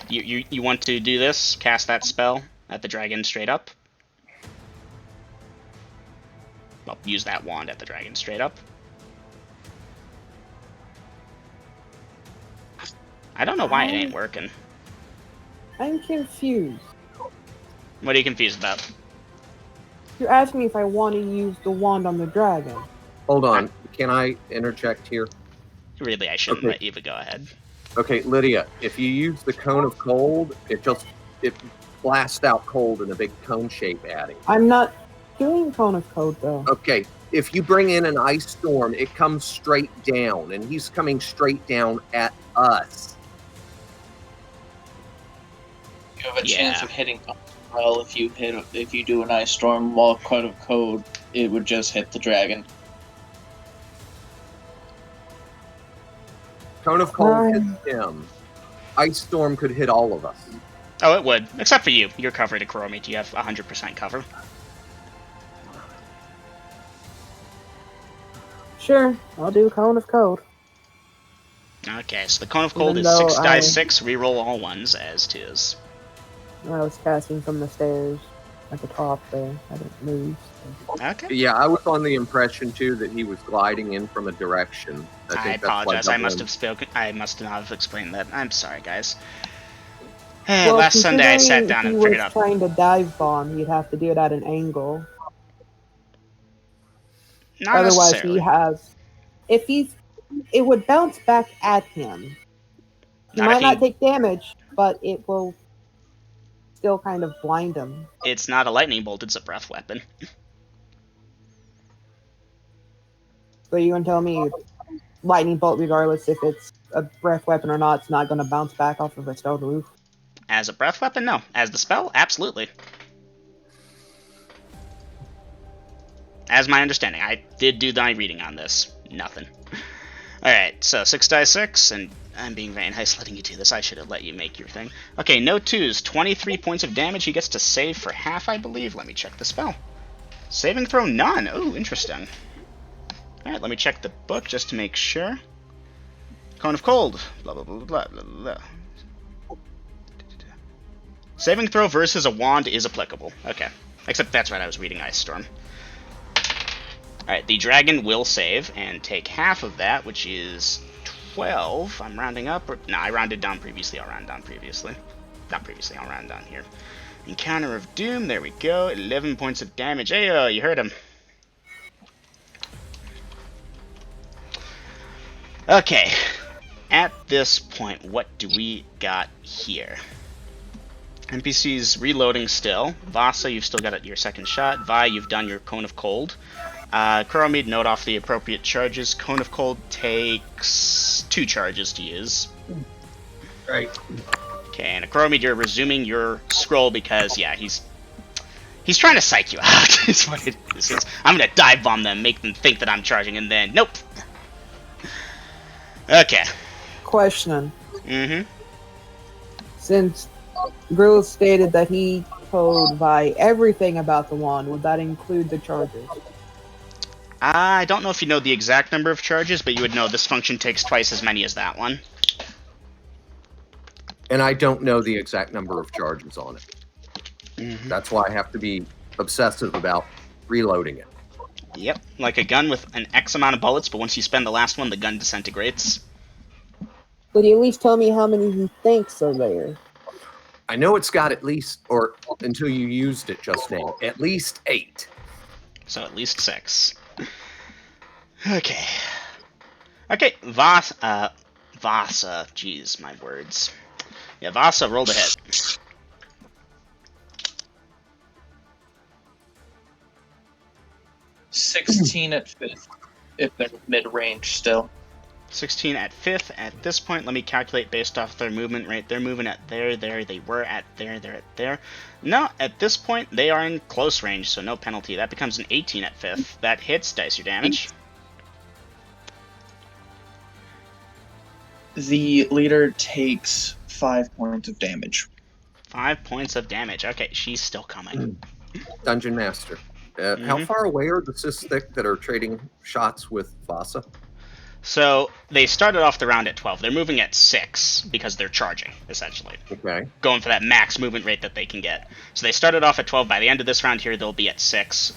You want to do this? Cast that spell at the dragon straight up? Well, use that wand at the dragon straight up. I don't know why it ain't working. I'm confused. What are you confused about? You asked me if I want to use the wand on the dragon. Hold on. Can I interject here? Really, I shouldn't let Eva go ahead. Okay, Lydia, if you use the cone of cold, it blasts out cold in a big cone shape at him. I'm not doing cone of cold, though. Okay, if you bring in an ice storm, it comes straight down, and he's coming straight down at us. You have a chance of hitting well if you do an ice storm while cone of code, it would just hit the dragon. Cone of cold hits him. Ice storm could hit all of us. Oh, it would. Except for you. You're covered at Kuromit. You have 100% cover. Sure, I'll do cone of cold. Okay, so the cone of cold is 6 die 6. Reroll all ones as tis. I was casting from the stairs at the top there. I didn't move. Okay. Yeah, I was on the impression too that he was gliding in from a direction. I apologize. I must not have explained that. I'm sorry, guys. Well, last Sunday I sat down and figured out. If he was trying to dive bomb, he'd have to do it at an angle. Not Otherwise, necessarily. it would bounce back at him. He might not take damage, but it will still kind of blind him. It's not a lightning bolt, it's a breath weapon. So you can tell me lightning bolt, regardless if it's a breath weapon or not, it's not going to bounce back off of a stone roof? As a breath weapon, no. As the spell, absolutely. As my understanding, I did do my reading on this. Nothing. Alright, so 6 die 6, and I'm being very nice letting you do this. I should have let you make your thing. Okay, no twos. 23 points of damage. He gets to save for half, I believe. Let me check the spell. Saving throw, none. Oh, interesting. Alright, let me check the book just to make sure. Cone of cold. Blah, blah, blah, blah, blah, blah. Saving throw versus a wand is applicable. Okay. Except that's right, I was reading Ice Storm. Alright, the dragon will save and take half of that, which is 12. I'm rounding up. No, I rounded down previously. I'll round down previously. Not previously, I'll round down here. Encounter of Doom, there we go. 11 points of damage. Hey, you heard him. Okay. At this point, what do we got here? NPC's reloading still. Vasa, you've still got your second shot. Vi, you've done your Cone of Cold. Kuromid, note off the appropriate charges. Cone of Cold takes 2 charges to use. Right. Okay, and Kuromid, you're resuming your scroll because, yeah, he's trying to psych you out. Is what it is. I'm gonna dive bomb them, make them think that I'm charging, and then nope. Okay. Question. Mm-hmm. Since Grill stated that he told Vi everything about the wand, would that include the charges? I don't know if you know the exact number of charges, but you would know this function takes twice as many as that one. And I don't know the exact number of charges on it. Mm-hmm. That's why I have to be obsessive about reloading it. Yep, like a gun with an X amount of bullets, but once you spend the last one, the gun disintegrates. Would you at least tell me how many he thinks are there? I know it's got at least, or until you used it just now, at least 8. So at least 6. Okay. Okay, Vasa, jeez, my words. Yeah, Vasa rolled a hit. 16 at 5th, if they're mid-range still. 16 at 5th. At this point, let me calculate based off their movement rate. They're moving at there, they were at there, they're at there. No, at this point, they are in close range, so no penalty. That becomes an 18 at 5th. That hits, dice your damage. The leader takes 5 points of damage. 5 points of damage. Okay, she's still coming. Dungeon Master. How far away are the Cis-Thick that are trading shots with Vasa? So they started off the round at 12. They're moving at 6 because they're charging, essentially. Okay. Going for that max movement rate that they can get. So they started off at 12. By the end of this round here, they'll be at 6.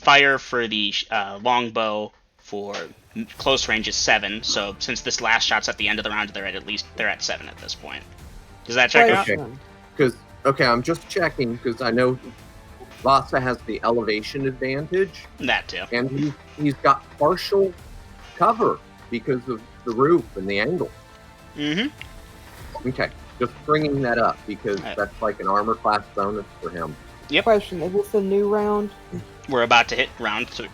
Fire for the longbow for close range is 7. So since this last shot's at the end of the round, they're at 7 at this point. Does that check out? Okay, I'm just checking because I know Vasa has the elevation advantage. That too. And he's got partial cover because of the roof and the angle. Okay, just bringing that up because that's like an armor class bonus for him. Yep. Question, is this a new round? We're about to hit round 2.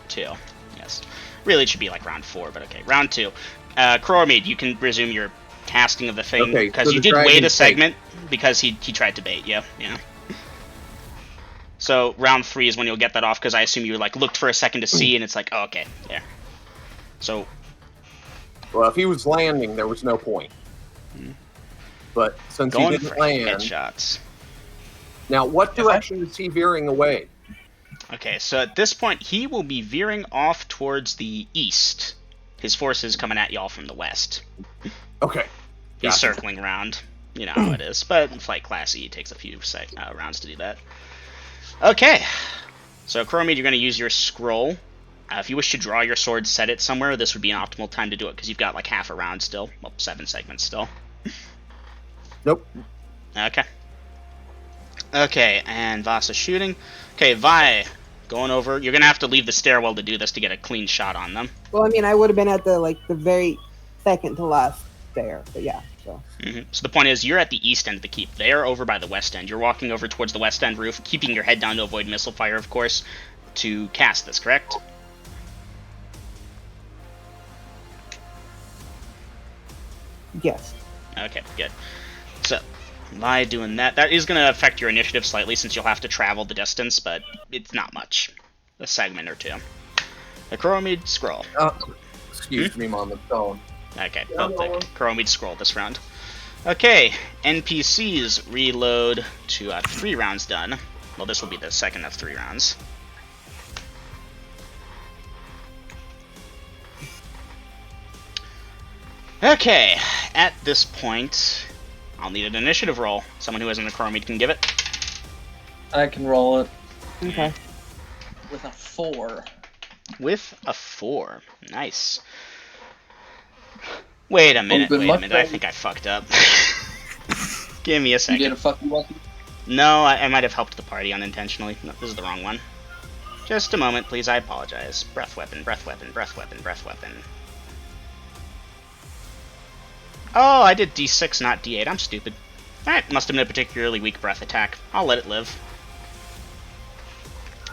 Yes. Really, it should be like round 4, but okay. Round 2. Crormead, you can resume your casting of the thing because you did wait a segment because he tried to bait you. Yeah. So round 3 is when you'll get that off because I assume you like looked for a second to see and it's like, oh, okay, there. So. Well, if he was landing, there was no point. But since he didn't land, headshots. Now, what direction is he veering away? Okay, so at this point, he will be veering off towards the east. His forces coming at y'all from the west. Okay. He's circling around. You know how it is. But in Flight Class E, it takes a few rounds to do that. Okay. So, Cromie, you're going to use your scroll. If you wish to draw your sword, set it somewhere. This would be an optimal time to do it, because you've got like half a round still. Well, 7 segments still. Nope. Okay. Okay, and Vasa shooting. Okay, Vi, going over. You're going to have to leave the stairwell to do this to get a clean shot on them. Well, I mean, I would have been at the very second to last stair, but yeah. So. So the point is, you're at the east end of the keep. They are over by the west end. You're walking over towards the west end roof, keeping your head down to avoid missile fire, of course, to cast this, correct? Yes. Okay, good. So, by doing that, that is going to affect your initiative slightly since you'll have to travel the distance, but it's not much. A segment or 2. The Cromide scroll. Excuse me, Mom, I'm going. Okay, the Cromide scroll this round. Okay, NPCs reload to 3 rounds done. Well, this will be the second of 3 rounds. Okay, at this point, I'll need an initiative roll. Someone who isn't a Cromide can give it. I can roll it. Okay. With a 4. With a 4. Nice. Wait a minute, I think I fucked up. Give me a second. You did a fucking lucky? No, I might have helped the party unintentionally. No, this is the wrong one. Just a moment, please, I apologize. Breath weapon, breath weapon, breath weapon, breath weapon. Oh, I did D6, not D8. I'm stupid. That must have been a particularly weak breath attack. I'll let it live.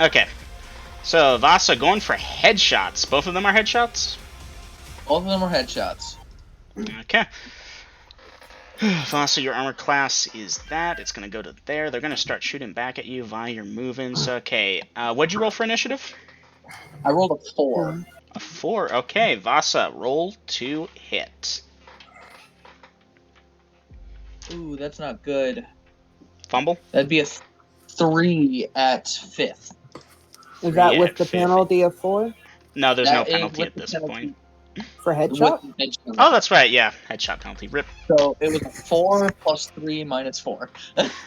Okay. So, Vasa going for headshots. Both of them are headshots? Both of them are headshots. Okay. Vasa, your armor class is that. It's going to go to there. They're going to start shooting back at you. Vi, you're moving. So, okay. What'd you roll for initiative? I rolled a 4. A 4. Okay. Vasa, roll to hit. Ooh, that's not good. Fumble? That'd be a 3 at 5th. Is that with the penalty of 4? No, there's no penalty at this point. For headshot? Oh, that's right, yeah. Headshot penalty. Rip. So it was a 4 plus 3 minus 4.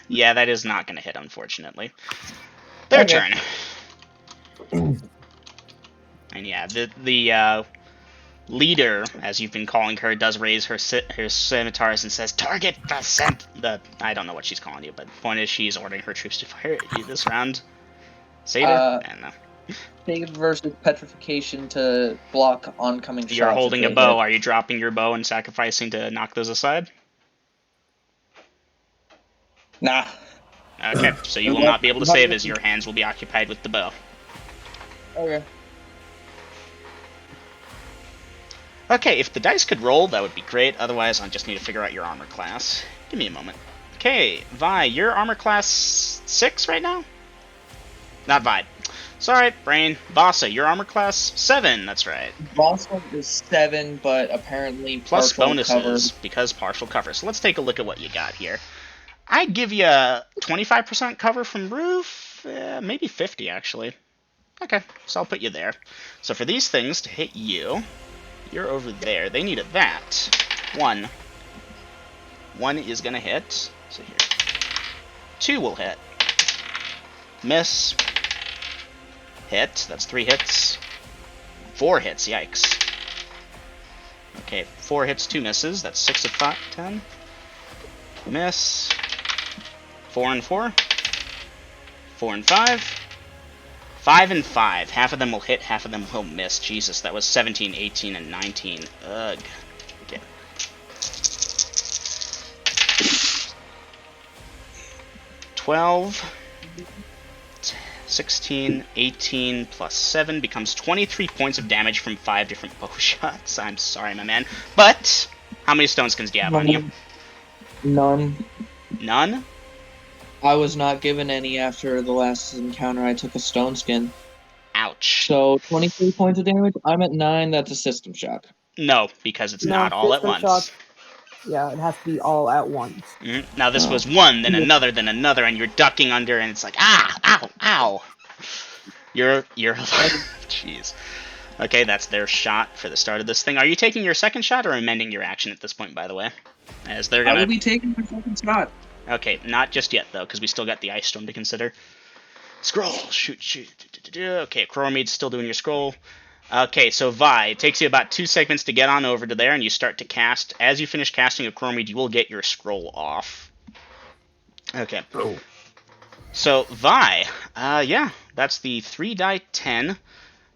Yeah, that is not going to hit, unfortunately. Their turn. And yeah, the leader, as you've been calling her, does raise her scimitars and says, "Target the I don't know what she's calling you, but the point is she's ordering her troops to fire at you this round. Seder? I don't know. Save versus petrification to block oncoming shots. You're holding a bow. Are you dropping your bow and sacrificing to knock those aside? Nah. Okay, so you will not be able to save as your hands will be occupied with the bow. Okay. Okay, if the dice could roll, that would be great. Otherwise, I just need to figure out your armor class. Give me a moment. Okay, Vi, your armor class 6 right now? Not Vi. Sorry, brain. Vasa, your armor class 7. That's right. Vasa is 7, but apparently Plus partial bonuses cover. because partial cover. So let's take a look at what you got here. I'd give you a 25% cover from roof, maybe 50 actually. Okay, so I'll put you there. So for these things to hit you, you're over there. They needed that. 1. 1 is gonna hit. So here. 2 will hit. Miss. Hit. That's 3 hits. 4 hits. Yikes. Okay, 4 hits, 2 misses. That's 6 of 5, 10. Miss. 4 and 4. 4 and 5. 5 and 5. Half of them will hit, half of them will miss. Jesus, that was 17, 18, and 19. Ugh. Okay. $12, 16, 18, plus 7 becomes 23 points of damage from 5 different bow shots. I'm sorry, my man. But, how many stone skins do you have on you? None. None? I was not given any after the last encounter. I took a stone skin. Ouch. So 23 points of damage. I'm at 9. That's a system shock. No, because it's No, not all at system once. shock. Yeah, it has to be all at once. Now this was one, then another, and you're ducking under, and it's like, ah, ow, ow. You're, jeez. Okay, that's their shot for the start of this thing. Are you taking your second shot or amending your action at this point, by the way? As they're gonna... I will be taking my second shot. Okay, not just yet, though, because we still got the Ice Storm to consider. Scroll, shoot. Okay, Chromie's still doing your scroll. Okay, so Vi, it takes you about 2 segments to get on over to there, and you start to cast. As you finish casting a Chromie, you will get your scroll off. Okay. Oh. So, Vi, yeah, that's the 3 die 10.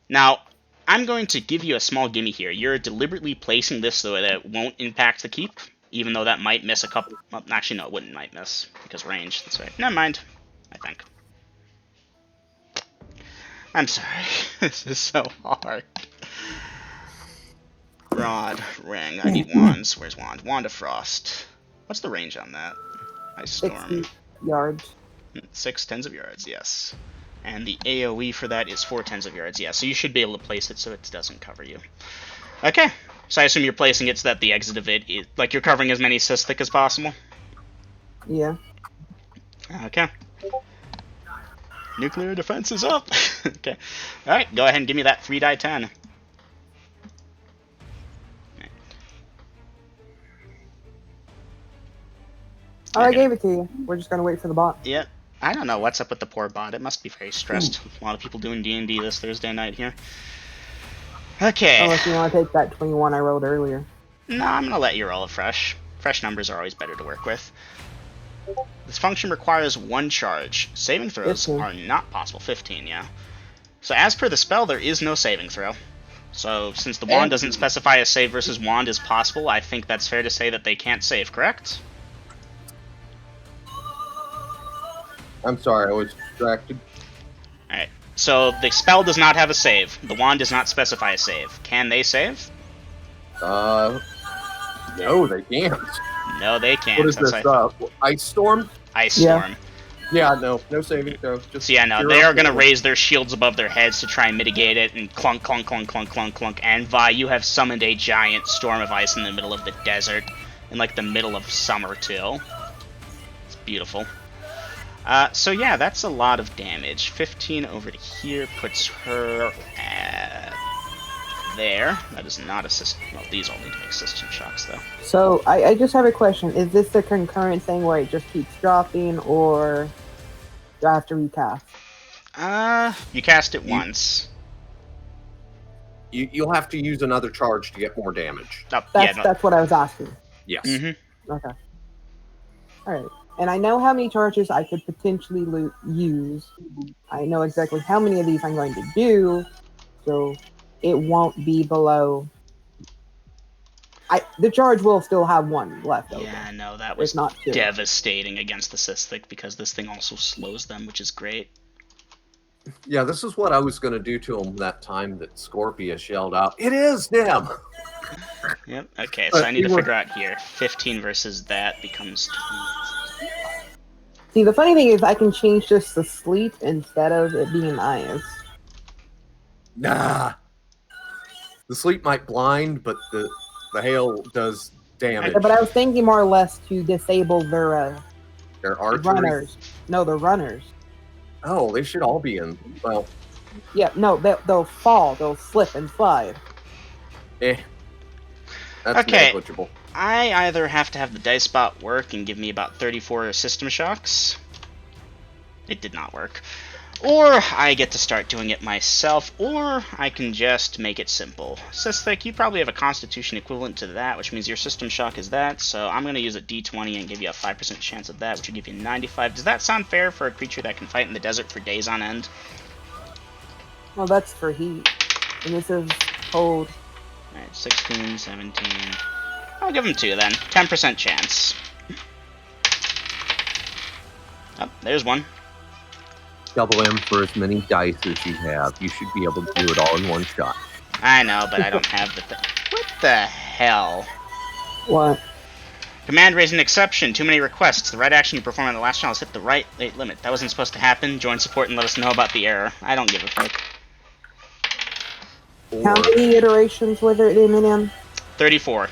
Now, I'm going to give you a small gimme here. You're deliberately placing this so that it won't impact the keep, even though that might miss a couple... Well, actually, no, it wouldn't might miss, because range, that's right. Never mind, I think. I'm sorry. This is so hard. Rod, ring. I need wands. Where's wand? Wand of Frost. What's the range on that? Ice Storm. 60 yards. 6 tens of yards, yes. And the AoE for that is 4 tens of yards, yeah. So you should be able to place it so it doesn't cover you. Okay. So I assume you're placing it so that the exit of it is... Like, you're covering as many cystic as possible? Yeah. Okay. Nuclear defense is up. Okay. Alright, go ahead and give me that 3 die 10. Oh, I gave it to you. We're just gonna wait for the bot. Yep. I don't know what's up with the poor bot. It must be very stressed. A lot of people doing D&D this Thursday night here. Okay. Unless you want to take that 21 I rolled earlier. No, I'm going to let you roll it fresh. Fresh numbers are always better to work with. This function requires 1 charge. Saving throws 15. are not possible. 15, yeah. So as per the spell, there is no saving throw. So since the wand doesn't specify a save versus wand is possible, I think that's fair to say that they can't save, correct? I'm sorry, I was distracted. Alright. So the spell does not have a save. The wand does not specify a save. Can they save? No, they can't. No, they can't. What is this? Ice Storm? Ice Storm. Yeah, no saving throw. Just So yeah, no, they are going to raise their shields above their heads to try and mitigate it, and clunk, clunk, clunk, clunk, clunk, clunk. And Vi, you have summoned a giant storm of ice in the middle of the desert, in like the middle of summer too. It's beautiful. So yeah, that's a lot of damage. 15 over to here puts her at there. That is not assist. Well, these all need to make system shocks though. So I just have a question. Is this the concurrent thing where it just keeps dropping, or do I have to recast? You cast it once. You'll have to use another charge to get more damage. Oh, That's what I was asking. Yes. Mm-hmm. Okay. Alright. And I know how many charges I could potentially use. I know exactly how many of these I'm going to do, so it won't be below... The charge will still have 1 left over. Yeah, no, that was not devastating against the Cystic, because this thing also slows them, which is great. Yeah, this is what I was going to do to him that time that Scorpius yelled out, "It is them!" Yep. Okay, so I need to figure out here. 15 versus that becomes 20. See, the funny thing is I can change this to sleep instead of it being eyes. Nah. The sleep might blind, but the hail does damage. But I was thinking more or less to disable their archery? runners. No, the runners. Oh, they should all be in. Well, yeah, no, they'll fall. They'll slip and slide. That's okay. negligible. I either have to have the dice bot work and give me about 34 system shocks. It did not work. Or I get to start doing it myself, or I can just make it simple. Cystic, you probably have a constitution equivalent to that, which means your system shock is that, so I'm going to use a d20 and give you a 5% chance of that, which will give you 95. Does that sound fair for a creature that can fight in the desert for days on end? Well, that's for heat. And this is cold. Alright, 16, 17... I'll give him 2 then. 10% chance. Oh, there's one. Double M for as many dice as you have. You should be able to do it all in one shot. I know, but I don't have the What the hell? What? Command raise an exception. Too many requests. The right action you perform on the last channel has hit the right rate limit. That wasn't supposed to happen. Join support and let us know about the error. I don't give a fuck. How many iterations with it, Eminem? 34.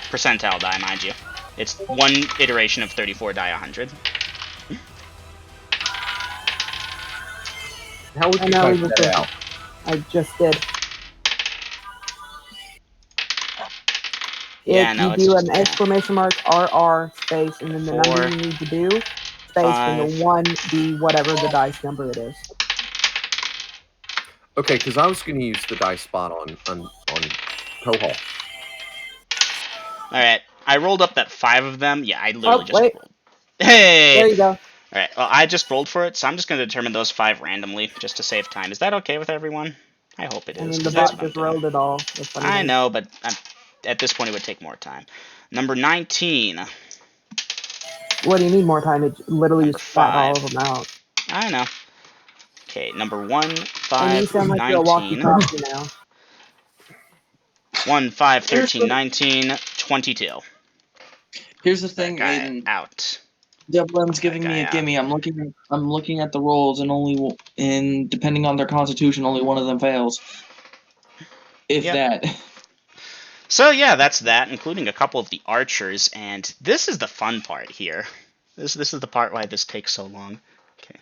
Percentile die, mind you. It's one iteration of 34 die 100. How would you type that out? I just did. Yeah, if no, you it's do just an exclamation mark RR space and then the number you need to do space and the 1 be whatever the dice number it is. Okay, because I was going to use the dice spot on Cohol. Alright, I rolled up that 5 of them. Yeah, I literally just rolled. Hey! There you go. Alright, well, I just rolled for it, so I'm just going to determine those 5 randomly, just to save time. Is that okay with everyone? I hope it is. I mean, the bot just rolled it all. I know, but at this point it would take more time. Number 19. What do you need more time? It literally just flat all of them out. I know. Okay, number 1, 5, and you sound like 19. You're a walkie-talkie now. 1, 5, 13, 19, 22. Here's the thing, Aiden. Out. Double M's giving me a gimme. I'm looking at the rolls, and depending on their constitution, only one of them fails. If that. So yeah, that's that, including a couple of the archers, and this is the fun part here. This is the part why this takes so long. Okay.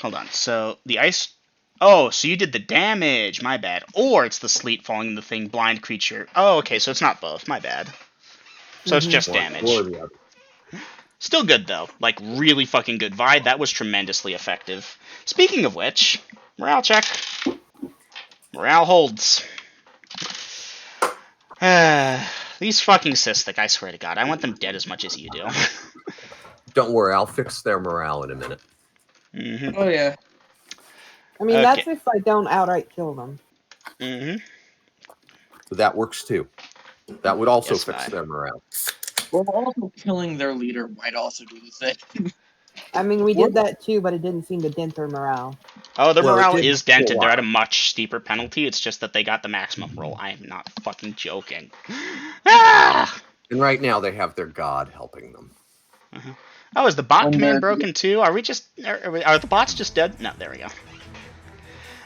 Hold on. So the ice. Oh, so you did the damage. My bad. Or it's the sleet falling in the thing, blind creature. Oh, okay. So it's not both. My bad. So it's just damage. Still good though. Like really fucking good. Vide, that was tremendously effective. Speaking of which, morale check. Morale holds. These fucking cystic, I swear to God, I want them dead as much as you do. Don't worry, I'll fix their morale in a minute. Mm-hmm. Oh yeah. I mean, that's if I don't outright kill them. Mm-hmm. But that works too. That would also fix their morale. Well, also killing their leader might also do the thing. I mean, we did that too, but it didn't seem to dent their morale. Oh, their morale is dented. They're at a much steeper penalty. It's just that they got the maximum roll. I am not fucking joking. Ah! And right now they have their god helping them. Uh-huh. Oh, is the bot command broken too? Are we just... Are the bots just dead? No, there we go.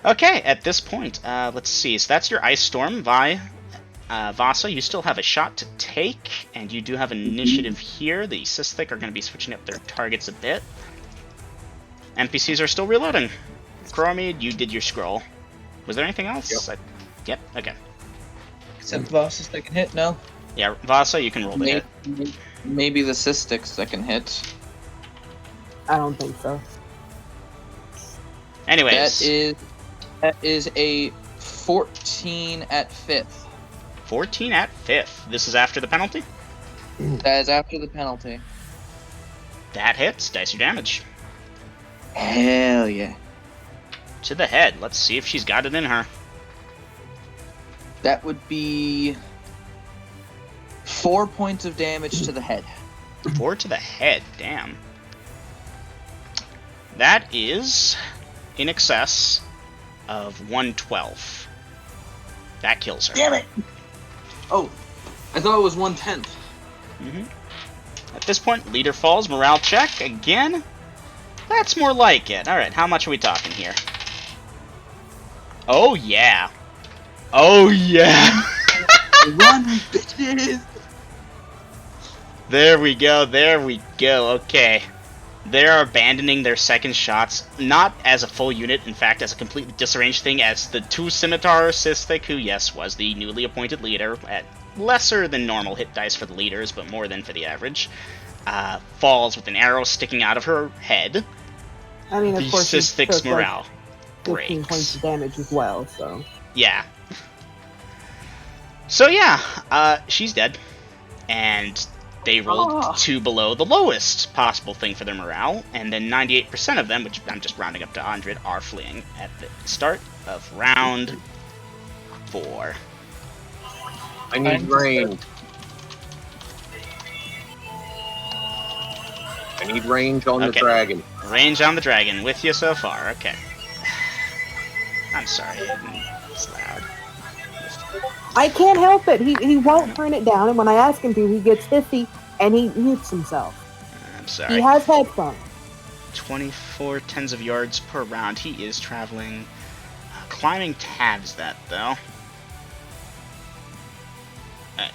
Okay, at this point, let's see. So that's your Ice Storm, Vi. Vasa, you still have a shot to take, and you do have an initiative here. The Cystic are going to be switching up their targets a bit. NPCs are still reloading. Chromid, you did your scroll. Was there anything else? Yep, okay. Except Vasa's second hit, no? Yeah, Vasa, you can roll the hit. Maybe the Cystic's second hit. I don't think so. Anyways. That is a 14 at 5th. 14 at 5th. This is after the penalty? That is after the penalty. That hits. Dice your damage. Hell yeah. To the head. Let's see if she's got it in her. That would be 4 points of damage to the head. 4 to the head. Damn. That is in excess of 112. That kills her. Damn it! Oh, I thought it was 1/10. At this point, leader falls. Morale check again. That's more like it. Alright, how much are we talking here? Oh, yeah. Oh, yeah. Run, bitches! There we go, okay. They're abandoning their second shots, not as a full unit, in fact, as a completely disarranged thing, as the 2 Scimitar Sistic, who, yes, was the newly appointed leader, at lesser than normal hit dice for the leaders, but more than for the average, falls with an arrow sticking out of her head. I mean, of the course, Sistic's morale like 15 breaks. points of damage as well, so... Yeah. So yeah, she's dead. And they rolled 2 below the lowest possible thing for their morale, and then 98% of them, which I'm just rounding up to 100, are fleeing at the start of round 4. I need range. I need range on the dragon. Range on the dragon, with you so far, okay. I'm sorry, it's loud. I can't help it. He won't turn it down, and when I ask him to, he gets hissy and he mutes himself. I'm sorry. He has headphones. 24 tens of yards per round. He is traveling. Climbing tabs that, though. Alright.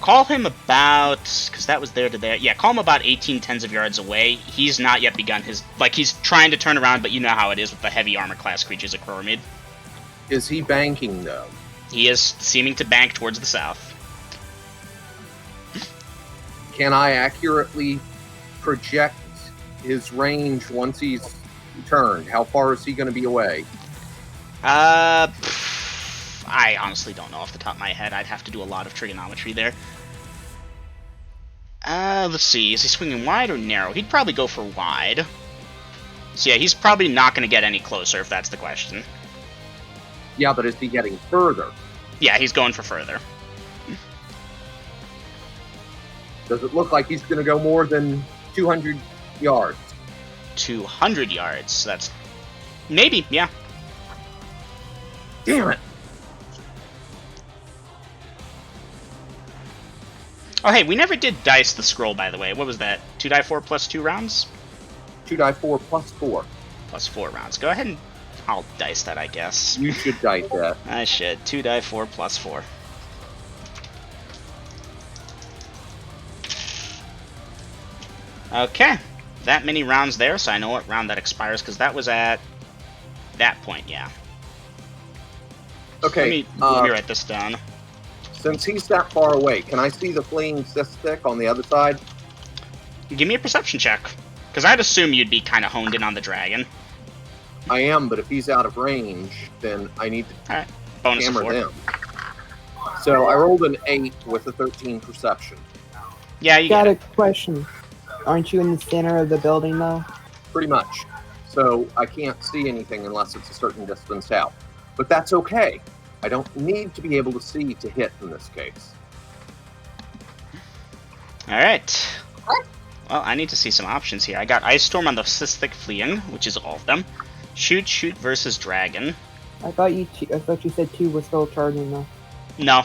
Call him about... because that was there to there. Yeah, call him about 18 tens of yards away. He's not yet begun his... like, he's trying to turn around, but you know how it is with the heavy armor class creatures at Coromid. Is he banking, though? He is seeming to bank towards the south. Can I accurately project his range once he's turned? How far is he going to be away? I honestly don't know off the top of my head. I'd have to do a lot of trigonometry there. Let's see. Is he swinging wide or narrow? He'd probably go for wide. So yeah, he's probably not going to get any closer, if that's the question. Yeah, but is he getting further? Yeah, he's going for further. Does it look like he's going to go more than 200 yards? 200 yards. That's... maybe, yeah. Damn it! Oh, hey, we never did dice the scroll, by the way. What was that? 2 die 4 plus 2 rounds? 2 die 4 plus 4. Plus 4 rounds. Go ahead and... I'll dice that, I guess. You should dice that. I should. 2 die 4 plus 4. Okay. That many rounds there, so I know what round that expires, because that was at that point, yeah. Okay. Let me write this down. Since he's that far away, can I see the fleeing Sistic on the other side? Give me a perception check. Because I'd assume you'd be kind of honed in on the dragon. I am, but if he's out of range, then I need to Bonus hammer of 4. them. So I rolled an 8 with a 13 perception. Yeah, you Got a question. Aren't you in the center of the building, though? Pretty much. So I can't see anything unless it's a certain distance out. But that's okay. I don't need to be able to see to hit in this case. Alright. Well, I need to see some options here. I got Ice Storm on the Cystic Fleeing, which is all of them. Shoot versus Dragon. I thought you said 2 was still charging, though. No.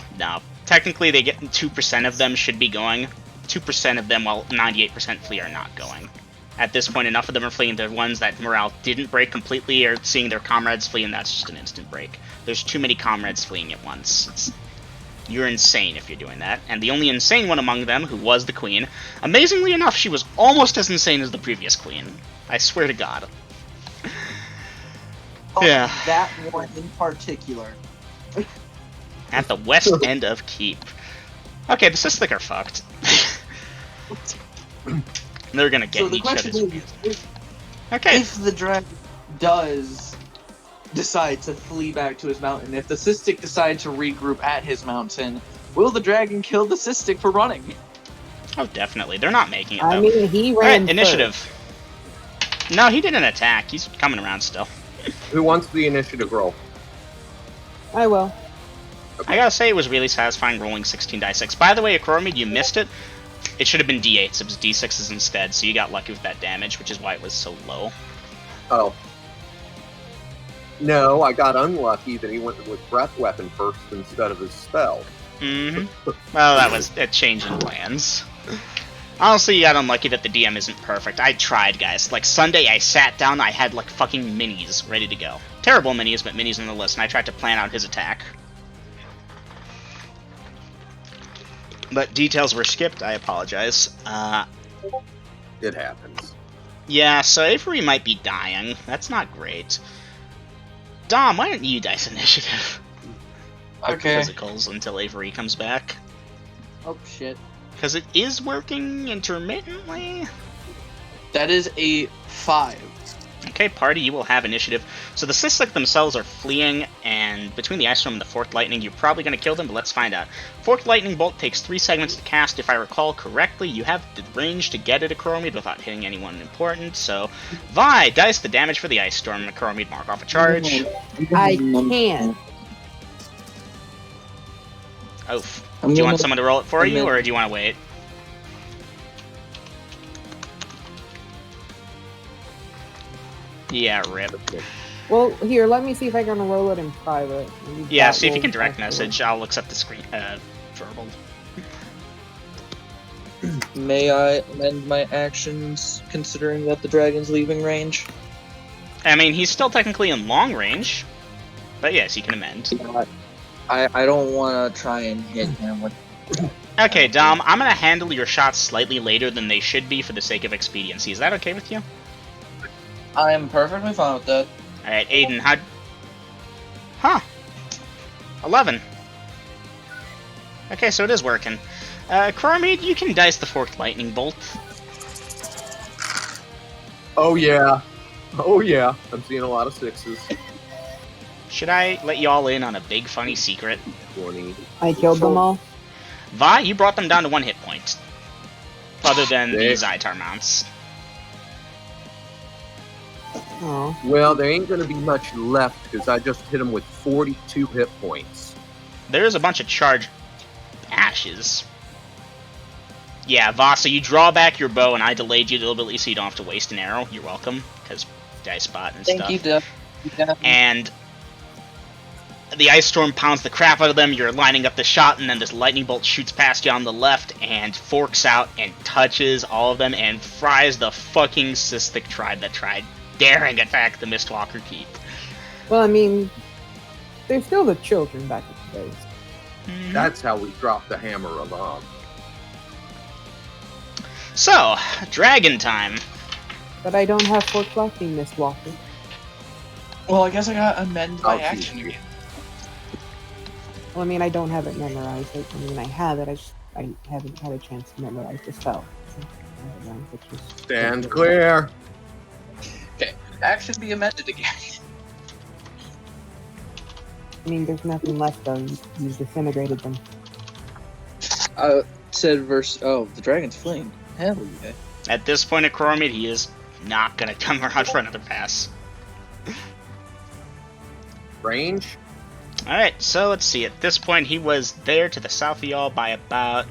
Technically, they get 2% of them should be going. 2% of them, while 98% flee, are not going. At this point, enough of them are fleeing. The ones that morale didn't break completely are seeing their comrades flee, and that's just an instant break. There's too many comrades fleeing at once. You're insane if you're doing that. And the only insane one among them, who was the queen, amazingly enough, she was almost as insane as the previous queen. I swear to God. Oh, yeah. That one in particular. At the west end of Keep. Okay, the Cystic are fucked. They're gonna get in each other's... If the dragon does decide to flee back to his mountain, if the Cystic decide to regroup at his mountain, will the dragon kill the Cystic for running? Oh, definitely. They're not making it, though. I mean, he ran Alright, initiative. First. No, he didn't attack. He's coming around still. Who wants the initiative roll? I will. I gotta say, it was really satisfying rolling 16 die 6. By the way, Akromid, you missed it. It should have been d8s. It was d6s instead, so you got lucky with that damage, which is why it was so low. Oh. No, I got unlucky that he went with breath weapon first instead of his spell. Mm-hmm. Well, that was a change in plans. Honestly, you got unlucky that the DM isn't perfect. I tried, guys. Like, Sunday, I sat down, I had, like, fucking minis ready to go. Terrible minis, but minis on the list, and I tried to plan out his attack. But details were skipped, I apologize. It happens. Yeah, so Avery might be dying. That's not great. Dom, why don't you dice initiative? Okay. Physicals until Avery comes back. Oh, shit. Because it is working intermittently. That is a 5. Okay, party, you will have initiative. So the Cystic themselves are fleeing, and between the Ice Storm and the Forked Lightning, you're probably going to kill them, but let's find out. Forked Lightning Bolt takes 3 segments to cast. If I recall correctly, you have the range to get it a Coromede without hitting anyone important, so Vi, dice the damage for the Ice Storm, and the Coromede mark off a charge. I can't. Oof. Do you want someone to roll it for you, or do you want to wait? Yeah, rip. Well, here, let me see if I can roll it in private. Maybe Yeah, that see if you will can direct actually- message. I'll accept the screen, verbal. May I amend my actions, considering that the dragon's leaving range? I mean, he's still technically in long range, but yes, he can amend. I don't want to try and hit him with... Okay, Dom, I'm gonna handle your shots slightly later than they should be for the sake of expediency. Is that okay with you? I'm perfectly fine with that. Alright, Aiden, how... Huh. 11. Okay, so it is working. Coromede, you can dice the Forked Lightning Bolt. Oh, yeah. Oh, yeah. I'm seeing a lot of 6s. Should I let you all in on a big funny secret? 20. I killed them all. Vi, you brought them down to 1 hit point. Other than the Sick. Zytar mounts. Oh. Well, there ain't going to be much left because I just hit him with 42 hit points. There's a bunch of charged ashes. Yeah, Vasa, you draw back your bow, and I delayed you deliberately so you don't have to waste an arrow. You're welcome, because dice spot and stuff. Thank you, Duff. Yeah. And the Ice Storm pounds the crap out of them. You're lining up the shot, and then this lightning bolt shoots past you on the left and forks out and touches all of them and fries the fucking Cystic tribe that tried daring attack the Mistwalker Keep. Well, I mean, they're still the children back in the days. Mm-hmm. That's how we drop the hammer along. So, dragon time. But I don't have Forked Lightning, Miss Walker. Well, I guess I gotta amend my Oh, action geez. again. Well, I mean, I don't have it memorized. I mean, I have it. I haven't had a chance to memorize the spell. Stand clear. Action be amended again. I mean, there's nothing left though. You disintegrated them. Said verse. Oh, the dragon's fleeing. Hell yeah. At this point at Coromede, he is not going to come around for another pass. Range? Alright, so let's see. At this point, he was there to the south of y'all by about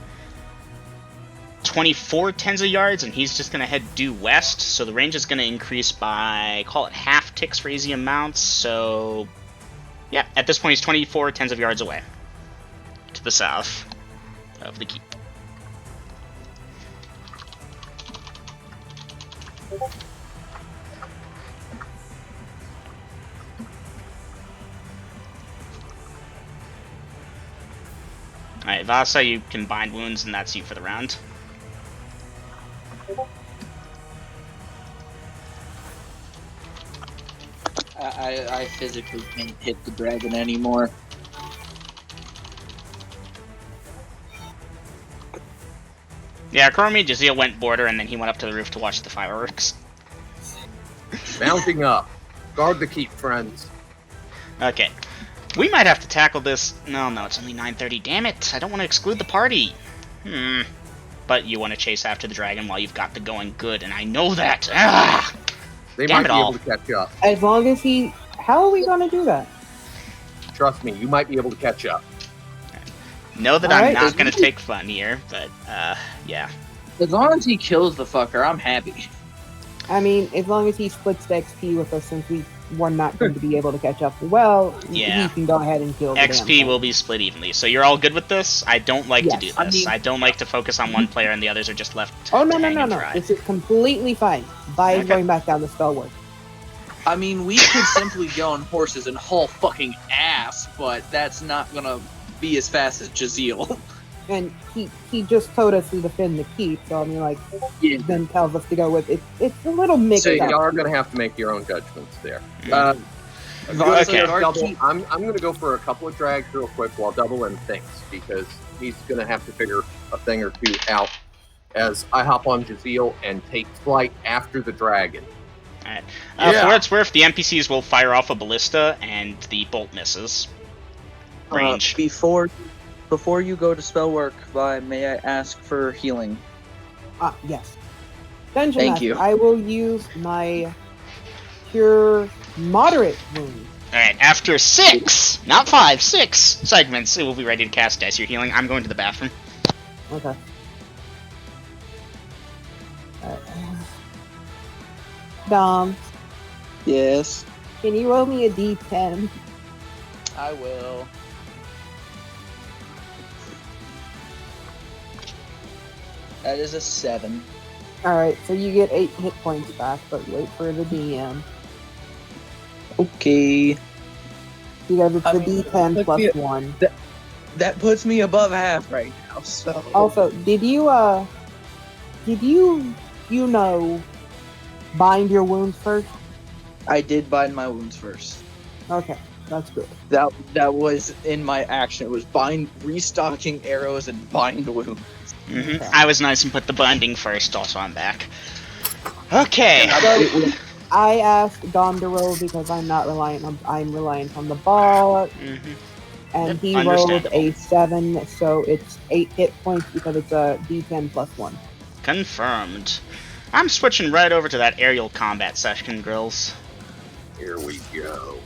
24 tens of yards, and he's just going to head due west, so the range is going to increase by, call it half ticks for easy amounts, so yeah, at this point he's 24 tens of yards away to the south of the keep. Alright, Vasa, you can bind wounds, and that's you for the round. I physically can't hit the dragon anymore. Yeah, Coromede Jazeel went border, and then he went up to the roof to watch the fireworks. Mounting up. Guard the keep, friends. Okay. We might have to tackle this... No, it's only 9:30. Damn it! I don't want to exclude the party. But you want to chase after the dragon while you've got the going good, and I know that. Ah! They Damn might it be all. able to catch up. As long as he... How are we going to do that? Trust me, you might be able to catch up. Know that All I'm right, not is going to he- take fun here, but, yeah. As long as he kills the fucker, I'm happy. I mean, as long as he splits the XP with us, since we're not going to be able to catch up, well, Yeah. he can go ahead and kill the XP will be split evenly. So you're all good with this? I don't like to do this. I don't like to focus on one player and the others are just left Oh, to no. hang and dry. This is completely fine. Vi is going back down the spell work. I mean, we could simply get on horses and haul fucking ass, but that's not gonna be as fast as Jaziel. And he just told us to defend the keep, so I mean, like, then tells us to go with it. It's a little mixed So up. y'all are going to have to make your own judgments there. Okay. I'm going to go for a couple of drags real quick while Double M thinks, because he's going to have to figure a thing or two out as I hop on Jaziel and take flight after the dragon. Alright. For what it's worth, the NPCs will fire off a ballista and the bolt misses. Range. Before you go to spell work, Vi, may I ask for healing? Yes. Dungeon Thank Master, you. I will use my Cure Moderate Wound. Alright, after 6, not 5, 6 segments, it will be ready to cast Dice Your Healing. I'm going to the bathroom. Okay. Dom, Yes. can you roll me a d10? I will. That is a 7. Alright, so you get 8 hit points back, but wait for the DM. Okay. Because it's I the mean, d10 plus 1. That puts me above half right now, so... Also, did you bind your wounds first? I did bind my wounds first. Okay, that's good. That was in my action. It was restocking arrows and bind wounds. Mm-hmm. I was nice and put the binding first, also I'm back. Okay. So, I asked Dom to roll because I'm reliant on the ball, and he rolled a 7, so it's 8 hit points because it's a d10 plus 1. Confirmed. I'm switching right over to that aerial combat session, girls. Here we go.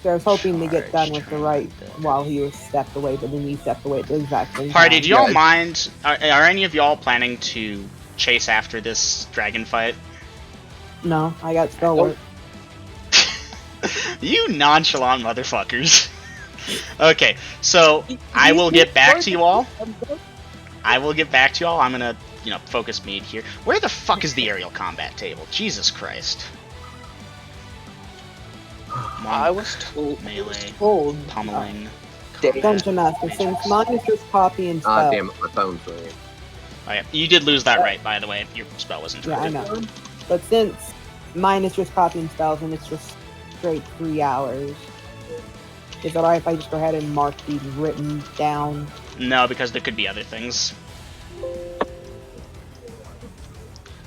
So I was hoping to get done with the right while he was stepped away, but then he stepped away at the exact same time. Party, do y'all mind? Are any of y'all planning to chase after this dragon fight? No, I got spell work. You nonchalant motherfuckers. Okay, so I will get back to you all. I'm gonna, focus mead here. Where the fuck is the aerial combat table? Jesus Christ. Monk, I was told. melee, pummeling. Dungeon Master, since mine is just copy and spell. Damn it, my phone's ringing. Oh yeah, you did lose that right, by the way. Your spell wasn't Yeah, I interrupted. know. But since mine is just copying spells and it's just straight 3 hours, is it alright if I just go ahead and mark these written down? No, because there could be other things.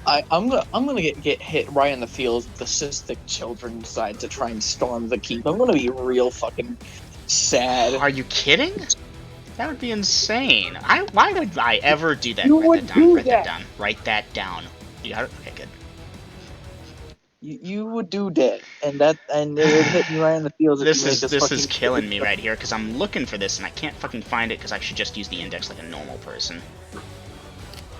I'm gonna get hit right in the feels if the cystic children decide to try and storm the keep. I'm gonna be real fucking sad. Are you kidding? That would be insane. Why would I ever do that? You Write would that down. do Write that down. Write that down. You got it? Okay, good. You would do that, and it would hit me right in the feels. This is killing me right here because I'm looking for this and I can't fucking find it because I should just use the index like a normal person.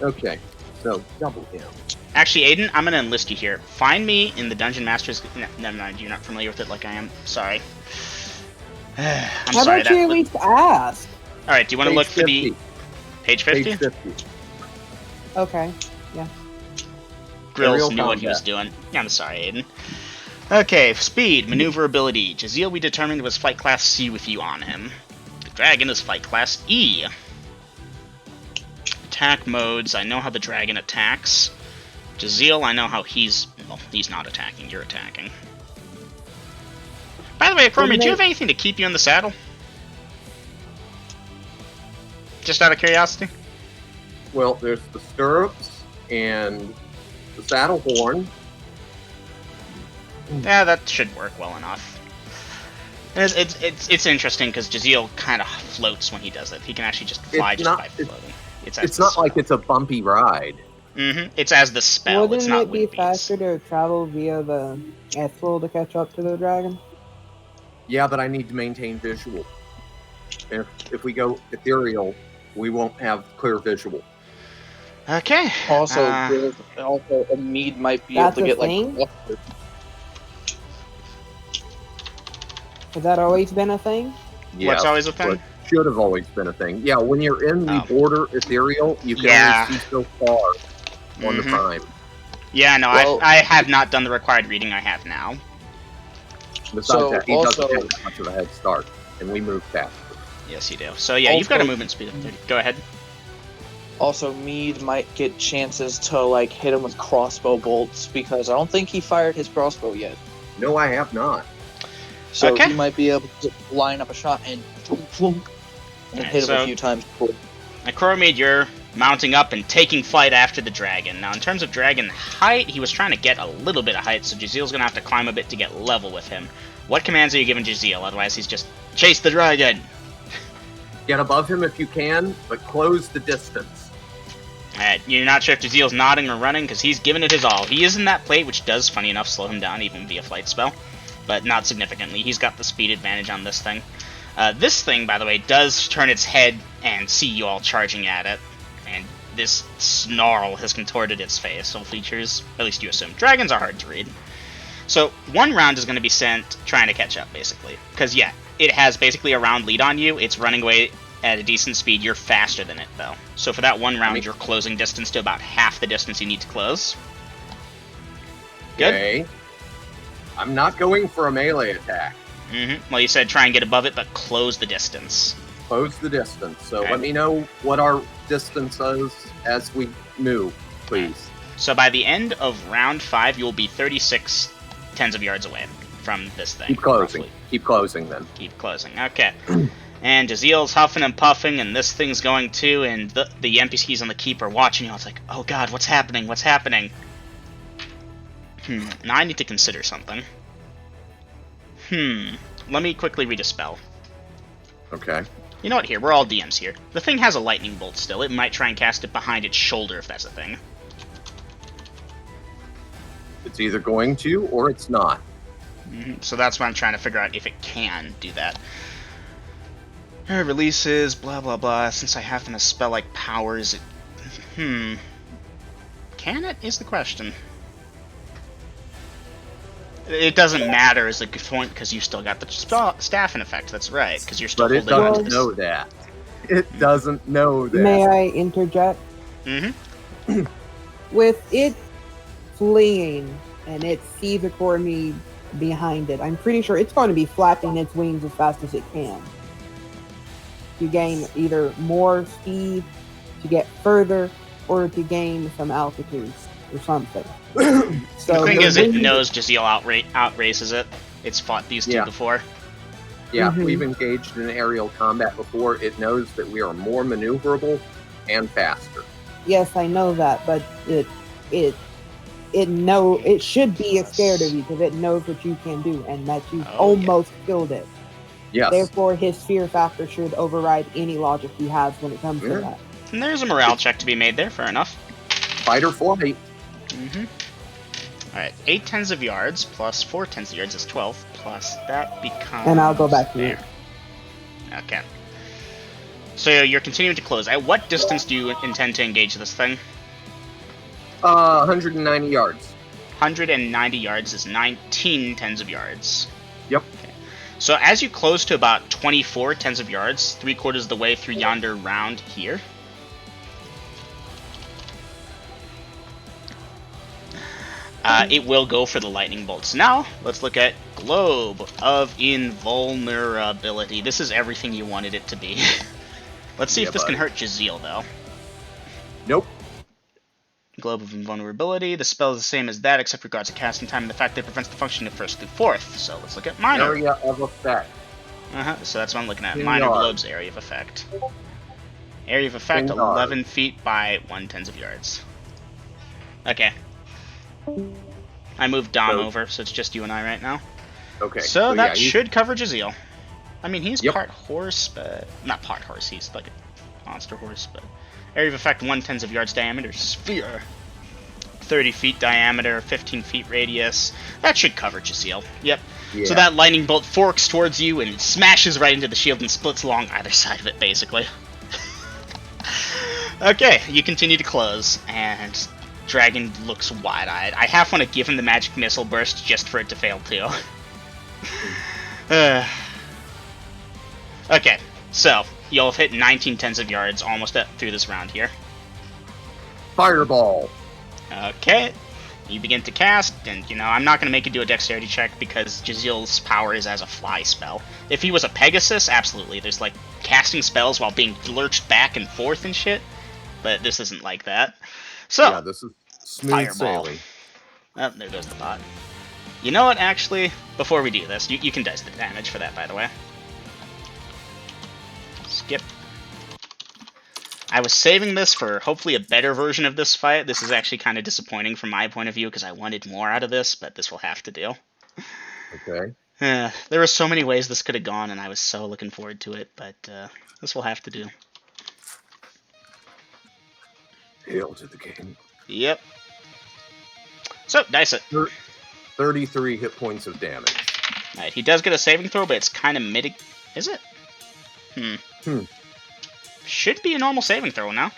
Okay, so double down. Actually, Aiden, I'm gonna enlist you here. Find me in the Dungeon Master's. Never mind, you're not familiar with it like I am. Sorry. I'm How sorry. about you at least ask? All right. Do you want to look for the page 50? Page 50. Okay. Yeah. Grills Aerial knew what he was doing. Yeah, I'm sorry, Aiden. Okay, speed, maneuverability. Jaziel, we determined was fight class C with you on him. The dragon is fight class E. Attack modes, I know how the dragon attacks. Jaziel, I know how he's not attacking, you're attacking. By the way, Cormier, do you have anything to keep you in the saddle? Just out of curiosity? Well, there's the stirrups and the saddle horn. Yeah, that should work well enough. It's interesting because Jaziel kind of floats when he does it. He can actually just fly by floating. It's not like it's a bumpy ride. Mm-hmm. It's as the spell. Wouldn't it's not it be faster to travel via the ethereal to catch up to the dragon? Yeah, but I need to maintain visual. If we go ethereal, we won't have clear visual. Okay. Also, a Mead might be able That's to a get thing? like. Has that always been a thing? What's always a thing? What should have always been a thing. Yeah, when you're in the border ethereal, you can only see so far on the time. Yeah, no, Well, I have not done the required reading. I have now. Besides that, he doesn't have that much of a head start, and we move faster. Yes, you do. So yeah, you've got a movement speed of 30. Go ahead. Also, Mead might get chances to like hit him with crossbow bolts because I don't think he fired his crossbow yet. No, I have not. So he might be able to line up a shot and hit him a few times before. Now, Coromade, you're mounting up and taking flight after the dragon. Now, in terms of dragon height, he was trying to get a little bit of height, so Jaziel's going to have to climb a bit to get level with him. What commands are you giving Jaziel? Otherwise, he's just chase the dragon. Get above him if you can, but close the distance. Alright, you're not sure if Jaziel's nodding or running, because he's giving it his all. He is in that plate, which does, funny enough, slow him down, even via flight spell. But not significantly. He's got the speed advantage on this thing. This thing, by the way, does turn its head and see you all charging at it. And this snarl has contorted its facial features. At least you assume. Dragons are hard to read. So, one round is going to be sent trying to catch up, basically. Because, yeah, it has basically a round lead on you. It's running away at a decent speed. You're faster than it, though. So for that one round, you're closing distance to about half the distance you need to close. Good? Okay. I'm not going for a melee attack. Well, you said try and get above it, but close the distance. Close the distance. So let me know what our distance is as we move, please. So by the end of round 5, you'll be 36 tens of yards away from this thing. Keep closing. Roughly. Keep closing, then. Keep closing. Okay. And Jaziel's huffing and puffing, and this thing's going too, and the NPCs on the keep are watching you. It's like, oh god, what's happening? What's happening? Now I need to consider something. Let me quickly read a spell. Okay. You know what, here, we're all DMs here. The thing has a lightning bolt still. It might try and cast it behind its shoulder if that's a thing. It's either going to, or it's not. So that's what I'm trying to figure out, if it can do that. Releases, blah blah blah. Since I have them as spell-like powers, it... Can it, is the question. It doesn't matter is the point, because you still got the staff in effect, that's right, because you're still holding on to But it this. doesn't know that. It doesn't know that. May I interject? With it fleeing, and it sees a Coromade behind it, I'm pretty sure it's going to be flapping its wings as fast as it can. To gain either more speed, to get further, or to gain some altitude, or something. So the thing is, it knows Jaziel outraces it. It's fought these two before. Yeah, we've engaged in aerial combat before. It knows that we are more maneuverable and faster. Yes, I know that, but it should be scared of you because it knows what you can do and that you almost killed it. Yes. Therefore, his fear factor should override any logic he has when it comes to that. And there's a morale check to be made there. Fair enough. Fight or flight. Alright, 8 tens of yards plus 4 tens of yards is 12, plus that becomes... And I'll go back to you. Okay. So you're continuing to close. At what distance do you intend to engage this thing? 190 yards. 190 yards is 19 tens of yards. Yep. Okay. So as you close to about 24 tens of yards, 3/4 of the way through yonder round here, it will go for the lightning bolts. Now, let's look at Globe of Invulnerability. This is everything you wanted it to be. Let's see if this can hurt Jaziel, though. Nope. Globe of Invulnerability. The spell is the same as that, except regards to casting time and the fact that it prevents the function of first through fourth. So let's look at minor. Area of effect. So that's what I'm looking at. Minor Globe's area of effect. Area of effect, 11 feet by 1 tens of yards. Okay. I moved Dom over, so it's just you and I right now. Okay. So that should cover Jaziel. I mean, he's part horse, but... Not part horse, he's like a monster horse, but... Area of effect, 1 tens of yards diameter, sphere. 30 feet diameter, 15 feet radius. That should cover Jaziel. Yep. Yeah. So that lightning bolt forks towards you and smashes right into the shield and splits along either side of it, basically. Okay, you continue to close, and Dragon looks wide-eyed. I half want to give him the magic missile burst just for it to fail too. Okay, so you'll have hit 19 tens of yards almost through this round here. Fireball. Okay, you begin to cast, and I'm not going to make you do a dexterity check because Jazil's power is as a fly spell. If he was a Pegasus, absolutely. There's like casting spells while being lurched back and forth and shit, but this isn't like that. So, yeah, this is smooth fireball. sailing. Oh, there goes the bot. You know what, actually, before we do this, you can dice the damage for that, by the way. Skip. I was saving this for hopefully a better version of this fight. This is actually kind of disappointing from my point of view because I wanted more out of this, but this will have to do. Okay. There were so many ways this could have gone, and I was so looking forward to it, but this will have to do. Hail to the king. Yep. So, dice it. 33 hit points of damage. Alright, he does get a saving throw, but it's kind of Is it? Should be a normal saving throw now.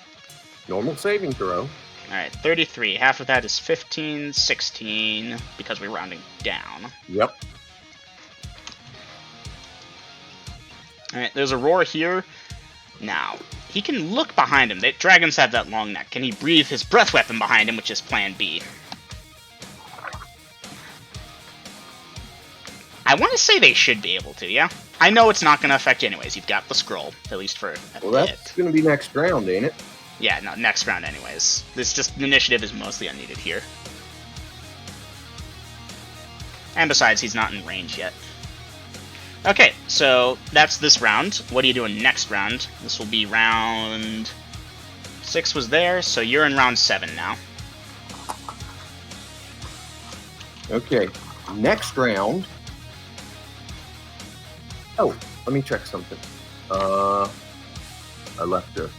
Normal saving throw. Alright, 33. Half of that is 15, 16, because we're rounding down. Yep. Alright, there's a roar here. Now, he can look behind him. Dragons have that long neck. Can he breathe his breath weapon behind him, which is plan B? I want to say they should be able to, yeah? I know it's not going to affect you anyways. You've got the scroll, at least for a Well, bit. that's going to be next round, ain't it? Yeah, no, next round anyways. The initiative is mostly unneeded here. And besides, he's not in range yet. Okay, so that's this round. What are you doing next round? This will be round... 6 was there, so you're in round 7 now. Okay. Next round... Oh, let me check something. I left a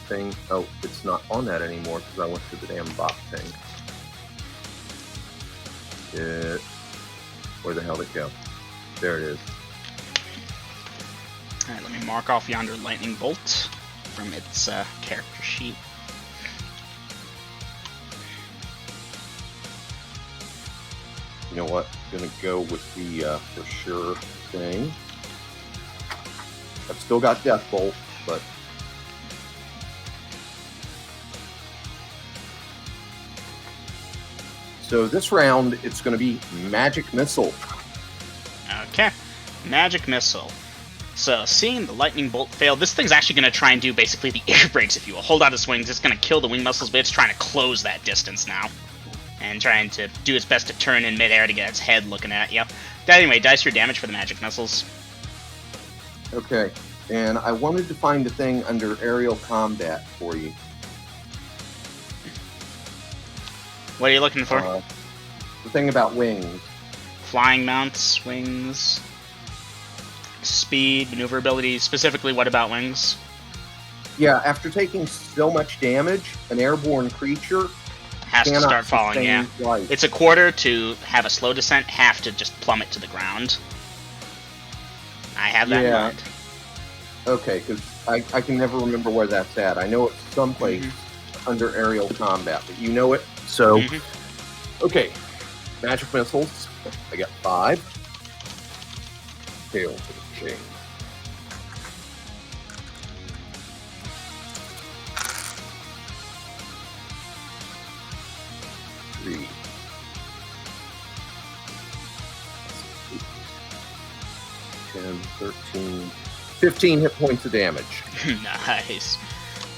thing. Oh, it's not on that anymore because I went to the damn bot thing. Where the hell did it go? There it is. Alright, let me mark off yonder lightning bolt from its character sheet. You know what? I'm gonna go with the for sure thing. I've still got Death Bolt, but so this round it's going to be Magic Missile. Okay, Magic Missile. So, seeing the lightning bolt fail, this thing's actually going to try and do basically the air brakes, if you will. Hold out its wings, it's going to kill the wing muscles, but it's trying to close that distance now. And trying to do its best to turn in midair to get its head looking at you. Anyway, dice your damage for the magic missiles. Okay, and I wanted to find a thing under aerial combat for you. What are you looking for? The thing about wings. Flying mounts, wings, speed, maneuverability. Specifically, what about wings? Yeah, after taking so much damage, an airborne creature has to start falling, yeah. Flight. It's a quarter to have a slow descent, half to just plummet to the ground. I have that in mind. Okay, because I can never remember where that's at. I know it's someplace under aerial combat, but you know it. So, okay, magic missiles. I got 5. Hail to the king. Three. 10, 13, 15 hit points of damage. Nice.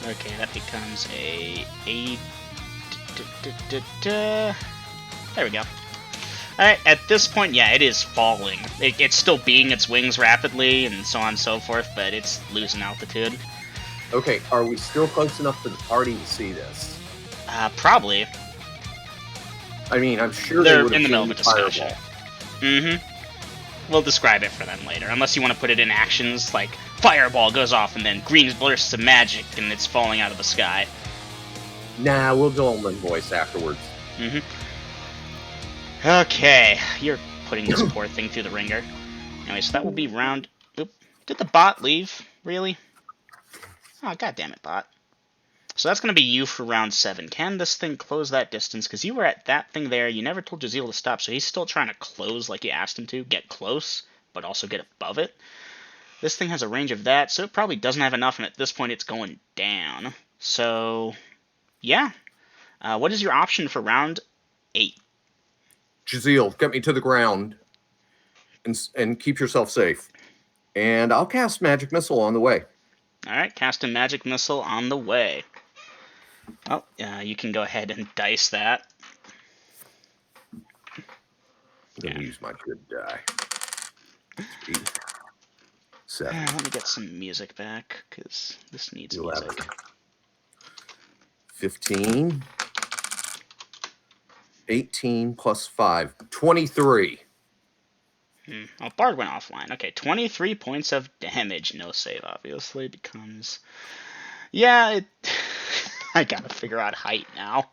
Okay, that becomes a... There we go. Alright, at this point, yeah, it is falling. It's still beating its wings rapidly and so on and so forth, but it's losing altitude. Okay, are we still close enough for the party to see this? Probably. I mean, I'm sure they're they would in the middle of a Fireball. discussion. We'll describe it for them later, unless you want to put it in actions, like Fireball goes off and then green bursts of magic and it's falling out of the sky. Nah, we'll do them in voice afterwards. Okay, you're putting this poor thing through the ringer. Anyway, so that will be round... Oop. Did the bot leave? Really? Oh, god damn it, bot. So that's going to be you for round 7. Can this thing close that distance? Because you were at that thing there. You never told Jazeel to stop, so he's still trying to close like you asked him to. Get close, but also get above it. This thing has a range of that, so it probably doesn't have enough, and at this point it's going down. So, yeah. What is your option for round 8? Jazeel, get me to the ground and keep yourself safe. And I'll cast Magic Missile on the way. Alright, cast a Magic Missile on the way. Oh, you can go ahead and dice that. I'm going to use my good die. 8, 7. Let me get some music back, because this needs 11. music. 15. 18 plus 5. 23. Oh, Bard went offline. Okay, 23 points of damage. No save, obviously, becomes... Yeah, I gotta figure out height now.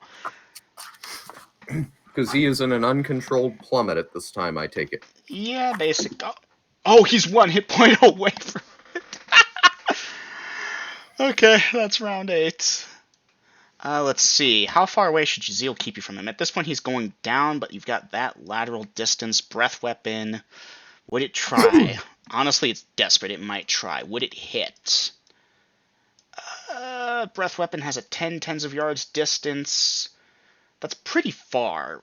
Because he is in an uncontrolled plummet at this time, I take it. Yeah, basic. Oh, he's 1 hit point away from it. Okay, that's round 8. Let's see. How far away should Jazeel keep you from him? At this point, he's going down, but you've got that lateral distance. Breath weapon. Would it try? Honestly, it's desperate. It might try. Would it hit? Breath weapon has a 10 of yards distance. That's pretty far.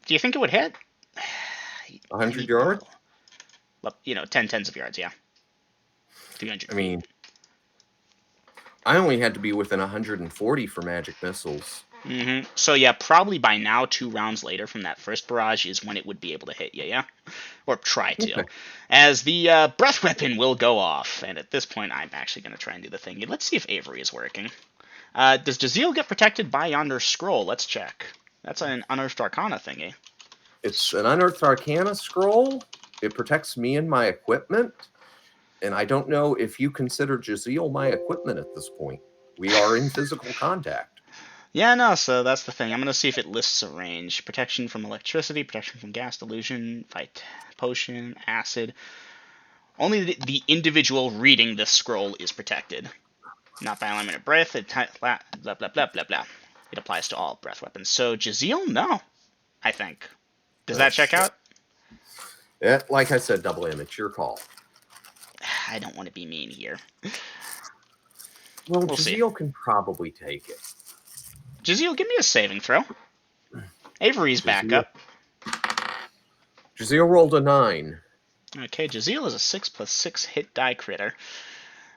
Do you think it would hit? 100 yards? Well, 10 of yards, yeah. 300 I mean, I only had to be within 140 for magic missiles. So yeah, probably by now, 2 rounds later from that first barrage is when it would be able to hit you, yeah? Or try to. Okay. As the breath weapon will go off, and at this point I'm actually going to try and do the thing. Let's see if Avery is working. Does Jazeel get protected by yonder scroll? Let's check. That's an Unearthed Arcana thingy. It's an Unearthed Arcana scroll. It protects me and my equipment. And I don't know if you consider Jazeel my equipment at this point. We are in physical contact. Yeah, no, so that's the thing. I'm going to see if it lists a range. Protection from electricity, protection from gas, delusion, fight, potion, acid. Only the individual reading this scroll is protected. Not by unlimited breath, blah, blah, blah, blah, blah, blah. It applies to all breath weapons. So, Jazeel, no, I think. Does that check out? Yeah, like I said, Double M, it's your call. I don't want to be mean here. Well, Jazeel can probably take it. Jazeel, give me a saving throw. Avery's back up. Jazeel rolled a 9. Okay, Jazeel is a 6 + 6 hit die critter.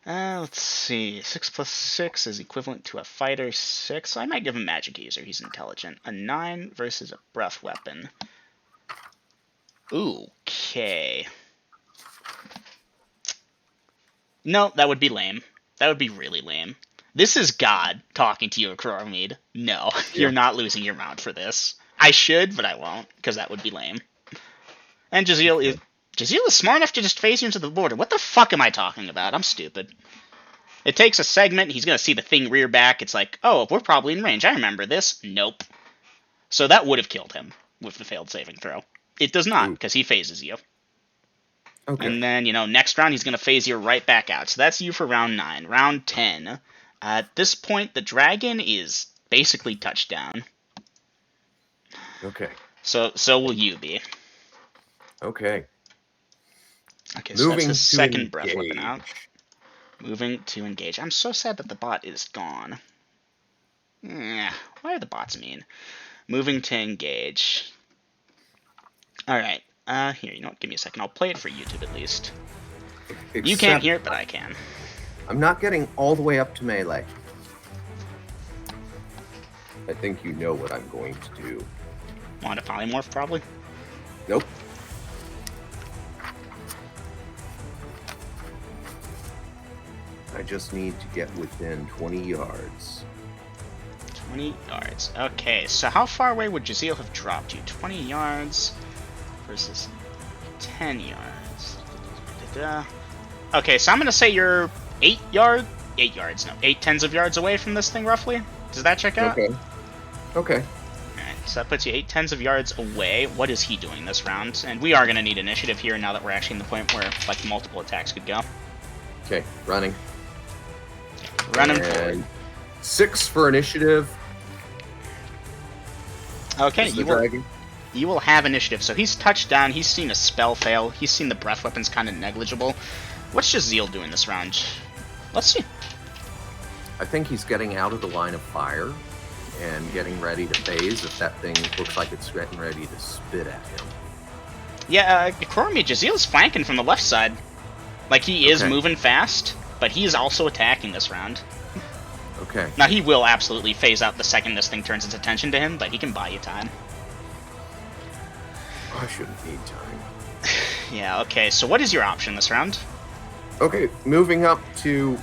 Let's see. 6 + 6 is equivalent to a fighter 6. I might give him magic user. He's intelligent. A 9 versus a breath weapon. Okay. No, that would be lame. That would be really lame. This is God talking to you, Akrormead. No, you're not losing your mount for this. I should, but I won't, because that would be lame. And Jazeel is smart enough to just phase you into the border. What the fuck am I talking about? I'm stupid. It takes a segment. He's going to see the thing rear back. It's like, oh, we're probably in range. I remember this. Nope. So that would have killed him with the failed saving throw. It does not, because he phases you. Okay. And then, next round he's going to phase you right back out. So that's you for round 9. Round 10. At this point, the dragon is basically touched down. Okay. So will you be. Okay. Okay, so that's his second breath weapon out. Moving to engage. I'm so sad that the bot is gone. Why are the bots mean? Moving to engage. Alright. Here, you know what? Give me a second. I'll play it for YouTube at least. You can't hear it, but I can. I'm not getting all the way up to melee. I think you know what I'm going to do. Want a polymorph, probably? Nope. I just need to get within 20 yards. 20 yards. Okay, so how far away would Jazeel have dropped you? 20 yards versus 10 yards. Okay, so I'm going to say you're 8 tenths of yards away from this thing, roughly? Does that check out? Okay. Alright, so that puts you 8 tenths of yards away. What is he doing this round? And we are going to need initiative here now that we're actually in the point where, like, multiple attacks could go. Okay, running. Running forward. 6 for initiative. Okay, you will have initiative. So he's touched down. He's seen a spell fail. He's seen the breath weapons kind of negligible. What's Jazeel doing this round? Let's see. I think he's getting out of the line of fire and getting ready to phase if that thing looks like it's getting ready to spit at him. Yeah, Chromie, Jazeel's flanking from the left side. Like, he is moving fast, but he is also attacking this round. Okay. Now, he will absolutely phase out the second this thing turns its attention to him, but he can buy you time. I shouldn't need time. Yeah, okay, so what is your option this round? Okay, moving up to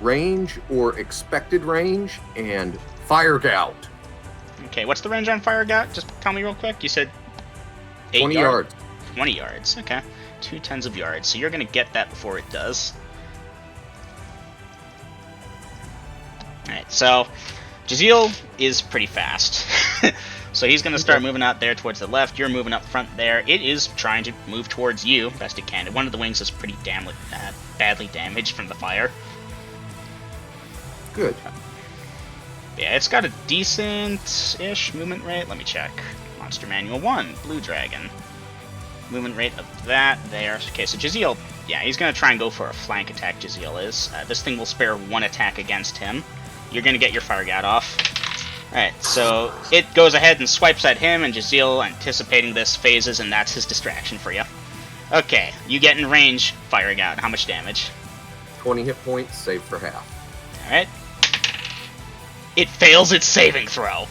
range or expected range and Fire Gout. Okay, what's the range on Fire Gout? Just tell me real quick. You said 20 yards. 20 yards, okay. 2/10 of yards, so you're going to get that before it does. Alright, so Jazeel is pretty fast. So he's going to start moving out there towards the left. You're moving up front there. It is trying to move towards you best it can. One of the wings is pretty badly damaged from the fire. Good. Yeah, it's got a decent-ish movement rate. Let me check. Monster Manual 1, Blue Dragon. Movement rate of that there. Okay, so Jazeel, yeah, he's going to try and go for a flank attack, Jazeel is. This thing will spare 1 attack against him. You're going to get your Fire Gout off. Alright, so it goes ahead and swipes at him, and Jazeel, anticipating this, phases, and that's his distraction for you. Okay, you get in range, Fire Gout. How much damage? 20 hit points, save for half. Alright. It fails its saving throw.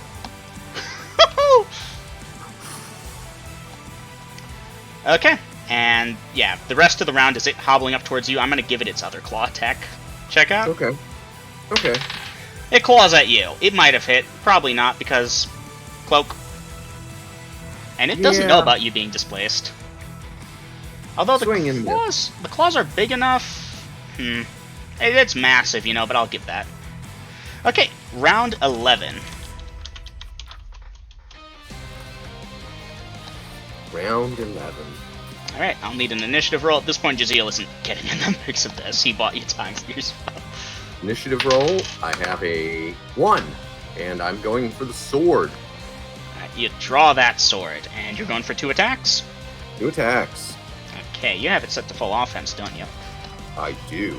Okay, and yeah, the rest of the round is it hobbling up towards you. I'm going to give it its other claw attack. Check out. Okay. Okay. It claws at you. It might have hit. Probably not, because cloak. And it doesn't know about you being displaced. Although the claws are big enough. It's massive, you know, but I'll give that. Okay, round 11. Round 11. Alright, I'll need an initiative roll. At this point, Jazeel isn't getting in the mix of this. He bought you time for your spell. Initiative roll, I have a 1, and I'm going for the sword. Alright, you draw that sword, and you're going for 2 attacks? 2 attacks. Okay, you have it set to full offense, don't you? I do.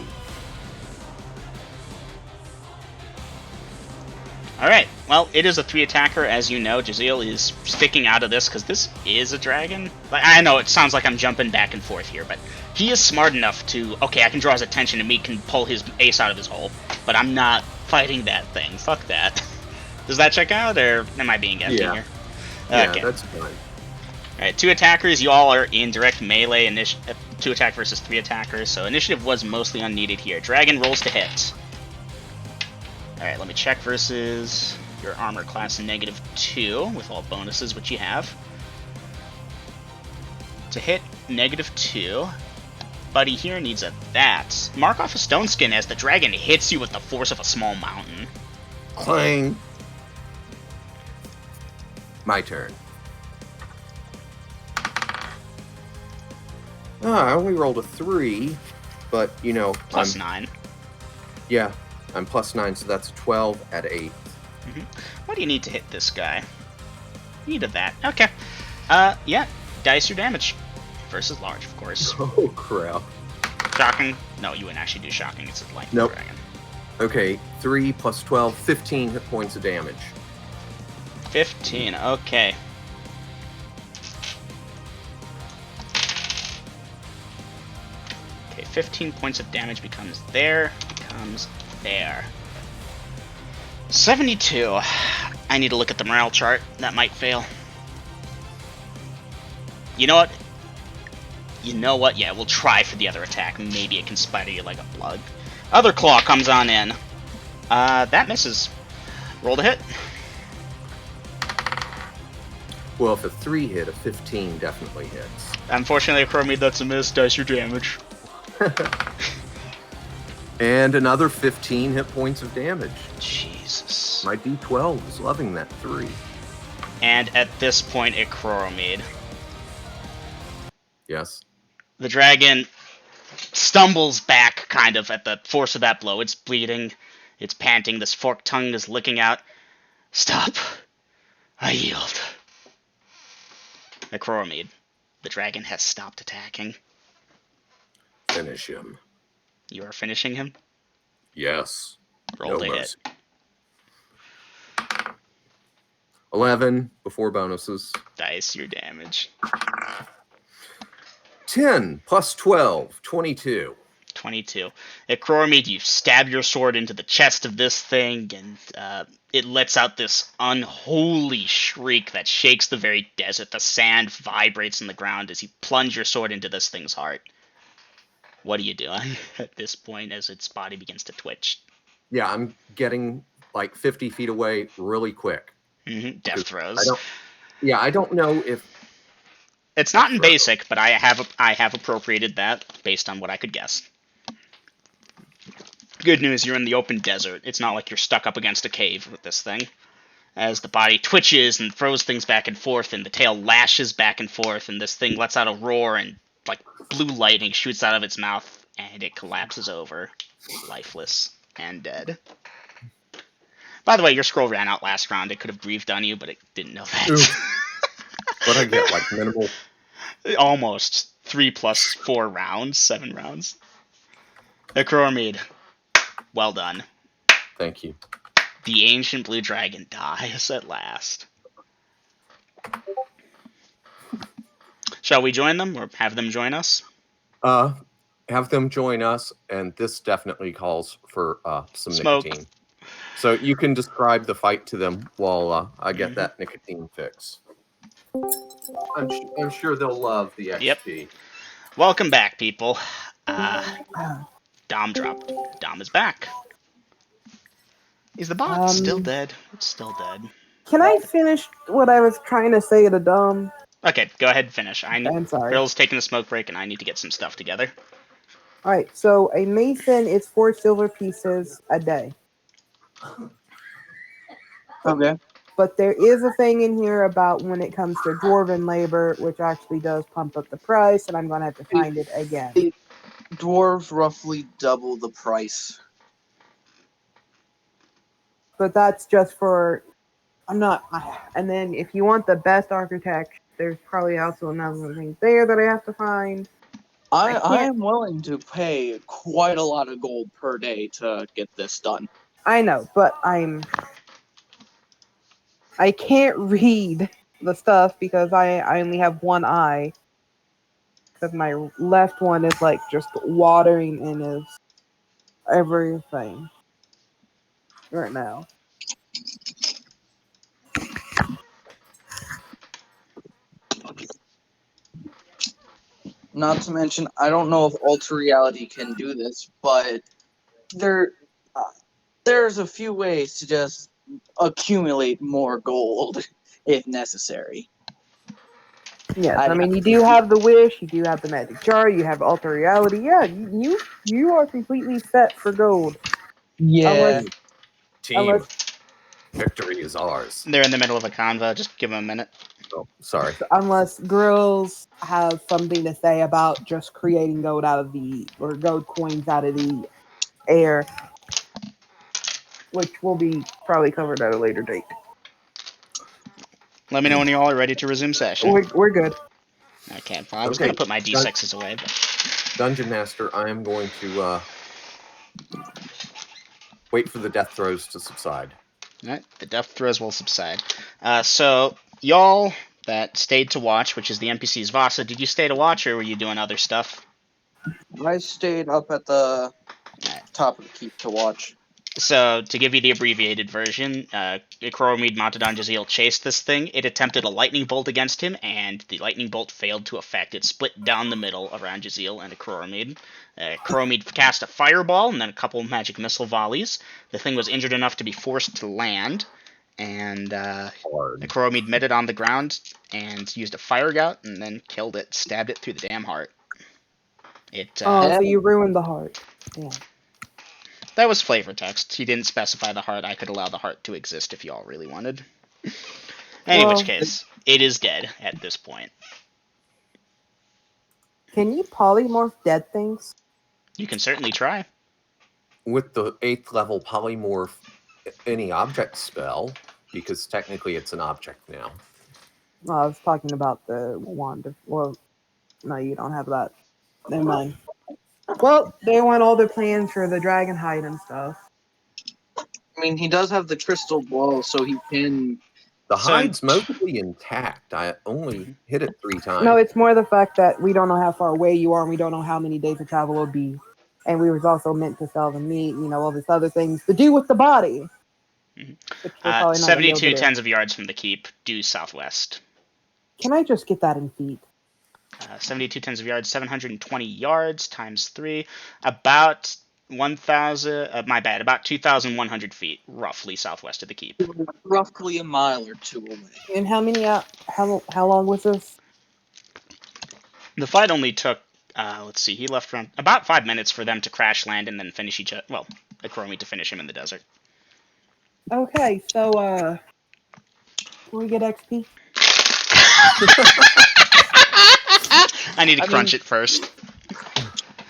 Alright, well, it is a 3-attacker, as you know. Jazeel is sticking out of this, because this is a dragon. I know it sounds like I'm jumping back and forth here, but he is smart enough to, okay, I can draw his attention and me can pull his ace out of his hole, but I'm not fighting that thing. Fuck that. Does that check out, or am I being empty here? Yeah, okay. That's fine. Alright, 2 attackers, you all are in direct melee, 2 attack versus 3 attackers, so initiative was mostly unneeded here. Dragon rolls to hit. Alright, let me check versus your armor class -2 with all bonuses, which you have. To hit -2, buddy here needs a that. Mark off a stone skin as the dragon hits you with the force of a small mountain. Clang. My turn. I only rolled a 3, but, you know... Plus 9. Yeah, I'm plus 9, so that's 12 at 8. What do you need to hit this guy? You need a that. Okay. Yeah, dice your damage. Versus large, of course. Oh, crap. Shocking? No, you wouldn't actually do shocking. It's a lightning dragon. Okay, 3 plus 12, 15 hit points of damage. 15, okay. Okay, 15 points of damage becomes there, 72. I need to look at the morale chart. That might fail. You know what? Yeah, we'll try for the other attack. Maybe it can spider you like a bug. Other claw comes on in. That misses. Roll to hit. Well, if a 3 hit, a 15 definitely hits. Unfortunately, Chromie, that's a miss. Dice your damage. And another 15 hit points of damage. Jesus. My D12 is loving that 3. And at this point, it Chromie. Yes. The dragon stumbles back, kind of, at the force of that blow. It's bleeding. It's panting, this forked tongue is licking out. Stop. I yield. Necromid. The dragon has stopped attacking. Finish him. You are finishing him? Yes. Roll no to mercy. hit. 11 before bonuses. Dice your damage. 10 plus 12, 22. 22. At Crormead, you stab your sword into the chest of this thing, and it lets out this unholy shriek that shakes the very desert. The sand vibrates in the ground as you plunge your sword into this thing's heart. What are you doing at this point as its body begins to twitch? Yeah, I'm getting like 50 feet away really quick. Death throws. I don't know if... It's not in basic, but I have appropriated that based on what I could guess. Good news, you're in the open desert. It's not like you're stuck up against a cave with this thing. As the body twitches and throws things back and forth, and the tail lashes back and forth, and this thing lets out a roar, and like blue lightning shoots out of its mouth, and it collapses over, lifeless and dead. By the way, your scroll ran out last round. It could have breathed on you, but it didn't know that. What'd I get, like minimal? Almost. 3 plus 4 rounds. 7 rounds. Necromid. Well done. Thank you. The ancient blue dragon dies at last. Shall we join them, or have them join us? Have them join us, and this definitely calls for some Smoke. nicotine. So you can describe the fight to them while I get that nicotine fix. I'm sure they'll love the XP. Yep. Welcome back, people. Dom dropped. Dom is back. Is the bot still dead? It's still dead. Can I finish what I was trying to say to Dom? Okay, go ahead and finish. I'm sorry. Bill's taking a smoke break, and I need to get some stuff together. Alright, so a mason is 4 silver pieces a day. Okay. But there is a thing in here about when it comes to dwarven labor, which actually does pump up the price, and I'm going to have to find it again. Dwarves roughly double the price. But that's just for... I'm not... And then if you want the best architect, there's probably also another thing there that I have to find. I am willing to pay quite a lot of gold per day to get this done. I know, but I can't read the stuff because I only have one eye. Because my left one is like just watering in his everything right now. Not to mention, I don't know if Alter Reality can do this, but there's a few ways to just accumulate more gold if necessary. Yes, I mean, you do have the wish, you do have the magic jar, you have Alter Reality. Yeah, you are completely set for gold. Yeah. Team. Victory is ours. They're in the middle of a convo. Just give them a minute. Oh, sorry. Unless Grills has something to say about just creating gold gold coins out of the air, which will be probably covered at a later date. Let me know when you all are ready to resume session. We're good. Okay, well, I was going to put my D6s away. But... Dungeon Master, I am going to wait for the death throes to subside. Alright, the death throes will subside. So, y'all that stayed to watch, which is the NPCs, Vasa, did you stay to watch, or were you doing other stuff? I stayed up at the top of the keep to watch. So, to give you the abbreviated version, Ikromid mounted on Jaziel chased this thing. It attempted a lightning bolt against him, and the lightning bolt failed to effect. It split down the middle around Jaziel and Ikromid. Ikromid cast a fireball and then a couple magic missile volleys. The thing was injured enough to be forced to land, and Ikromid met it on the ground and used a fire gout and then killed it, stabbed it through the damn heart. So you ruined the heart. Yeah. That was flavor text. He didn't specify the heart. I could allow the heart to exist if y'all really wanted. Which case, it is dead at this point. Can you polymorph dead things? You can certainly try. with the 8th level polymorph any object spell, because technically it's an object now. I was talking about the wand. Well, no, you don't have that. Never mind. Well, they want all their plans for the dragon hide and stuff. I mean, he does have the crystal ball, so he can. The hide's mostly intact. I only hit it 3 times. No, it's more the fact that we don't know how far away you are, and we don't know how many days of travel will be. And we was also meant to sell the meat, all this other things to do with the body. 72 tens of yards from the keep, due southwest. Can I just get that in feet? 72 tens of yards, 720 yards times 3, about 1,000. My bad, about 2,100 feet, roughly southwest of the keep. Roughly a mile or 2 away. And how many? How long was this? The fight only took. Let's see. He left around about 5 minutes for them to crash land and then finish each other. Well, Akromi to finish him in the desert. Okay, so can we get XP? I need to crunch it first.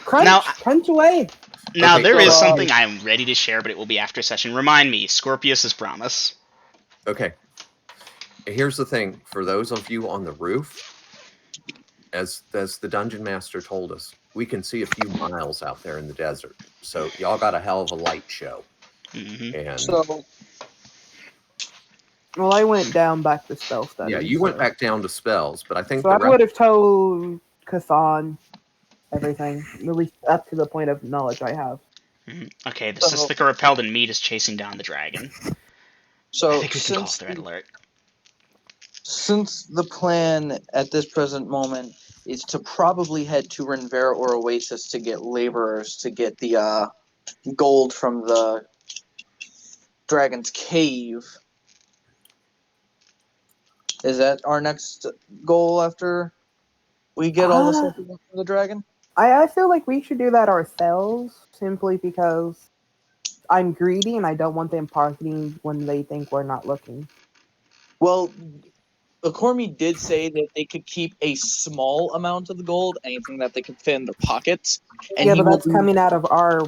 Crunch away. Now, Okay, there is something I am ready to share, but it will be after session. Remind me, Scorpius' promise. Okay. Here's the thing. For those of you on the roof, as the dungeon master told us, we can see a few miles out there in the desert. So y'all got a hell of a light show. Mm-hmm. And well, I went down back to spell study. Yeah, you went back down to spells, but I think so I would have told Kassan everything, at least up to the point of knowledge I have. Mm-hmm. Okay, the Cystica repelled and meat is chasing down the dragon. So I think we can call threat alert. Since the plan at this present moment is to probably head to Renvera or Oasis to get laborers to get the gold from the dragon's cave. Is that our next goal after we get all the stuff from the dragon? I feel like we should do that ourselves, simply because I'm greedy and I don't want them parking when they think we're not looking. Well, Akormi did say that they could keep a small amount of the gold, anything that they could fit in their pockets. And yeah, but that's coming out of our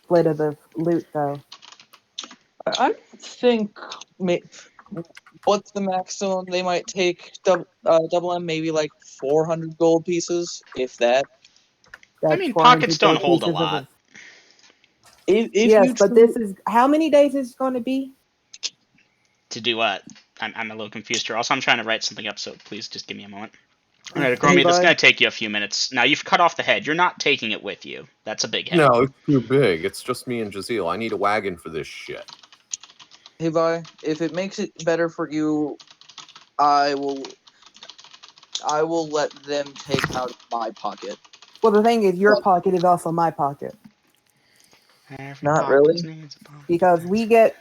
split of the loot, though. I think what's the maximum they might take? Double M, maybe like 400 gold pieces, if that. I mean, pockets don't hold a lot. Yes, but this is how many days is it going to be? To do what? I'm a little confused here. Also, I'm trying to write something up, so please just give me a moment. All right, Akromi, this is going to take you a few minutes. Now, you've cut off the head. You're not taking it with you. That's a big head. No, it's too big. It's just me and Jazeel. I need a wagon for this shit. Hey, Vi, if it makes it better for you, I will let them take out of my pocket. Well, the thing is, your pocket is also my pocket. Not really. Because we get...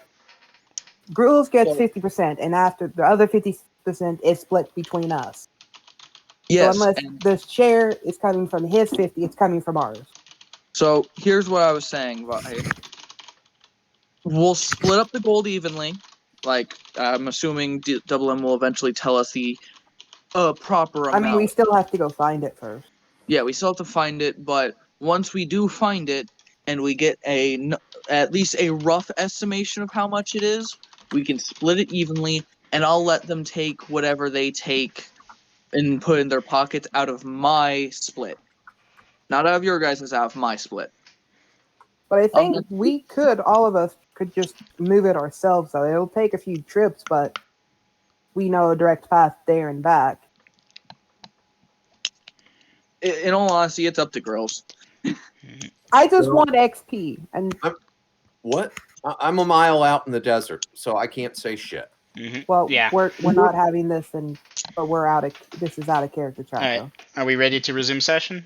Gruels gets 50%, and after the other 50% is split between us. Yes. So unless the share is coming from his 50, it's coming from ours. So here's what I was saying. We'll split up the gold evenly. Like, I'm assuming Double M will eventually tell us the proper amount. I mean, we still have to go find it first. Yeah, we still have to find it, but once we do find it, and we get at least a rough estimation of how much it is, we can split it evenly, and I'll let them take whatever they take and put in their pockets out of my split. Not out of your guys', out of my split. But I think we could, all of us, could just move it ourselves, though. It'll take a few trips, but we know a direct path there and back. In all honesty, it's up to girls. I just want XP. And what? I'm a mile out in the desert, so I can't say shit. Mm-hmm. Well, yeah. we're not having this, but this is out of character track. All right. Are we ready to resume session?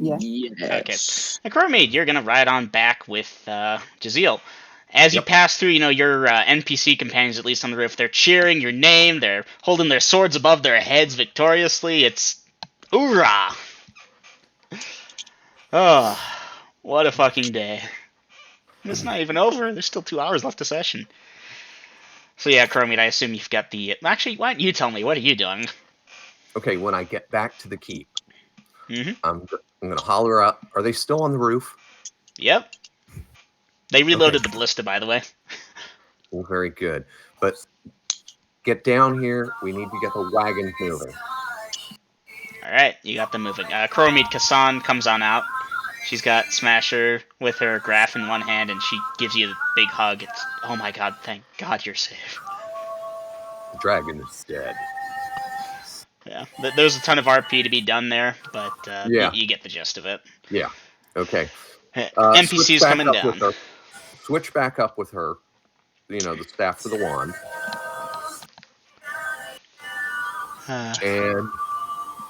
Yeah. Yes. Okay. Akromi, you're gonna ride on back with Jazeel. As you pass through, your NPC companions, at least on the roof, they're cheering your name. They're holding their swords above their heads victoriously. It's hoorah! Oh, what a fucking day. It's not even over. There's still 2 hours left of session. So yeah, Kermit, I assume you've got the... Actually, why don't you tell me? What are you doing? Okay, when I get back to the keep, I'm going to holler up. Are they still on the roof? Yep. They reloaded the ballista, by the way. Well, very good. But get down here. We need to get the wagons moving. Alright, you got them moving. Chromede Kassan comes on out. She's got Smasher with her graph in one hand, and she gives you a big hug. It's, oh my god, thank god you're safe. The dragon is dead. Yeah, there's a ton of RP to be done there, but you get the gist of it. Yeah, okay. NPCs coming down. Switch back up with her. You know, the staff for the wand. And,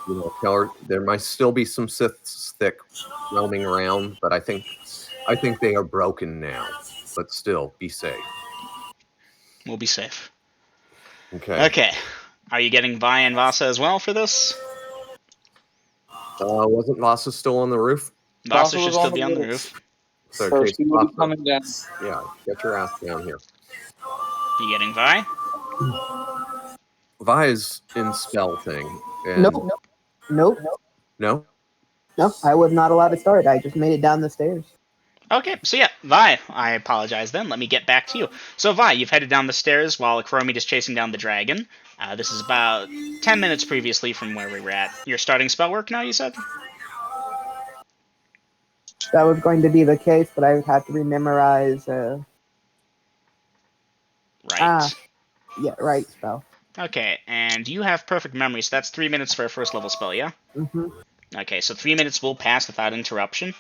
you know, tell her there might still be some Siths thick roaming around, but I think they are broken now. But still, be safe. We'll be safe. Okay. Okay. Are you getting Vi and Vasa as well for this? Wasn't Vasa still on the roof? Vasa should still be on the roof. So she will be coming down. Yeah, get your ass down here. You getting Vi? Vi is in spell thing. Nope. No? No, I was not allowed to start. I just made it down the stairs. Okay, so yeah, Vi, I apologize then. Let me get back to you. So Vi, you've headed down the stairs while Chromede is chasing down the dragon. This is about 10 minutes previously from where we were at. You're starting spell work now, you said? That was going to be the case, but I would have to rememorize. Right. Yeah, right spell. Okay, and you have perfect memory, so that's 3 minutes for a first level spell, yeah? Mm-hmm. Okay, so 3 minutes will pass without interruption.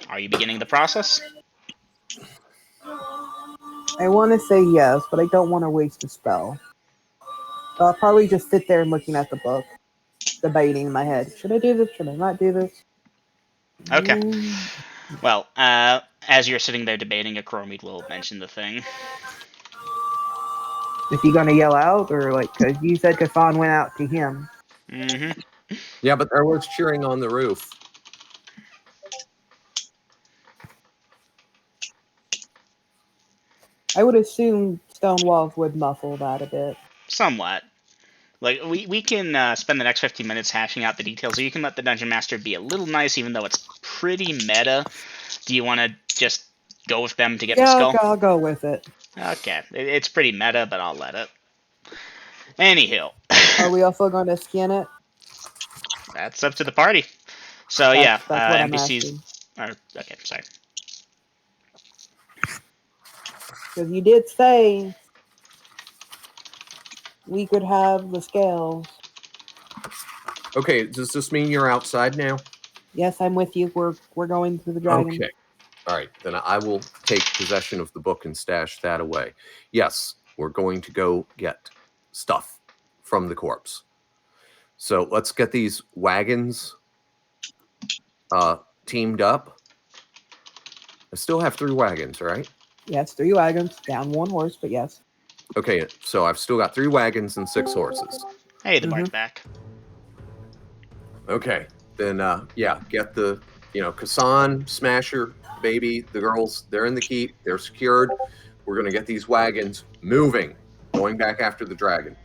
Are you beginning the process? I want to say yes, but I don't want to waste a spell. So I'll probably just sit there looking at the book, debating in my head. Should I do this? Should I not do this? Okay. Well, as you're sitting there debating, a Chromede will mention the thing. Is he gonna yell out, or like? Because you said Kassan went out to him. Mm-hmm. Yeah, but there was cheering on the roof. I would assume stone walls would muffle that a bit. Somewhat. Like, we can spend the next 15 minutes hashing out the details, or you can let the Dungeon Master be a little nice, even though it's pretty meta. Do you want to just go with them to get the skull? Yeah, I'll go with it. Okay. It's pretty meta, but I'll let it. Anywho. Are we also going to skin it? That's up to the party. So, That's what I'm NPCs... asking. Okay, sorry. Because you did say we could have the scales. Okay, does this mean you're outside now? Yes, I'm with you. We're going to the dragon. Okay. All right, then I will take possession of the book and stash that away. Yes, we're going to go get stuff from the corpse. So let's get these wagons teamed up. I still have 3 wagons, right? Yes, 3 wagons, down 1 horse, but yes. Okay, so I've still got 3 wagons and 6 horses. Hey, the Bard's back. Okay, then yeah, get the, Kassan, Smasher, Baby, the girls, they're in the keep, they're secured. We're going to get these wagons moving, going back after the dragon.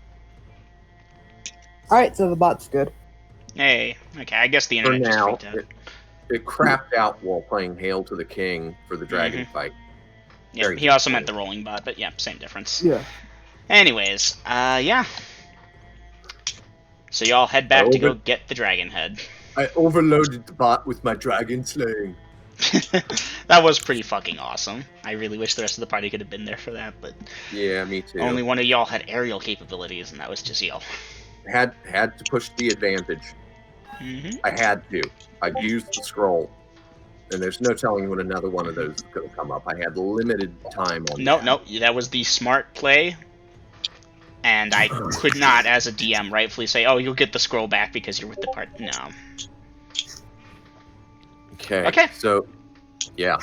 Alright, so the bot's good. Hey, okay, I guess the For internet just now, freaked out. it crapped out while playing Hail to the King for the dragon fight. Yeah, Very he also good. meant the rolling bot, but yeah, same difference. Yeah. Anyways, yeah. So y'all head back to go get the dragon head. I overloaded the bot with my dragon slaying. That was pretty fucking awesome. I really wish the rest of the party could have been there for that, but Yeah, me too. only one of y'all had aerial capabilities, and that was just y'all. Had to push the advantage. Mm-hmm. I had to. I used the scroll. And there's no telling when another one of those is going to come up. I had limited time on that. Nope, that was the smart play. And I could not, as a DM, rightfully say, oh, you'll get the scroll back because you're with the party. No. Okay. So, yeah.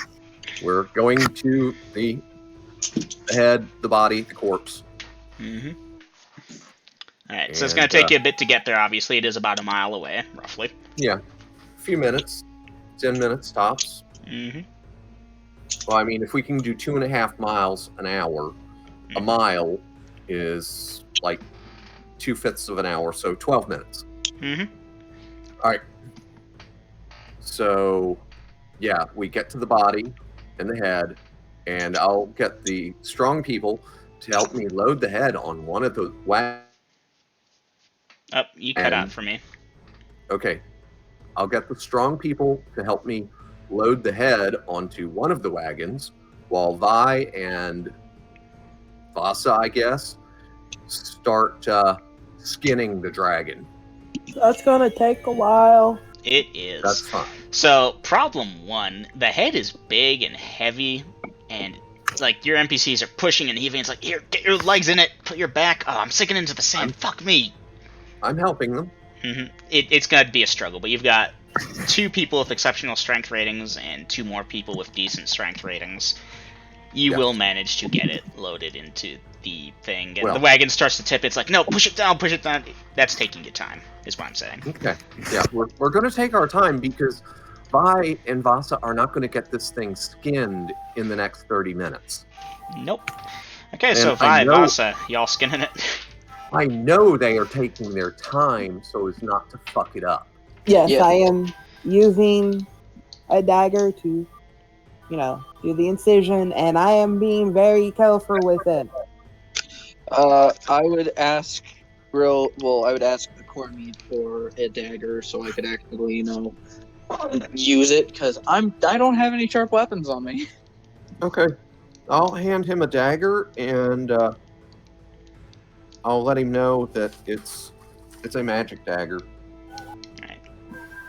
We're going to the head, the body, the corpse. Mm-hmm. Alright, so it's going to take you a bit to get there, obviously. It is about a mile away, roughly. Yeah. A few minutes. 10 minutes tops. Mm-hmm. Well, I mean, if we can do 2.5 miles an hour, a mile is like 2/5 of an hour, so 12 minutes. Mm-hmm. All right. So, yeah, we get to the body. in the head, and I'll get the strong people to help me load the head on one of the wagons. Oh, you cut out for me. Okay. I'll get the strong people to help me load the head onto one of the wagons, while Vi and Vasa, I guess, start skinning the dragon. That's gonna take a while. It is. That's fine. So, problem one, the head is big and heavy, and like your NPCs are pushing and heaving. It's like, here, get your legs in it, put your back. Oh, I'm sinking into the sand. Fuck me. I'm helping them. It's gonna be a struggle, but you've got 2 people with exceptional strength ratings and 2 more people with decent strength ratings. You will manage to get it loaded into the thing. And the wagon starts to tip. It's like, no, push it down, push it down. That's taking your time, is what I'm saying. Okay. Yeah, we're going to take our time because Vi and Vasa are not going to get this thing skinned in the next 30 minutes. Nope. Okay, so Vi, Vasa, y'all skinning it? I know they are taking their time so as not to fuck it up. Yes, I am using a dagger to, do the incision, and I am being very careful with it. I would ask the core meat for a dagger so I could actually, use it, because I don't have any sharp weapons on me. Okay. I'll hand him a dagger, and I'll let him know that it's a magic dagger. Alright.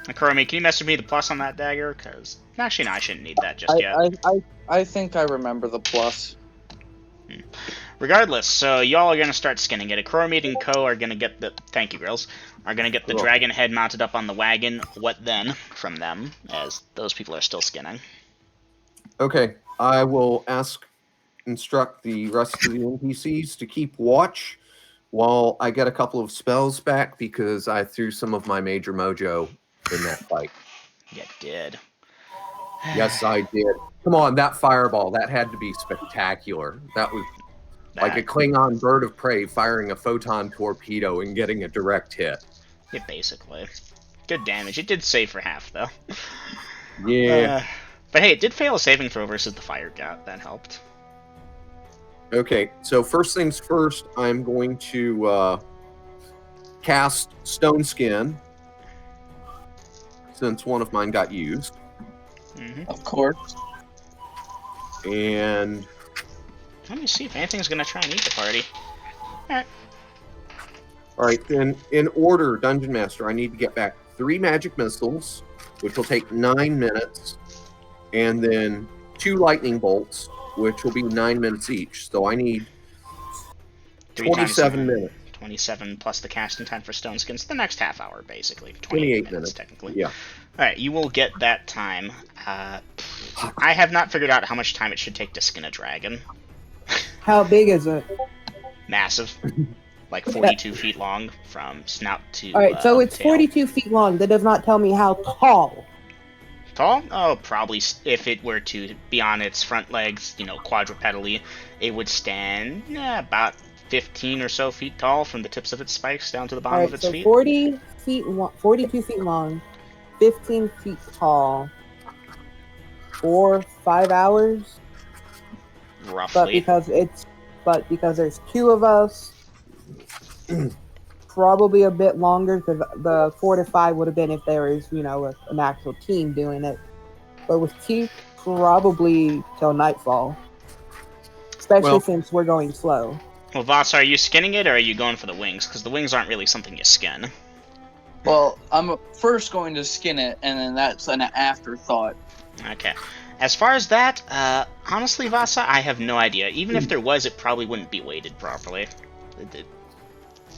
Kurumi, can you message me the plus on that dagger? Because actually, no, I shouldn't need that just yet. I think I remember the plus. Regardless, so y'all are gonna start skinning it. Kurumi and Co are gonna get the the dragon head mounted up on the wagon. What then from them, as those people are still skinning? Okay, I will instruct the rest of the NPCs to keep watch while I get a couple of spells back because I threw some of my major mojo in that fight. You did. Yes, I did. Come on, that fireball, that had to be spectacular. That was like a Klingon bird of prey firing a photon torpedo and getting a direct hit. Yeah, basically. Good damage. It did save for half, though. Yeah. But hey, it did fail a saving throw versus the fire god. That helped. Okay, so first things first, I'm going to cast Stone Skin, since one of mine got used. Of course. And let me see if anything's going to try and eat the party. Alright, then in order, Dungeon Master, I need to get back 3 magic missiles, which will take 9 minutes, and then 2 lightning bolts, which will be 9 minutes each. So I need 27 minutes. 27 plus the casting time for Stone Skins. The next half hour, basically. 28 minutes, technically. Yeah. Alright, you will get that time. I have not figured out how much time it should take to skin a dragon. How big is it? Massive. Like 42 feet long from snout to Alright, so it's tail. 42 feet long. That does not tell me how tall. Tall? Oh, probably if it were to be on its front legs, quadrupedally, it would stand about 15 or so feet tall from the tips of its spikes down to the bottom of its feet. 42 feet long, 15 feet tall, 4-5 hours. Roughly. But because there's 2 of us, probably a bit longer, because the 4 to 5 would have been if there was, an actual team doing it. But with 2, probably till nightfall. Especially since we're going slow. Well, Voss, are you skinning it, or are you going for the wings? Because the wings aren't really something you skin. Well, I'm first going to skin it, and then that's an afterthought. Okay. As far as that, honestly, Vasa, I have no idea. Even if there was, it probably wouldn't be weighted properly.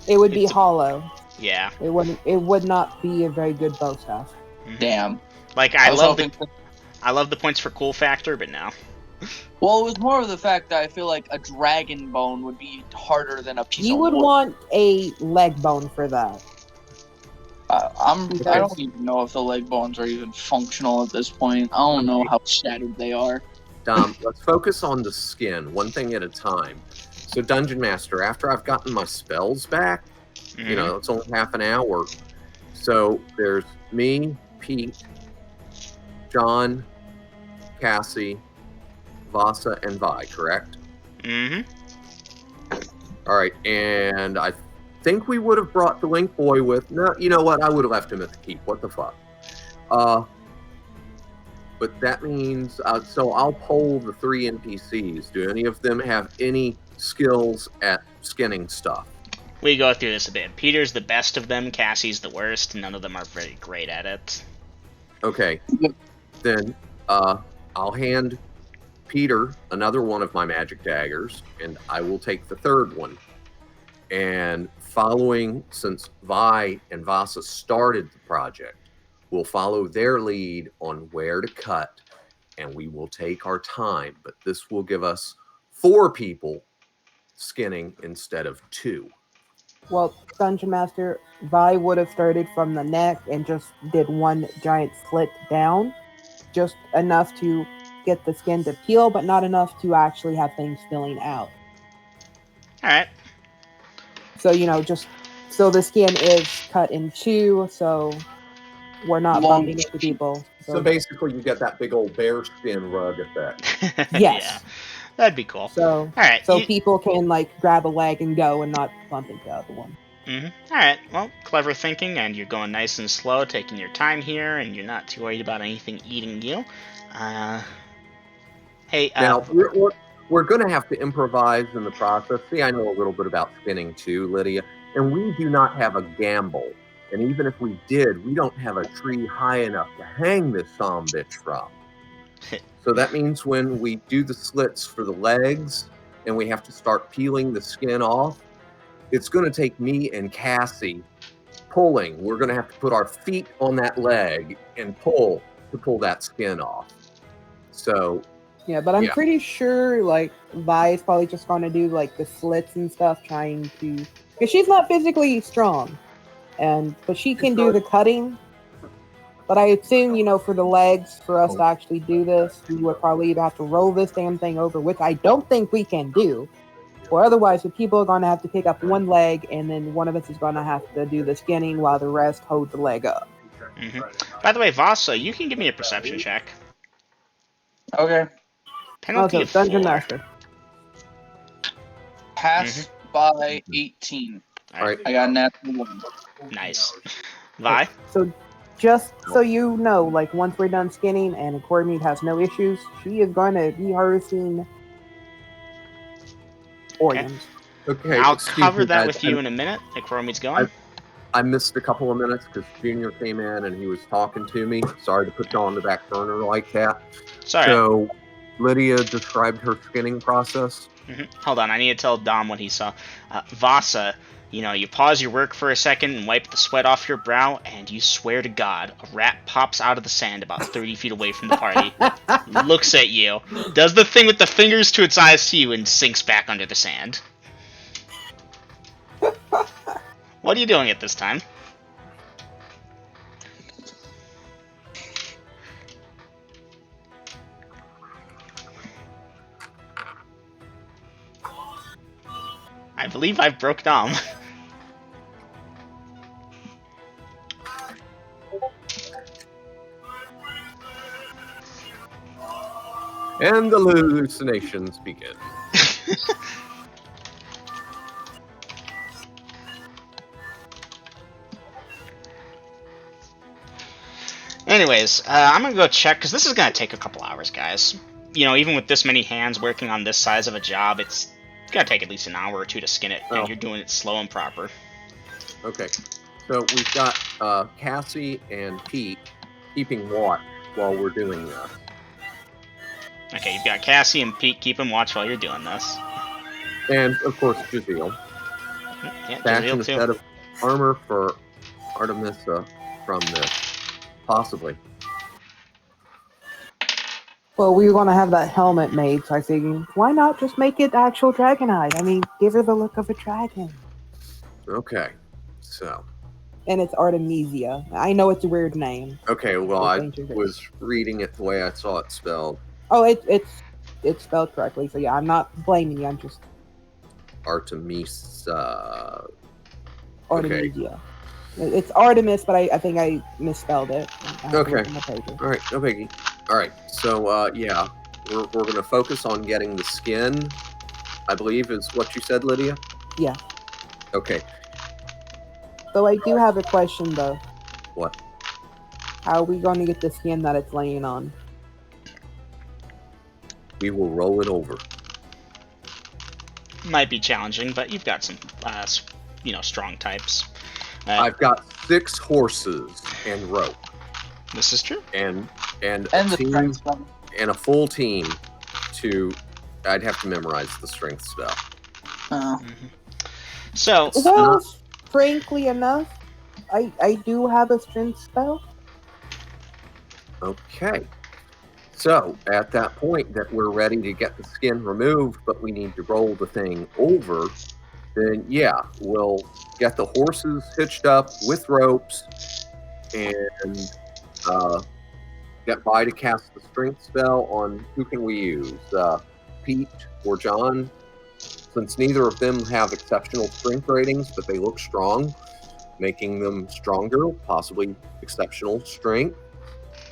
It would be hollow. Yeah. It would not be a very good bow staff. Damn. Like, I love the points for cool factor, but no. Well, it was more of the fact that I feel like a dragon bone would be harder than a piece of wood. You would want a leg bone for that. I don't even know if the leg bones are even functional at this point. I don't know how shattered they are. Dom, let's focus on the skin, one thing at a time. So, Dungeon Master, after I've gotten my spells back, it's only half an hour. So, there's me, Pete, John, Cassie, Vasa, and Vi, correct? Mm-hmm. All right, and I think we would have brought the Link Boy with. No, you know what? I would have left him at the keep. What the fuck? But that means, so I'll poll the 3 NPCs. Do any of them have any skills at skinning stuff? We go through this a bit. Peter's the best of them, Cassie's the worst, none of them are very great at it. Okay, then I'll hand Peter another one of my magic daggers, and I will take the third one. And following, since Vi and Vasa started the project, we'll follow their lead on where to cut, and we will take our time. But this will give us 4 people skinning instead of 2. Well, Dungeon Master, Vi would have started from the neck and just did one giant slit down, just enough to get the skin to peel, but not enough to actually have things spilling out. Alright. So, just so the skin is cut in 2, so we're not bumping into people. So basically, you get that big old bear skin rug effect. Yes. Yeah, that'd be cool. So, Alright. People can grab a leg and go and not bump into the other one. Mm-hmm. Alright, well, clever thinking, and you're going nice and slow, taking your time here, and you're not too worried about anything eating you. Hey, now, we're going to have to improvise in the process. See, I know a little bit about spinning too, Lydia, and we do not have a gamble. And even if we did, we don't have a tree high enough to hang this bitch from. So that means when we do the slits for the legs and we have to start peeling the skin off, it's going to take me and Cassie pulling. We're going to have to put our feet on that leg and pull to pull that skin off. So... yeah, but I'm pretty sure, Vi is probably just going to do, the slits and stuff, trying to... because she's not physically strong, but she can do the cutting. But I assume, for the legs, for us to actually do this, we would probably have to roll this damn thing over, which I don't think we can do. Or otherwise, the people are going to have to pick up one leg, and then one of us is going to have to do the skinning while the rest hold the leg up. Mm-hmm. By the way, Vasa, you can give me a perception check. Okay. Penalty of Dungeon 4. Master. Pass by 18. All right. I got a natural 1. Nice. Vi? So, just so you know, once we're done skinning and Courtney has no issues, she is going to be harvesting organs. Okay. I'll cover that with you in a minute. Cormie's going. I missed a couple of minutes because Junior came in and he was talking to me. Sorry to put you on the back burner like that. Sorry. So, Lydia described her skinning process. Mm-hmm. Hold on, I need to tell Dom what he saw. Vasa, you pause your work for a second and wipe the sweat off your brow, and you swear to God, a rat pops out of the sand about 30 feet away from the party, looks at you, does the thing with the fingers to its eyes to you, and sinks back under the sand. What are you doing at this time? I believe I've broke Dom. And the hallucinations begin. Anyways, I'm gonna go check, because this is gonna take a couple hours, guys. Even with this many hands working on this size of a job, it's gonna take at least an hour or 2 to skin it, and you're doing it slow and proper. Okay, so we've got Cassie and Pete keeping watch while we're doing this. Okay, you've got Cassie and Pete keeping watch while you're doing this. And, of course, Jazeel. Yeah, Fashion Jazeel a too. set of armor for Artemisa from this. Possibly. Well, we were going to have that helmet made, so I figured, why not just make it actual dragonite? I mean, give her the look of a dragon. Okay, so. And it's Artemisia. I know it's a weird name. Okay, well, I was reading it the way I saw it spelled. Oh, it's spelled correctly, so yeah, I'm not blaming you, I'm just... Artemisa. Artemisia. Okay. It's Artemis, but I think I misspelled it. Okay. All right, no biggie. All right, so, yeah, we're going to focus on getting the skin, I believe is what you said, Lydia? Yeah. Okay. So I do have a question, though. What? How are we going to get the skin that it's laying on? We will roll it over. Might be challenging, but you've got some, strong types. I've got 6 horses and rope. This is true. And a the team strength spell. and a full team to. I'd have to memorize the strength spell. Oh. So, Well, frankly enough, I do have a strength spell. Okay. So at that point that we're ready to get the skin removed, but we need to roll the thing over, then yeah, we'll get the horses hitched up with ropes and get by to cast the strength spell on who can we use? Pete or John? Since neither of them have exceptional strength ratings, but they look strong, making them stronger, possibly exceptional strength.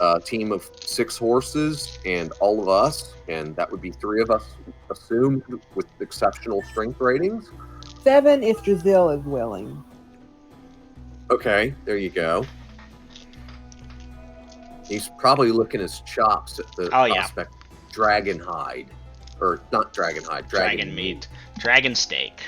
A team of 6 horses and all of us, and that would be 3 of us assumed with exceptional strength ratings. 7 if Giselle is willing. Okay, there you go. He's probably licking his chops at the prospect. Dragon hide. Or not dragon hide, dragon meat. Dragon steak.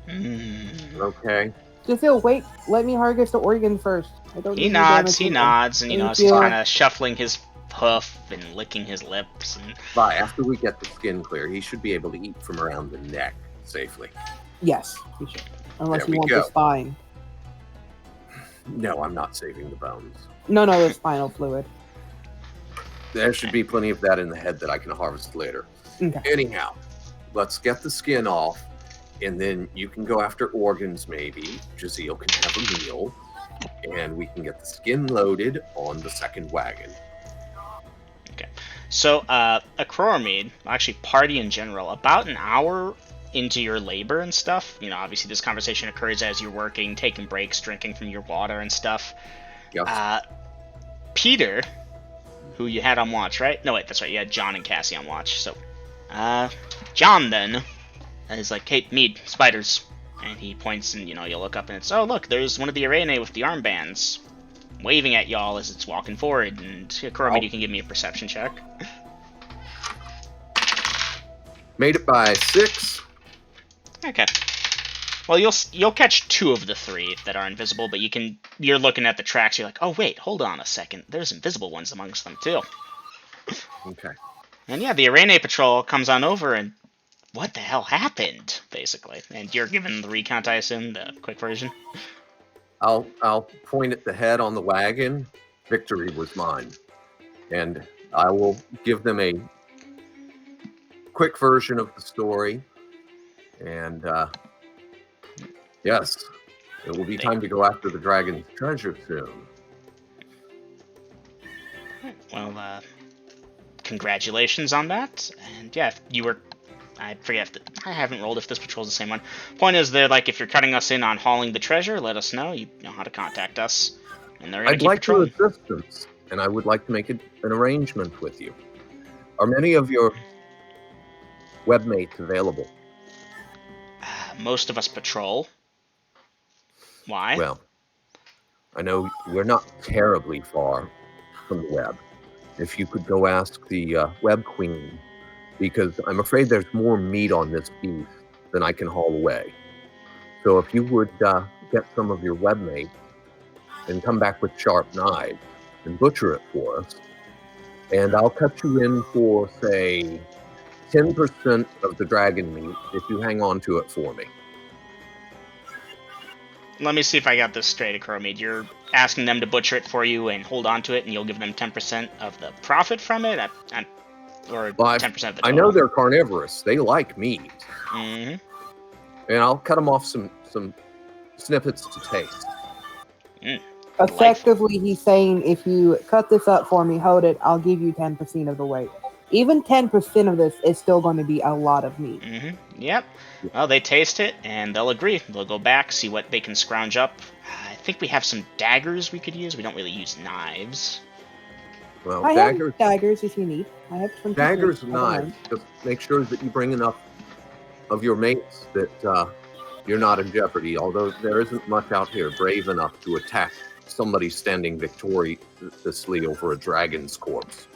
Okay. Giselle, wait, let me harvest the organ first. He nods, and he's kind of shuffling his hoof and licking his lips. And After we get the skin clear, he should be able to eat from around the neck safely. Yes, he should. Unless There you we want go. the spine. No, I'm not saving the bones. No, the spinal fluid. There should be plenty of that in the head that I can harvest later. Okay. Anyhow, let's get the skin off, and then you can go after organs maybe. Giselle can have a meal, and we can get the skin loaded on the second wagon. Okay. So, Acrormead, actually party in general, about an hour into your labor and stuff, obviously this conversation occurs as you're working, taking breaks, drinking from your water and stuff. Yes. Peter, who you had on watch, right? No, wait, that's right, you had John and Cassie on watch. So, John then is like, hey, Mead, spiders. And he points and, you look up and it's, oh, look, there's one of the Arene with the armbands waving at y'all as it's walking forward. And, Acrormead, you can give me a perception check. Made it by 6. Okay. Well, you'll catch 2 of the 3 that are invisible, but you're looking at the tracks, you're like, oh wait, hold on a second. There's invisible ones amongst them too. Okay. And yeah, the Arene patrol comes on over and what the hell happened, basically. And you're given the recount, I assume, the quick version. I'll point at the head on the wagon. Victory was mine. And I will give them a quick version of the story. And yes, it will be time to go after the dragon's treasure soon. Well, congratulations on that. And yeah, I forget I haven't rolled if this patrol's the same one. Point is, they're like, if you're cutting us in on hauling the treasure, let us know. You know how to contact us. And they're gonna keep patrolling. I'd like your assistance, and I would like to make an arrangement with you. Are many of your webmates available? Most of us patrol. Why? Well, I know we're not terribly far from the web. If you could go ask the web queen, because I'm afraid there's more meat on this beast than I can haul away. So if you would get some of your webmates and come back with sharp knives and butcher it for us, and I'll cut you in for, say, 10% of the dragon meat if you hang on to it for me. Let me see if I got this straight, Acrormead. You're asking them to butcher it for you and hold on to it, and you'll give them 10% of the profit from it? Or 10% of the total? I know they're carnivorous. They like meat. Mm-hmm. And I'll cut them off some snippets to taste. Effectively, he's saying, if you cut this up for me, hold it, I'll give you 10% of the weight. Even 10% of this is still going to be a lot of meat. Mm-hmm. Yep. Well, they taste it, and they'll agree. They'll go back, see what they can scrounge up. I think we have some daggers we could use. We don't really use knives. Well, I daggers. have daggers if you need. I have 20. Daggers and knives. Just make sure that you bring enough of your mates that you're not in jeopardy. Although there isn't much out here brave enough to attack somebody standing victoriously over a dragon's corpse.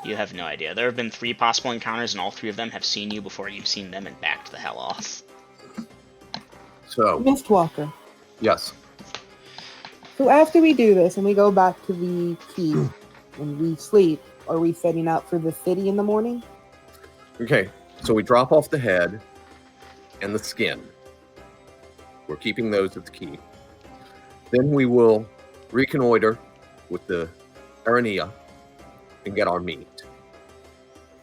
You have no idea. There have been 3 possible encounters, and all 3 of them have seen you before you've seen them and backed the hell off. So, Mistwalker. yes. So after we do this and we go back to the keep and we sleep, are we setting out for the city in the morning? Okay, so we drop off the head and the skin. We're keeping those at the keep. Then we will reconnoiter with the Arania and get our meat.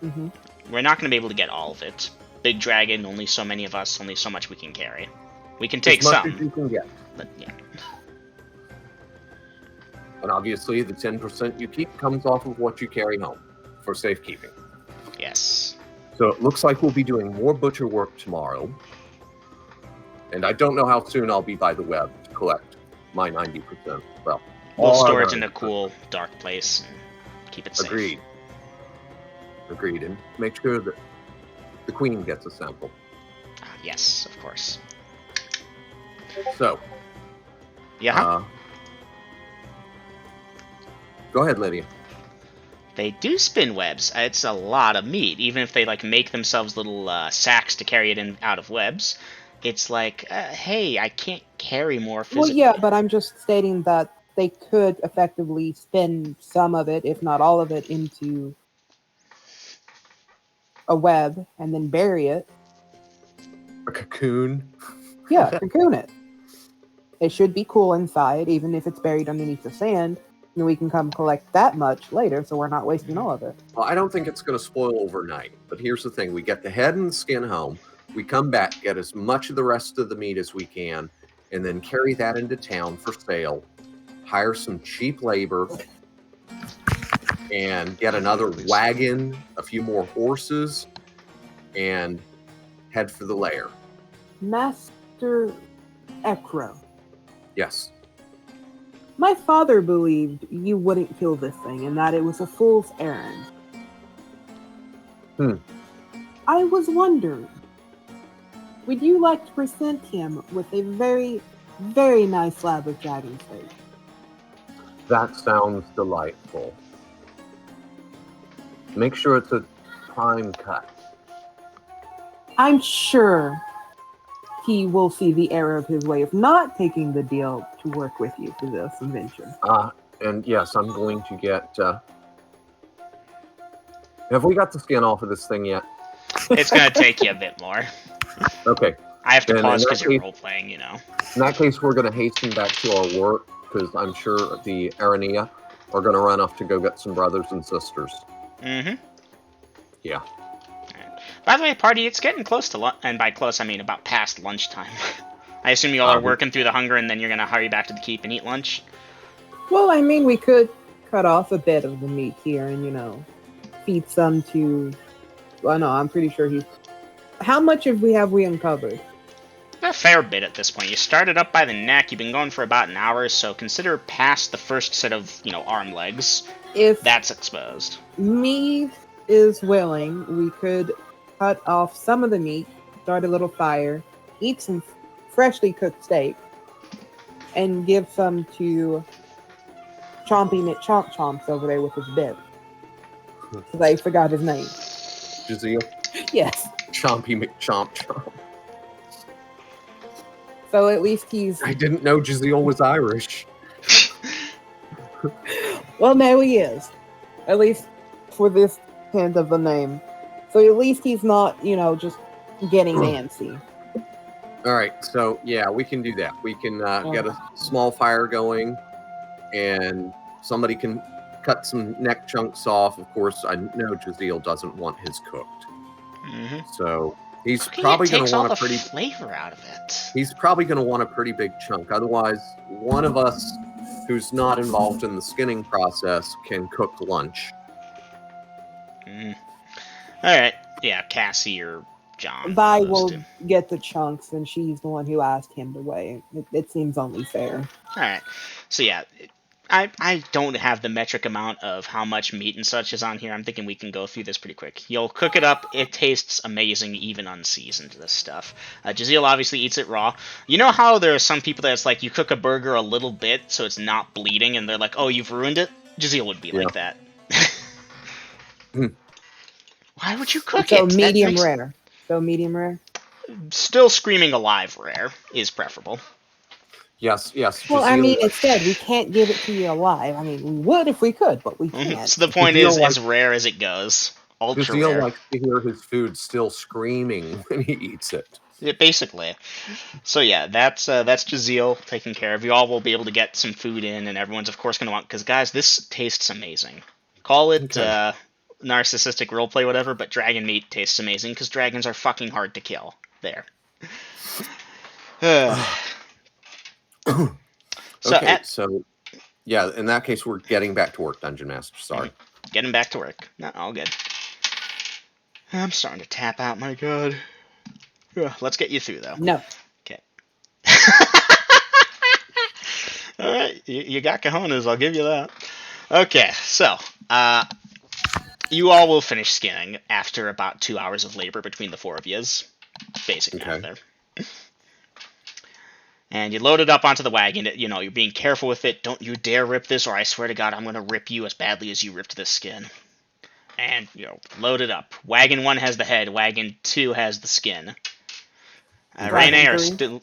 Mm-hmm. We're not going to be able to get all of it. Big dragon, only so many of us, only so much we can carry. We can take as much some. as you can get. But yeah. And obviously, the 10% you keep comes off of what you carry home for safekeeping. Yes. So it looks like we'll be doing more butcher work tomorrow. And I don't know how soon I'll be by the web to collect my 90%. Well, we'll store it in a cool, dark place and keep it safe. Agreed. And make sure that the queen gets a sample. Yes, of course. So. Yeah. Go ahead, Lydia. They do spin webs. It's a lot of meat. Even if they make themselves little sacks to carry it in out of webs, it's like, hey, I can't carry more physically. Well, yeah, but I'm just stating that they could effectively spin some of it, if not all of it, into a web and then bury it. A cocoon. Yeah, cocoon it. It should be cool inside, even if it's buried underneath the sand. And we can come collect that much later, so we're not wasting all of it. Well, I don't think it's going to spoil overnight. But here's the thing. We get the head and the skin home. We come back, get as much of the rest of the meat as we can, and then carry that into town for sale. Hire some cheap labor, and get another wagon, a few more horses, and head for the lair. Master Ekro. Yes. My father believed you wouldn't kill this thing and that it was a fool's errand. I was wondering, would you like to present him with a very, very nice slab of dragon steak? That sounds delightful. Make sure it's a prime cut. I'm sure he will see the error of his way of not taking the deal to work with you for this adventure. And yes, I'm going to get... Have we got the skin off of this thing yet? It's going to take you a bit more. Okay. I have to Then pause because you're role-playing, you know. In that case, we're going to hasten back to our work, because I'm sure the Arania are going to run off to go get some brothers and sisters. Mm-hmm. Yeah. By the way, party, it's getting close to lunch, and by close I mean about past lunchtime. I assume you all are working through the hunger, and then you're going to hurry back to the keep and eat lunch? Well, I mean, we could cut off a bit of the meat here and, feed some to... Well, no, I'm pretty sure he's... How much have we uncovered? A fair bit at this point. You started up by the neck, you've been going for about an hour, so consider past the first set of, arm legs. If that's exposed. Mead is willing, we could cut off some of the meat, start a little fire, eat some freshly cooked steak, and give some to Chompy McChomp over there with his bib. Because I forgot his name. Jazeel? Yes. Chompy McChomp. So at least he's... I didn't know Jazeel was Irish. Well, now he is. At least for this hint of the name. So at least he's not, just getting antsy. All right, so yeah, we can do that. We can get a small fire going, and somebody can cut some neck chunks off. Of course, I know Jazeel doesn't want his cooked. Mm-hmm. So he's probably going to want a pretty flavor out of it. He's probably going to want a pretty big chunk. Otherwise, one of us who's not involved in the skinning process can cook lunch. All right, yeah, Cassie or John. Vi will get the chunks, and she's the one who asked him to weigh. It seems only fair. All right, so yeah, I don't have the metric amount of how much meat and such is on here. I'm thinking we can go through this pretty quick. You'll cook it up. It tastes amazing, even unseasoned, this stuff. Jazeel obviously eats it raw. You know how there are some people that's like, you cook a burger a little bit so it's not bleeding, and they're like, oh, you've ruined it? Jazeel would be like that. Why would you cook So it? medium rare. So medium rare? Still screaming alive rare is preferable. Yes. Well, I mean, instead, we can't give it to you alive. I mean, we would if we could, but we can't. So the point is, as rare as it goes. Ultra rare. Jazeel likes to hear his food still screaming when he eats it. Yeah, basically. So yeah, that's Jazeel taken care of. You all will be able to get some food in, and everyone's of course going to want, because guys, this tastes amazing. Call it narcissistic roleplay, whatever, but dragon meat tastes amazing because dragons are fucking hard to kill. There. So yeah, in that case, we're getting back to work, Dungeon Master. Sorry. Getting back to work. No, all good. I'm starting to tap out, my god. Let's get you through, though. No. Okay. Alright, you got cojones, I'll give you that. Okay, so, you all will finish skinning after about 2 hours of labor between the four of yous. Basic math there. And you load it up onto the wagon. You're being careful with it. Don't you dare rip this, or I swear to God, I'm going to rip you as badly as you ripped this skin. And, load it up. Wagon 1 has the head. Wagon 2 has the skin. Rene are still...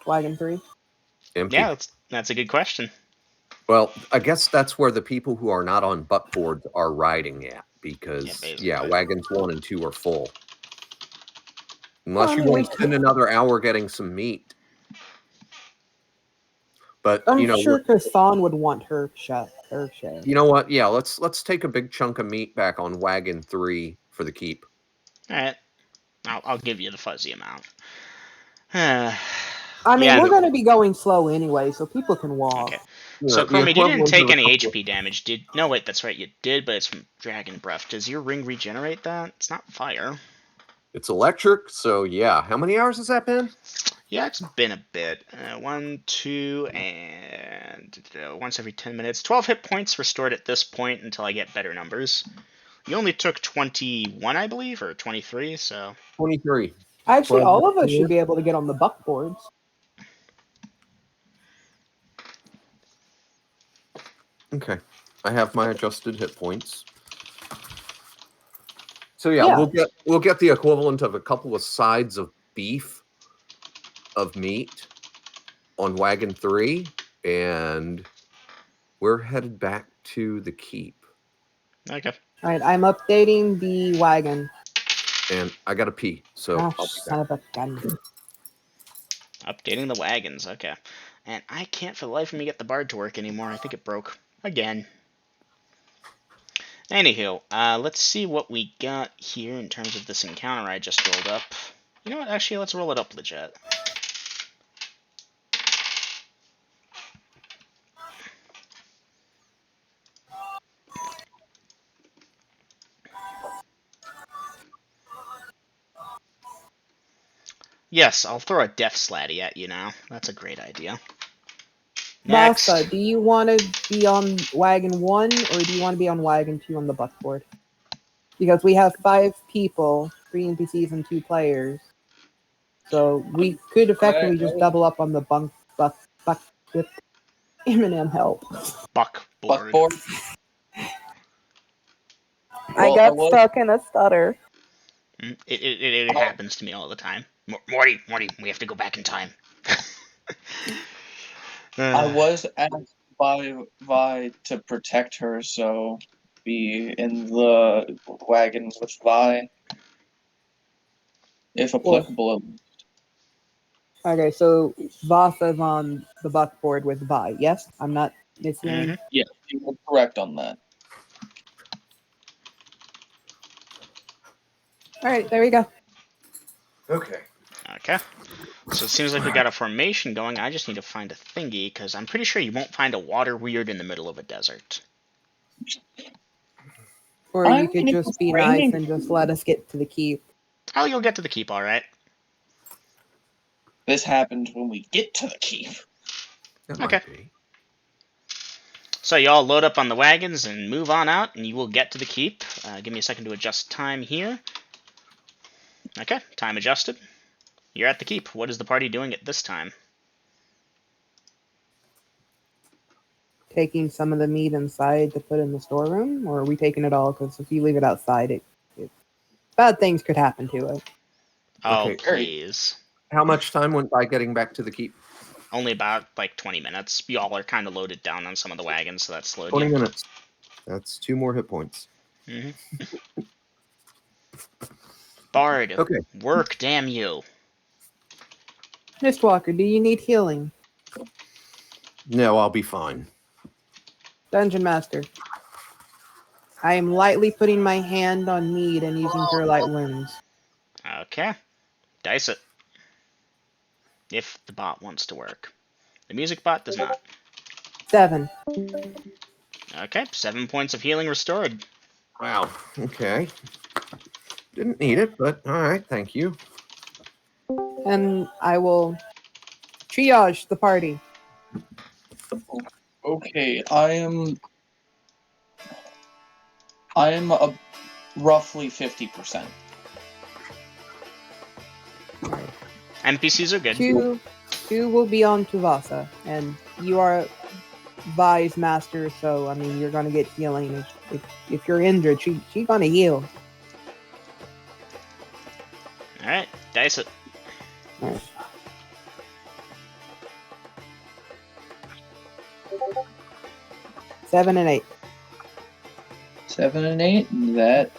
Wagon 3? Empty. Yeah, that's a good question. Well, I guess that's where the people who are not on buckboards are riding at, because, wagons 1 and 2 are full. Unless you want to spend another hour getting some meat. But I'm sure Kassan would want her share. You know what? Yeah, let's take a big chunk of meat back on wagon 3 for the keep. All right, I'll give you the fuzzy amount. I mean, we're going to be going slow anyway, so people can walk. Okay. So, Chromie, you didn't take any HP damage, did... No, wait, that's right, you did, but it's from Dragon Breath. Does your ring regenerate that? It's not fire. It's electric, so yeah. How many hours has that been? Yeah, it's been a bit. 1, 2, and... once every 10 minutes. 12 hit points restored at this point until I get better numbers. You only took 21, I believe, or 23, so... 23. Actually, all of us should be able to get on the buckboards. Okay. I have my adjusted hit points. So yeah, we'll get the equivalent of a couple of sides of beef of meat on wagon 3, and we're headed back to the keep. Okay. All right, I'm updating the wagon. And I got to pee, so I'll be back. Updating the wagons, okay. And I can't for the life of me get the bard to work anymore. I think it broke. Again. Anywho, let's see what we got here in terms of this encounter I just rolled up. You know what? Actually, let's roll it up legit. Yes, I'll throw a death slatty at you now. That's a great idea. Next. Masa, do you want to be on wagon 1 or do you want to be on wagon 2 on the buckboard? Because we have 5 people, 3 NPCs and 2 players. So we could effectively just double up on the buck with Eminem help. Buckboard. I got stuck in a stutter. It happens to me all the time. Morty, we have to go back in time. I was asked by Vi to protect her, so be in the wagon with Vi, if applicable. Okay, so Vasa's on the buckboard with Vi. Yes, I'm not mishearing. Yeah, you were correct on that. All right, there we go. Okay. So it seems like we got a formation going. I just need to find a thingy, because I'm pretty sure you won't find a water weird in the middle of a desert. Or you could just be nice and just let us get to the keep. Oh, you'll get to the keep, all right. This happens when we get to the keep. Okay. So you all load up on the wagons and move on out, and you will get to the keep. Give me a second to adjust time here. Okay, time adjusted. You're at the keep. What is the party doing at this time? Taking some of the meat inside to put in the storeroom, or are we taking it all? Because if you leave it outside, bad things could happen to it. Oh, Okay. please. How much time went by getting back to the keep? Only about, 20 minutes. You all are kind of loaded down on some of the wagons, so that slowed 20 you. minutes. That's 2 more hit points. Mm-hmm. Bard, Okay. work, damn you. Mistwalker, do you need healing? No, I'll be fine. Dungeon Master. I am lightly putting my hand on Mead and using Cure Light Wounds. Okay. Dice it. If the bot wants to work. The music bot does not. 7. Okay, 7 points of healing restored. Wow. Okay. Didn't need it, but all right. Thank you. And I will triage the party. Okay, I am roughly 50%. NPCs are good. Two will be on Tuvasa, and you are Vi's master, so I mean you're gonna get healing. If you're injured, she's gonna heal. Alright, dice it. Right. Seven and 8. 7 and 8, that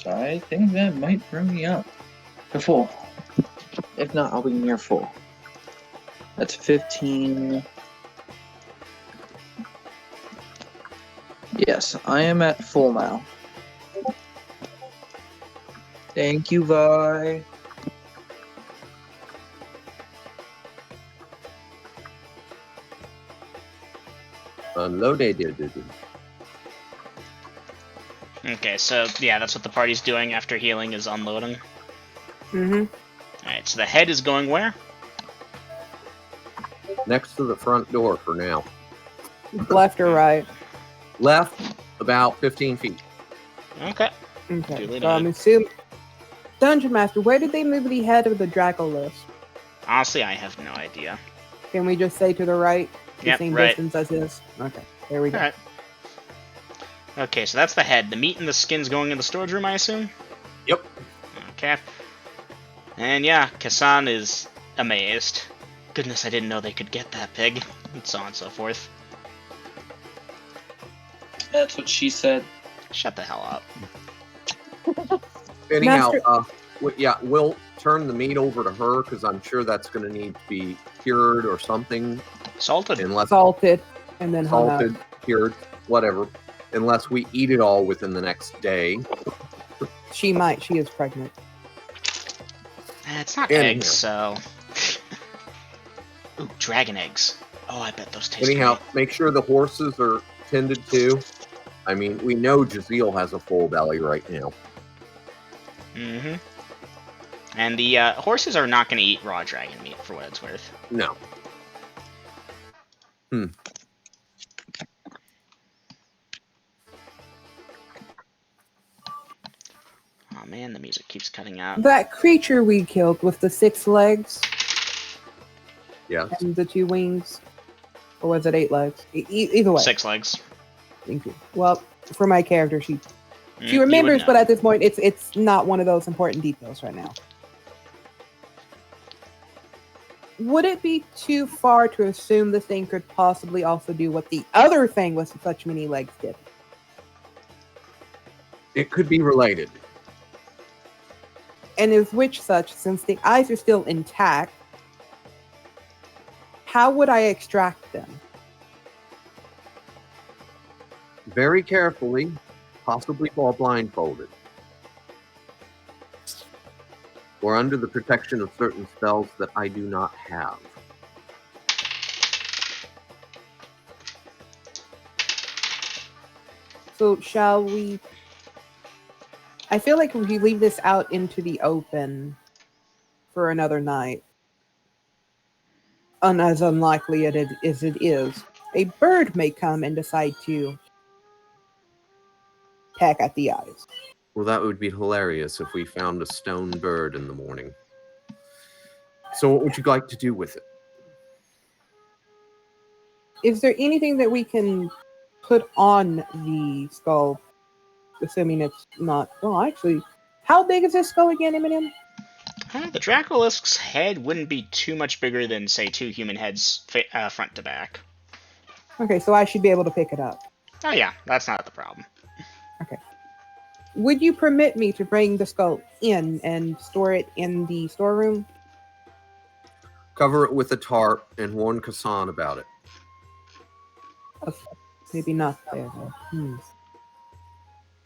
I think that might bring me up to full. If not, I'll be near full. That's 15. Yes, I am at full now. Thank you, Vi. Unloaded. Okay, so yeah, that's what the party's doing after healing is unloading. Mm-hmm. Alright, so the head is going where? Next to the front door for now. Left or right? Left, about 15 feet. Okay. Okay. Duly So I'm noted. assuming Dungeon Master, where did they move the head of the Dracolis? Honestly, I have no idea. Can we just say to the right? The Yep, same right. distance as his? Okay. There we go. Alright. Okay, so that's the head. The meat and the skin's going in the storage room, I assume? Yep. Okay. And yeah, Kassan is amazed. Goodness, I didn't know they could get that pig. And so on and so forth. That's what she said. Shut the hell up. Anyhow, Master- yeah, we'll turn the meat over to her because I'm sure that's going to need to be cured or something. Salted. Unless Salted and then hung salted, up. cured, whatever. Unless we eat it all within the next day. She might. She is pregnant. It's not Anyhow. eggs, so... Ooh, dragon eggs. Oh, I bet those taste Anyhow, great. make sure the horses are tended to. I mean, we know Jazeel has a full belly right now. Mm-hmm. And the horses are not going to eat raw dragon meat, for what it's worth. No. Oh man, the music keeps cutting out. That creature we killed with the 6 legs Yes. and the 2 wings. Or was it 8 legs? Either way. 6 legs. Thank you. Well, for my character, she You would remembers, know. but at this point, it's not one of those important details right now. Would it be too far to assume this thing could possibly also do what the other thing with such many legs did? It could be related. And if which such, since the eyes are still intact, how would I extract them? Very carefully, possibly while blindfolded. Or under the protection of certain spells that I do not have. So shall we... I feel like if we leave this out into the open for another night, as unlikely as it is, a bird may come and decide to peck at the eyes. Well, that would be hilarious if we found a stone bird in the morning. So what would you like to do with it? Is there anything that we can put on the skull, assuming it's not... Well, actually, how big is this skull again, Eminem? The Dracolisk's head wouldn't be too much bigger than, say, 2 human heads front to back. Okay, so I should be able to pick it up. Oh yeah, that's not the problem. Okay. Would you permit me to bring the skull in and store it in the storeroom? Cover it with a tarp and warn Kassan about it. Okay. Maybe not there, though.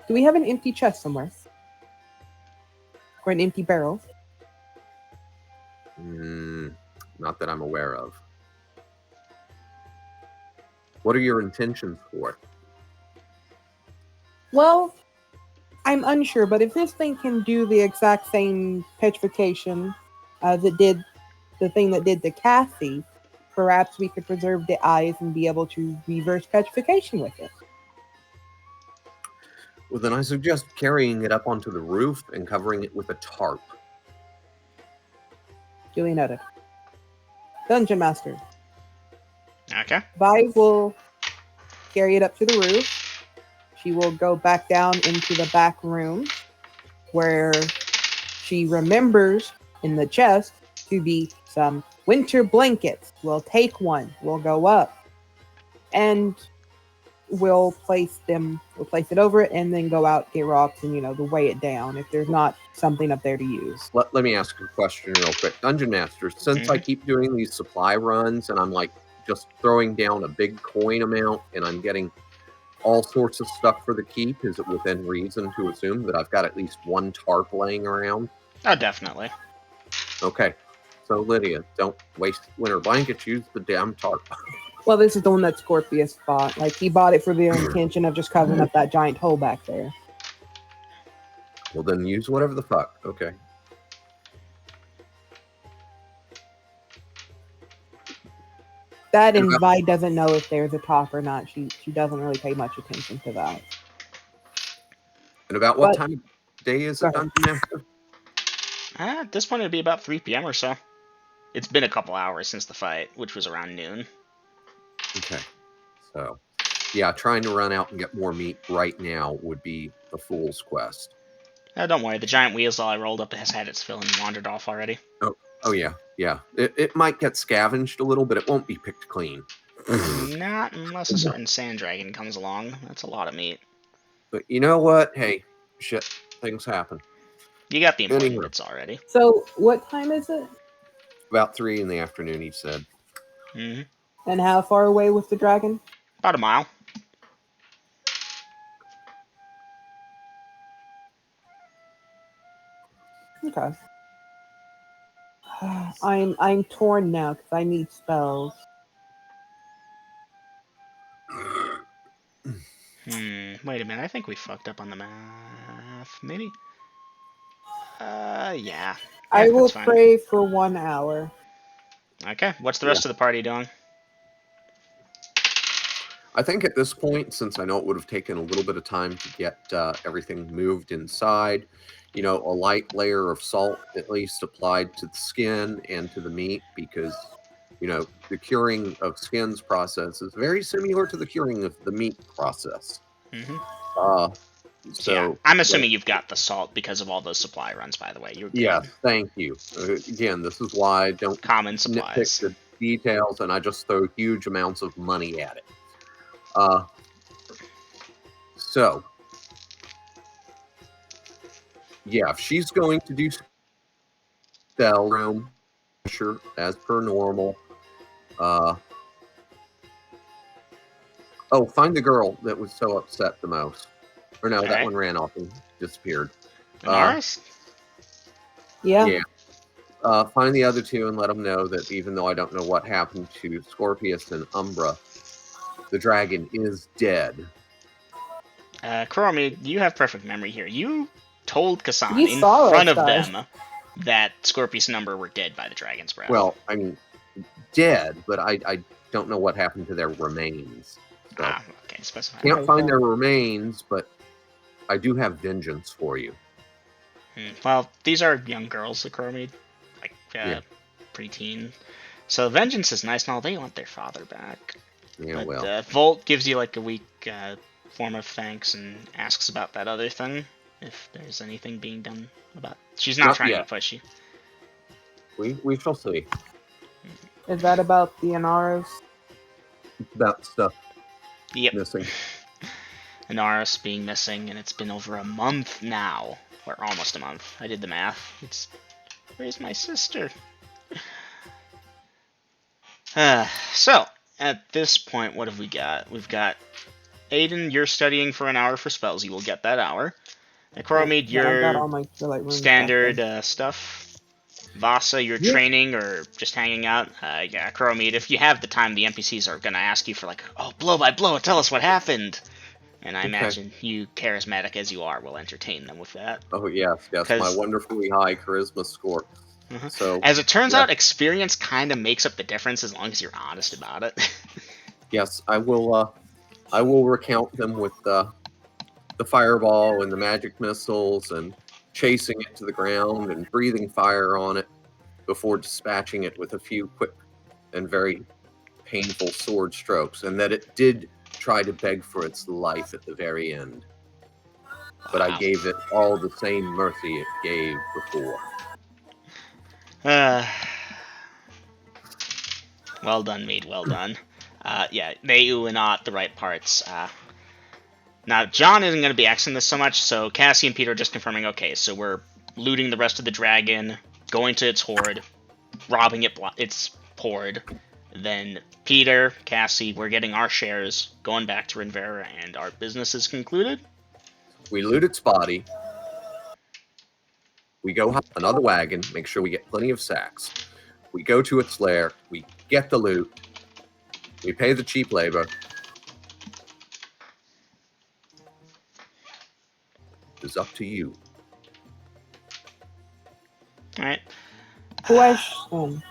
Do we have an empty chest somewhere? Or an empty barrel? Not that I'm aware of. What are your intentions for it? Well, I'm unsure, but if this thing can do the exact same petrification as it did the thing that did to Cassie, perhaps we could preserve the eyes and be able to reverse petrification with it. Well, then I suggest carrying it up onto the roof and covering it with a tarp. Duly noted. Dungeon Master. Okay. Vi will carry it up to the roof. She will go back down into the back room where she remembers in the chest to be some winter blankets. We'll take one. We'll go up. And we'll place it over it and then go out, get rocks, and, to weigh it down if there's not something up there to use. Let me ask you a question real quick. Dungeon Master, since I keep doing these supply runs and I'm like just throwing down a big coin amount and I'm getting all sorts of stuff for the keep, is it within reason to assume that I've got at least one tarp laying around? Oh, definitely. Okay. So, Lydia, don't waste winter blankets. Use the damn tarp. Well, this is the one that Scorpius bought. Like, he bought it for the intention of just covering up that giant hole back there. Well, then use whatever the fuck. Okay. That and Vi doesn't know if there's a top or not. She doesn't really pay much attention to that. And about what time of day is it, Dungeon Master? At this point, it'd be about 3 p.m. or so. It's been a couple hours since the fight, which was around noon. Okay. So, yeah, trying to run out and get more meat right now would be a fool's quest. Don't worry, the giant weasel I rolled up has had its fill and wandered off already. Oh yeah. It might get scavenged a little, but it won't be picked clean. Not unless a certain sand dragon comes along. That's a lot of meat. But you know what? Hey, shit, things happen. You got the important bits already. So, what time is it? About 3 in the afternoon, he said. Mm-hmm. And how far away was the dragon? About a mile. Okay. I'm torn now because I need spells. Wait a minute. I think we fucked up on the math. Maybe? Yeah. I will pray for 1 hour. Okay. What's the rest of the party doing? I think at this point, since I know it would have taken a little bit of time to get everything moved inside, a light layer of salt at least applied to the skin and to the meat, because, the curing of skin's process is very similar to the curing of the meat process. Mm-hmm. So yeah, I'm assuming you've got the salt because of all those supply runs, by the way. You're good. Yeah, thank you. Again, this is why I don't common supplies. Nitpick the details, and I just throw huge amounts of money at it. So, yeah, if she's going to do spell room, sure, as per normal. Find the girl that was so upset the most. Or no, that one ran off and disappeared. Yeah. Find the other two and let them know that even though I don't know what happened to Scorpius and Umbra, the dragon is dead. Kuromi, you have perfect memory here. You told Kassan in front of them that Scorpius and Umbra were dead by the dragon's breath. Well, I mean, dead, but I don't know what happened to their remains. So okay, specify. Can't find their remains, but I do have vengeance for you. Well, these are young girls, the Chromid, like preteen. So vengeance is nice and all. They want their father back. Yeah, but, Volt gives you like a weak form of thanks and asks about that other thing, if there's anything being done about. She's not trying to push you. We shall see. Is that about the Anaras? It's about stuff missing. Anaris being missing, and it's been over a month now. Or almost a month. I did the math. Where's my sister? So, at this point, what have we got? We've got Aiden, you're studying for an hour for spells. You will get that hour. Chromid, your standard stuff. Vasa, you're training or just hanging out. Chromid, if you have the time, the NPCs are going to ask you for like, oh, blow by blow, tell us what happened. And I imagine you, charismatic as you are, will entertain them with that. Oh, yes, my wonderfully high charisma score. So, as it turns out, experience kind of makes up the difference as long as you're honest about it. Yes, I will recount them with the fireball and the magic missiles and chasing it to the ground and breathing fire on it before dispatching it with a few quick and very painful sword strokes, and that it did try to beg for its life at the very end. But I gave it all the same mercy it gave before. Well done, Mead, well done. They ooh and ah the right parts. Now, John isn't going to be asking this so much, so Cassie and Peter are just confirming, okay, so we're looting the rest of the dragon, going to its hoard, robbing its hoard. Then Peter, Cassie, we're getting our shares, going back to Rinvera, and our business is concluded. We loot its body. We go hop another wagon, make sure we get plenty of sacks. We go to its lair. We get the loot. We pay the cheap labor. It's up to you. All right. Question.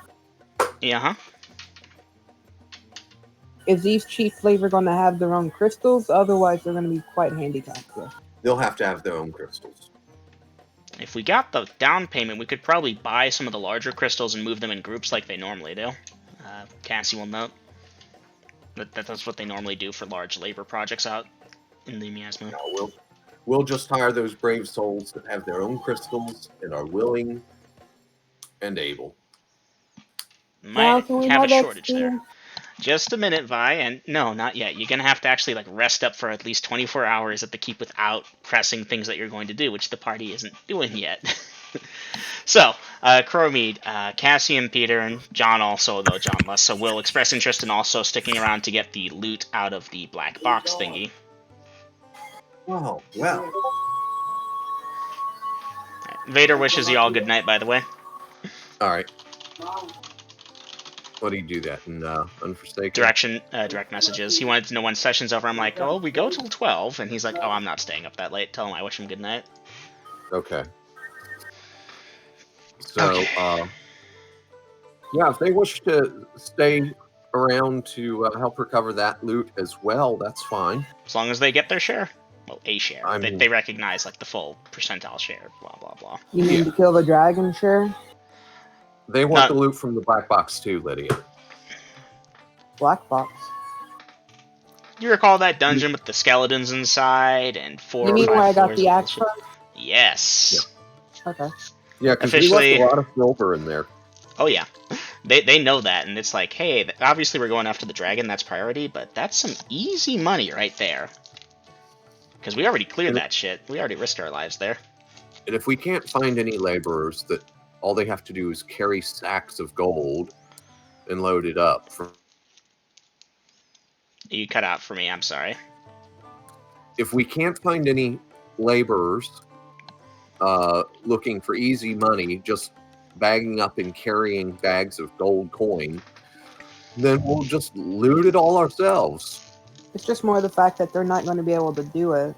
Is these cheap flavor going to have their own crystals? Otherwise, they're going to be quite handicapped here. They'll have to have their own crystals. If we got the down payment, we could probably buy some of the larger crystals and move them in groups like they normally do. Cassie will note that that's what they normally do for large labor projects out in the miasma. No, we'll just hire those brave souls that have their own crystals and are willing and able. Might have a shortage there. Just a minute, Vi, and no, not yet. You're going to have to actually rest up for at least 24 hours at the keep without pressing things that you're going to do, which the party isn't doing yet. So, Chromid, Cassie and Peter, and John also, though John less, so will express interest in also sticking around to get the loot out of the black box thingy. Oh, well. Right. Vader wishes you all good night, by the way. All right. What do you do that in Unforsaken? Direct messages. He wanted to know when session's over. I'm like, oh, we go till 12, and he's like, oh, I'm not staying up that late. Tell him I wish him good night. Okay. So, if they wish to stay around to help recover that loot as well, that's fine. As long as they get their share. Well, a share. They recognize the full percentile share. Blah blah blah. You mean to kill the dragon share? They want the loot from the black box too, Lydia. Black box. You recall that dungeon with the skeletons inside and 4 You or 5 mean where I got floors the of axe bullshit? from? Yes. Yeah. Okay. Yeah, because we left a lot of silver in there. Oh yeah. They know that, and it's like, hey, obviously we're going after the dragon, that's priority, but that's some easy money right there. Because we already cleared that shit. We already risked our lives there. And if we can't find any laborers, that all they have to do is carry sacks of gold and load it up. You cut out for me, I'm sorry. If we can't find any laborers looking for easy money, just bagging up and carrying bags of gold coin, then we'll just loot it all ourselves. It's just more the fact that they're not going to be able to do it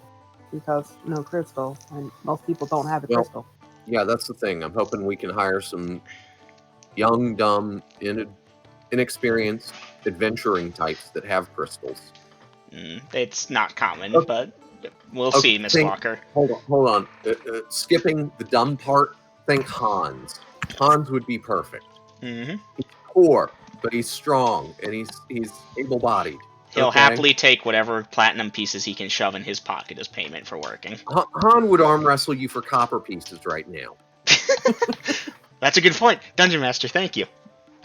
because no crystal, and most people don't have a crystal. Yeah, that's the thing. I'm hoping we can hire some young, dumb, inexperienced adventuring types that have crystals. It's not common, Okay. but we'll see, Miss Walker. Hold on. Skipping the dumb part, think Hans. Hans would be perfect. Mm-hmm. He's poor, but he's strong, and he's able-bodied. He'll happily take whatever platinum pieces he can shove in his pocket as payment for working. Han would arm wrestle you for copper pieces right now. That's a good point. Dungeon Master, thank you.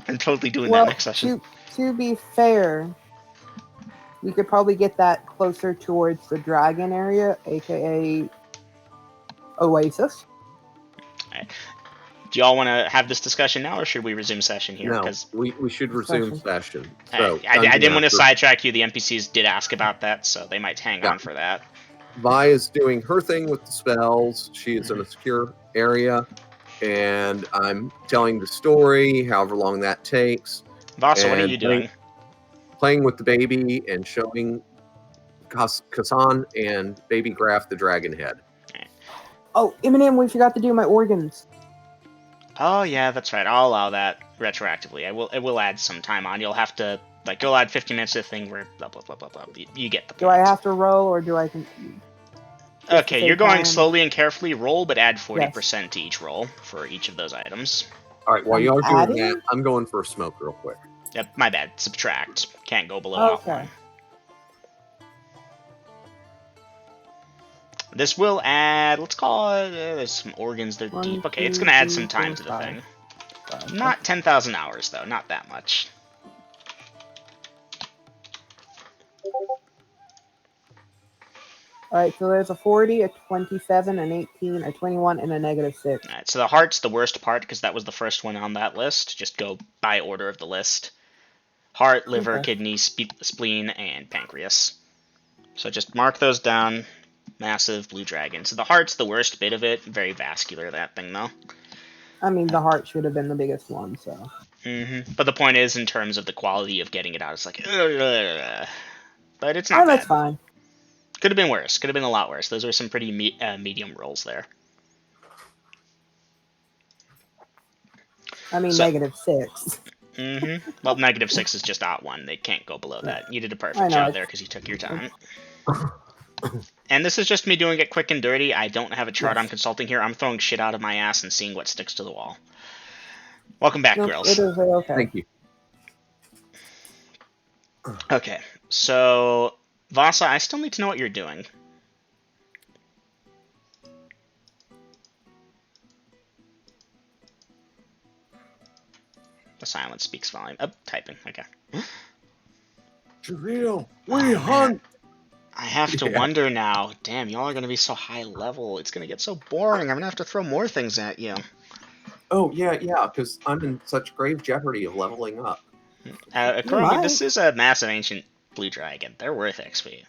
I'm totally doing that next session. To be fair, we could probably get that closer towards the dragon area, aka Oasis. Right. Do y'all want to have this discussion now, or should we resume session here? No, we should resume session. So, I didn't want to sidetrack you. The NPCs did ask about that, so they might hang on for that. Vi is doing her thing with the spells. She is in a secure area, and I'm telling the story, however long that takes. Vasa, what are you doing? Playing with the baby and showing Kasan and baby Graf the dragon head. Oh, Eminem, we forgot to do my organs. Oh yeah, that's right. I'll allow that retroactively. It will add some time on. You'll have to go add 15 minutes to the thing where blah blah blah blah blah. You get the point. Do I have to roll or do I? Okay, you're going slowly and carefully. Roll, but add 40% to each roll for each of those items. All right. While y'all are doing that, I'm going for a smoke real quick. Yep, my bad. Subtract. Can't go below outline. This will add, let's call it, there's some organs, they're deep. Okay, it's going to add some time to the thing. Not 10,000 hours, though. Not that much. Alright, so there's a 40, a 27, an 18, a 21, and a -6. Alright, so the heart's the worst part, because that was the first one on that list. Just go by order of the list. Heart, liver, kidney, spleen, and pancreas. So just mark those down. Massive blue dragon. So the heart's the worst bit of it. Very vascular, that thing, though. I mean, the heart should have been the biggest one, so. But the point is, in terms of the quality of getting it out, it's like, but it's not bad. That's fine. Could have been worse. Could have been a lot worse. Those were some pretty medium rolls there. I mean, -6. Well, -6 is just odd one. They can't go below that. You did a perfect job there because you took your time. And this is just me doing it quick and dirty. I don't have a chart I'm consulting here. I'm throwing shit out of my ass and seeing what sticks to the wall. Welcome back, girls. It is okay. Thank you. Okay, so Vasa, I still need to know what you're doing. The silence speaks volume. Oh, typing. Okay. Jareel, we hunt. I have to wonder now. Damn, y'all are going to be so high level. It's going to get so boring. I'm going to have to throw more things at you. Oh, yeah, because I'm in such grave jeopardy of leveling up. Currently, this is a massive ancient blue dragon. They're worth XP.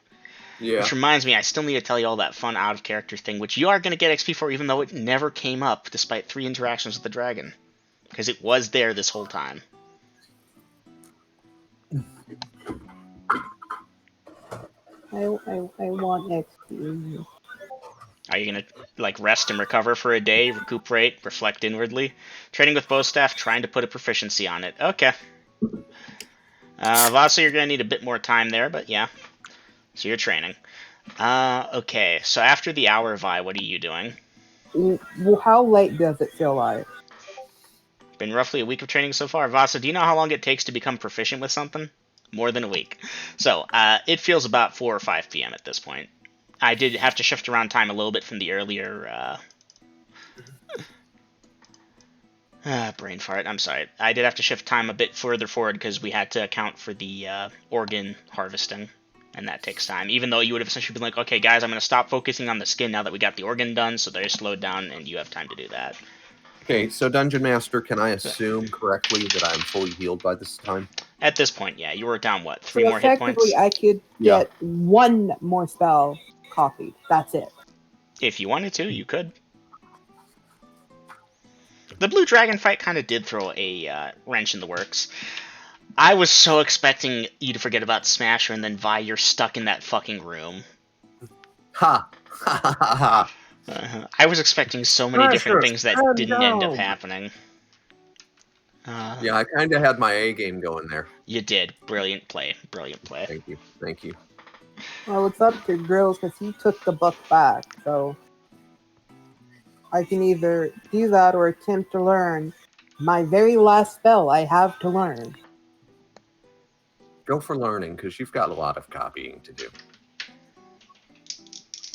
Yeah. Which reminds me, I still need to tell you all that fun out-of-character thing, which you are going to get XP for, even though it never came up, despite 3 interactions with the dragon. Because it was there this whole time. I want XP. Are you going to, rest and recover for a day, recuperate, reflect inwardly? Training with bow staff, trying to put a proficiency on it. Okay. Vasa, you're going to need a bit more time there, but yeah. So you're training. Okay, so after the hour, Vi, what are you doing? Well, how late does it feel like? Been roughly a week of training so far. Vasa, do you know how long it takes to become proficient with something? More than a week. So, it feels about 4 or 5 p.m. at this point. I did have to shift around time a little bit from the earlier, brain fart, I'm sorry. I did have to shift time a bit further forward because we had to account for the, organ harvesting. And that takes time. Even though you would have essentially been like, okay, guys, I'm going to stop focusing on the skin now that we got the organ done, so they're slowed down, and you have time to do that. Okay, so Dungeon Master, can I assume correctly that I'm fully healed by this time? At this point, yeah. You were down, what, 3 more hit points? Effectively, I could get 1 more spell copied. That's it. If you wanted to, you could. The blue dragon fight kind of did throw a wrench in the works. I was so expecting you to forget about Smasher, and then Vi, you're stuck in that fucking room. Ha! Ha ha ha ha! I was expecting so many different things that didn't end up happening. Yeah, I kind of had my A game going there. You did. Brilliant play. Brilliant play. Thank you. Thank you. Well, it's up to Grills because he took the book back, so I can either do that or attempt to learn my very last spell I have to learn. Go for learning, because you've got a lot of copying to do.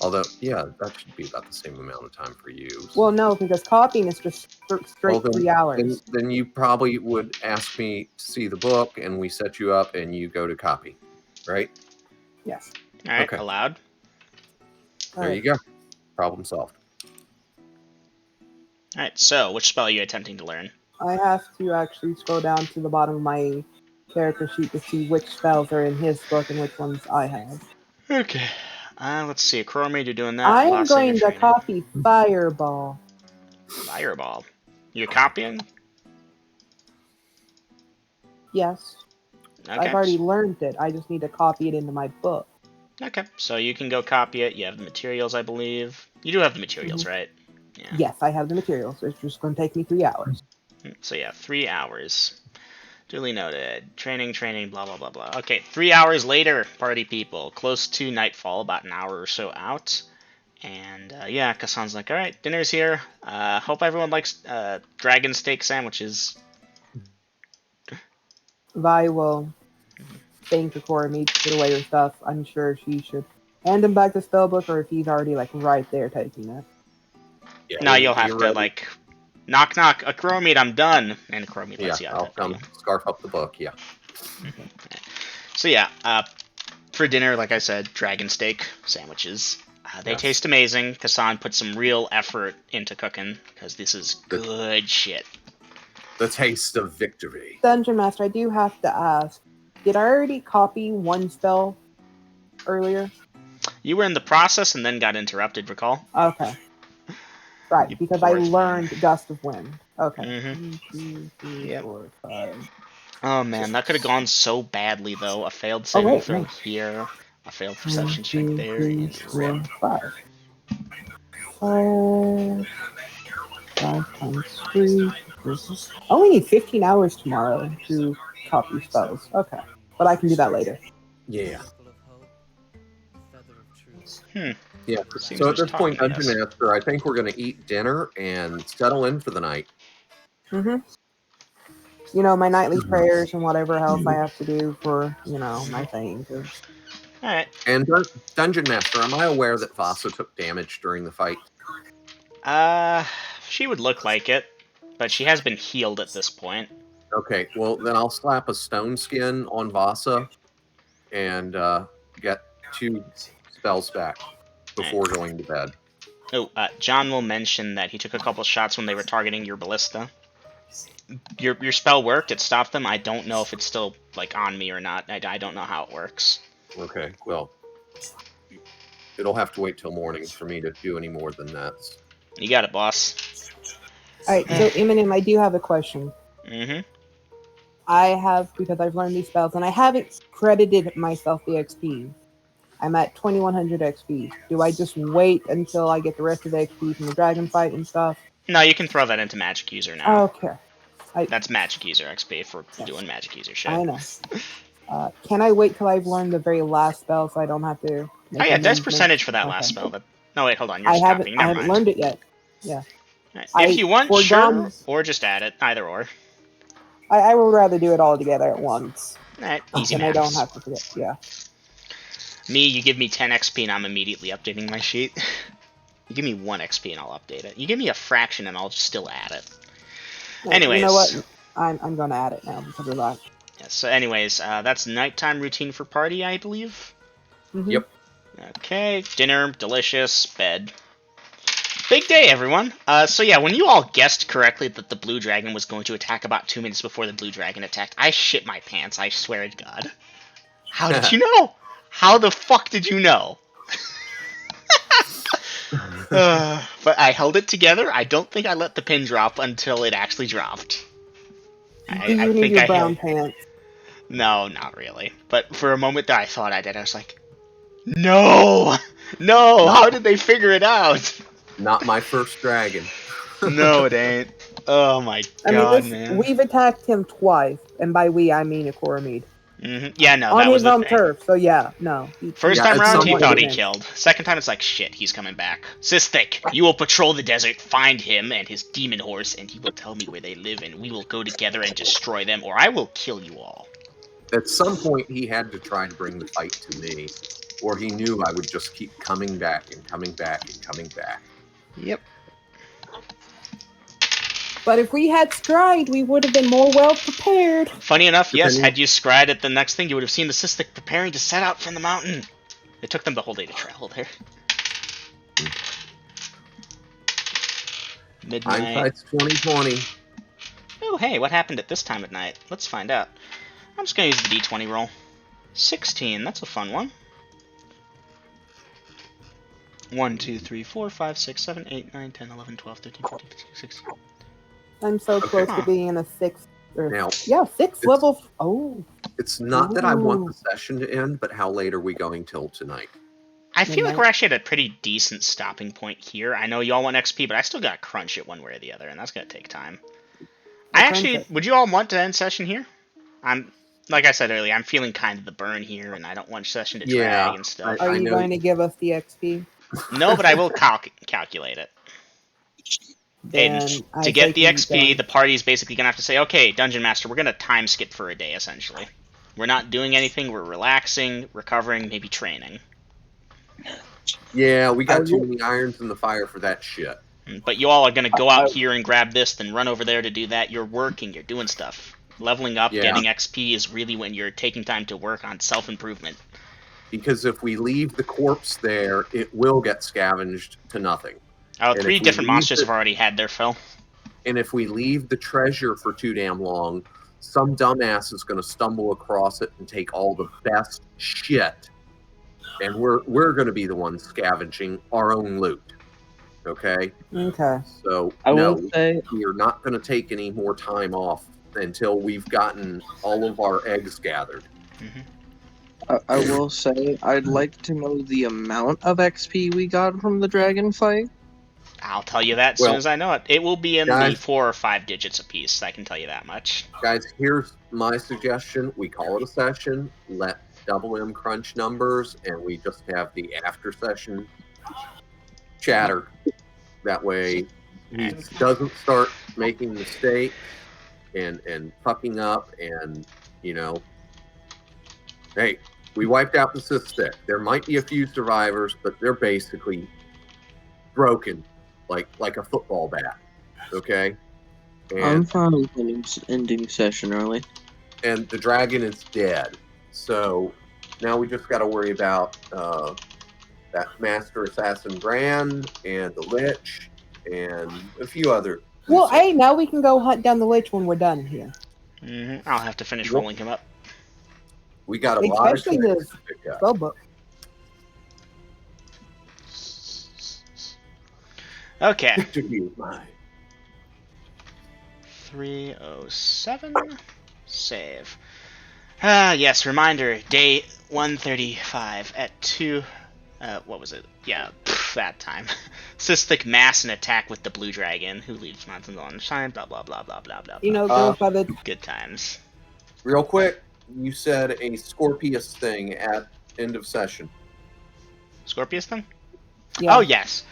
Although, yeah, that should be about the same amount of time for you. So. Well, no, because copying is just straight 3 hours. Then you probably would ask me to see the book, and we set you up, and you go to copy, right? Yes. All right, Okay. allowed. There you go. Problem solved. All right, so which spell are you attempting to learn? I have to actually scroll down to the bottom of my character sheet to see which spells are in his book and which ones I have. Okay. Let's see. Chromate, you're doing that. I'm going to copy Fireball. Fireball. You're copying? Yes. Okay. I've already learned it. I just need to copy it into my book. Okay, so you can go copy it. You have the materials, I believe. You do have the materials, right? Yeah. Yes, I have the materials. It's just going to take me 3 hours. So yeah, 3 hours. Duly noted. Training, blah, blah, blah, blah. Okay, 3 hours later, party people. Close to nightfall, about an hour or so out. And yeah, Kassan's like, alright, dinner's here. Hope everyone likes dragon steak sandwiches. Vi will thank the core meat, put away her stuff. I'm sure she should hand him back the spellbook, or if he's already like right there taking it. Yeah, no, you'll have to ready. like knock, a Chromate, I'm done. And Chromate lets you out. I'll come scarf up the book. Yeah. So yeah, for dinner, like I said, dragon steak sandwiches. They taste amazing. Kassan put some real effort into cooking because this is good shit. The taste of victory. Dungeon Master, I do have to ask, did I already copy one spell earlier? You were in the process and then got interrupted, recall? Okay. Right, You because I poor learned Gust of Wind. Okay. Mm-hmm. 1, 2, 3, Yep. 4, 5. Oh man, that could have gone so badly though. A failed saving throw no. here, a failed perception check there, and 4, 5. 5 times 3. I only need 15 hours tomorrow to copy spells. Okay. But I can do that later. Yeah. Yeah. So at this point, Dungeon Master, I think we're going to eat dinner and settle in for the night. Mm-hmm. You know, my nightly prayers and whatever else I have to do for, you know, my thing. Alright. And Dungeon Master, am I aware that Vasa took damage during the fight? She would look like it, but she has been healed at this point. Okay, well, then I'll slap a stone skin on Vasa and get 2 spells back before going to bed. Oh, John will mention that he took a couple shots when they were targeting your ballista. Your spell worked, it stopped them. I don't know if it's still, like, on me or not. I don't know how it works. Okay, well, it'll have to wait till morning for me to do any more than that. You got it, boss. Alright, so Eminem, I do have a question. Mm-hmm. I have, because I've learned these spells, and I haven't credited myself the XP. I'm at 2100 XP. Do I just wait until I get the rest of the XP from the dragon fight and stuff? No, you can throw that into Magic User now. Okay. That's Magic User XP for doing Magic User shit. I know. Can I wait till I've learned the very last spell so I don't have to... Oh yeah, there's percentage for that last spell. But no, wait, hold on. You're I stopping. haven't, I haven't learned it yet. Yeah. Right. If you want, sure. Or just add it. Either or. I would rather do it all together at once. Alright, easy and maths. I don't have to forget, yeah. Me, you give me 10 XP and I'm immediately updating my sheet. You give me 1 XP and I'll update it. You give me a fraction and I'll just still add it. Well, Anyways. You know what? I'm going to add it now because of that. Yeah, so anyways, that's nighttime routine for party, I believe. Mm-hmm. Yep. Okay, dinner, delicious, bed. Big day, everyone. So yeah, when you all guessed correctly that the blue dragon was going to attack about 2 minutes before the blue dragon attacked, I shit my pants, I swear to God. How did you know? How the fuck did you know? But I held it together. I don't think I let the pin drop until it actually dropped. Do you need your brown pants? No, not really. But for a moment there, I thought I did. I was like, no! No! How did they figure it out? Not my first dragon. No, it ain't. Oh my I god, mean, man. we've attacked him twice, and by we I mean Ikoramid. Yeah, no, On that was his the own thing. turf, so yeah, no. First Yeah, time at around, some he point- thought he killed. Second time, it's like, shit, he's coming back. Cystic, you will patrol the desert, find him and his demon horse, and he will tell me where they live, and we will go together and destroy them, or I will kill you all. At some point, he had to try and bring the fight to me, or he knew I would just keep coming back and coming back and coming back. Yep. But if we had Stride, we would have been more well prepared. Funny enough, yes, Depending- had you scried at the next thing, you would have seen the Cystic preparing to set out from the mountain. It took them the whole day to travel there. Midnight. Hindsight's 20/20. Oh, hey, what happened at this time of night? Let's find out. I'm just gonna use the d20 roll. 16, that's a fun one. 1, 2, 3, 4, 5, 6, 7, 8, 9, 10, 11, 12, 13, 14, 15, 16. I'm so close Huh. to being a 6. Now, Six level. Oh. it's not that I want Ooh. the session to end, but how late are we going till tonight? I feel like Midnight. we're actually at a pretty decent stopping point here. I know you all want XP, but I still gotta crunch it one way or the other, and that's gonna take time. Would you all want to end session here? Like I said earlier, I'm feeling kind of the burn here, and I don't want session to drag and stuff. Are I you know- going to give us the XP? No, but I will calculate it. Then And I to get take the you XP, down. the party's basically gonna have to say, okay, Dungeon Master, we're gonna time skip for a day, essentially. We're not doing anything, we're relaxing, recovering, maybe training. Yeah, we got I too will- many irons in the fire for that shit. But you all are gonna go out here and grab this, then run over there to do that. You're working, you're doing stuff. Leveling up, Yeah. getting XP is really when you're taking time to work on self-improvement. Because if we leave the corpse there, it will get scavenged to nothing. Oh, And 3 if we different leave monsters it- have already had their fill. And if we leave the treasure for too damn long, some dumbass is going to stumble across it and take all the best shit. And we're going to be the ones scavenging our own loot. Okay? Okay. So, I no, will say, we are not going to take any more time off until we've gotten all of our eggs gathered. I will say, I'd like to know the amount of XP we got from the dragon fight. I'll tell you that as Well, soon as I know it. It will be in the guys- 4 or 5 digits apiece, I can tell you that much. Guys, here's my suggestion. We call it a session, let Double M crunch numbers, and we just have the after session chatter. That way he doesn't start making mistakes and fucking up, and, you know, hey, we wiped out the cystic. There might be a few survivors, but they're basically broken like a football bat. Okay? I'm And fine with ending session early. and the dragon is dead. So now we just got to worry about that Master Assassin Brand and the Lich and a few other. Well, hey, now we can go hunt down the Lich when we're done here. I'll have to finish Yep. rolling him up. We got a lot of Especially quests the to pick up. spellbook. Okay. Victory is mine. 307. Save. Yes, reminder, day 135 at 2... what was it? Yeah, that time. Cystic mass and attack with the blue dragon, who leaves mountains on shine, blah blah blah blah blah blah. You know, Uh, goes by the Good times. Real quick, you said a Scorpius thing at end of session. Scorpius thing? yeah. Oh, yes.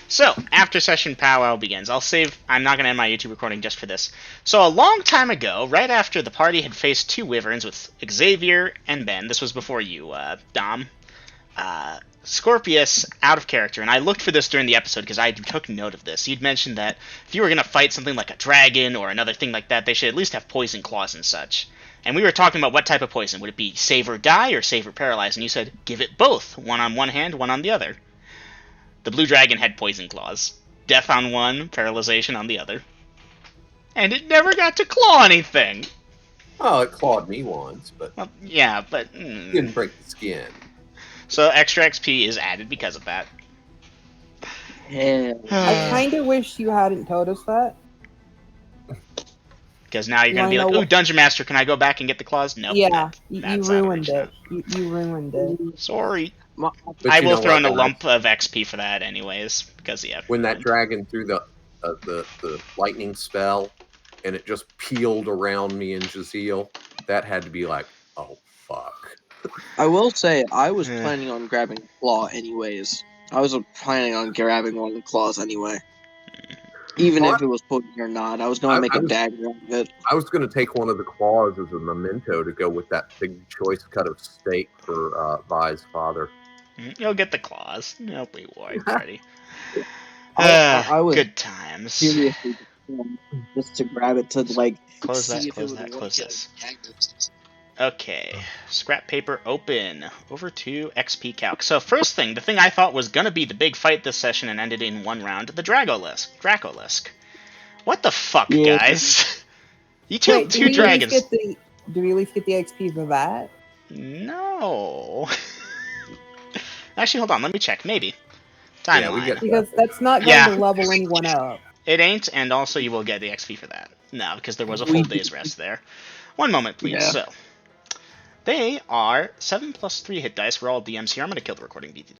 So, after session powwow begins, I'm not going to end my YouTube recording just for this. So, a long time ago, right after the party had faced 2 wyverns with Xavier and Ben, this was before you, Dom, Scorpius, out of character, and I looked for this during the episode because I took note of this. He'd mentioned that if you were going to fight something like a dragon or another thing like that, they should at least have poison claws and such. And we were talking about what type of poison. Would it be save or die or save or paralyze? And you said, give it both. One on one hand, one on the other. The blue dragon had poison claws. Death on one, paralyzation on the other. And it never got to claw anything. Oh, it clawed me once, but Well, yeah, but... didn't break the skin. So extra XP is added because of that. Yeah. I kind of wish you hadn't told us that. Because now you're going to be Wanna like, know ooh, Dungeon Master, can I go back and get the claws? Nope. Yeah, you that's out of ruined reach it. You ruined it. now. Sorry. But I you will know throw what, in a guys? lump of XP for that anyways. Because, yeah. When that dragon threw the the lightning spell, and it just peeled around me and Jazeel, that had to be like, oh fuck. I will say, I was planning on grabbing Claw anyways. I was planning on grabbing one of the claws anyway. Even if it was poison or not, I was going to make a dagger out of it. I was going to take one of the claws as a memento to go with that big choice cut of steak for Vi's father. You'll get the claws. Don't be worried, Freddy. I was good times. seriously just to grab it to close this. Okay, scrap paper open. Over to XP Calc. So first thing, the thing I thought was gonna be the big fight this session and ended in one round, the Dracolisk. What the fuck, guys? You killed two dragons. Do we at least get the XP for that? No. Actually, hold on, let me check. Maybe. Timeline. Because that's not going to level anyone up. It ain't, and also you will get the XP for that. No, because there was a full day's rest there. One moment, please. Yeah. So, they are 7 plus 3 hit dice. We're all DMs here. I'm going to kill the recording BT.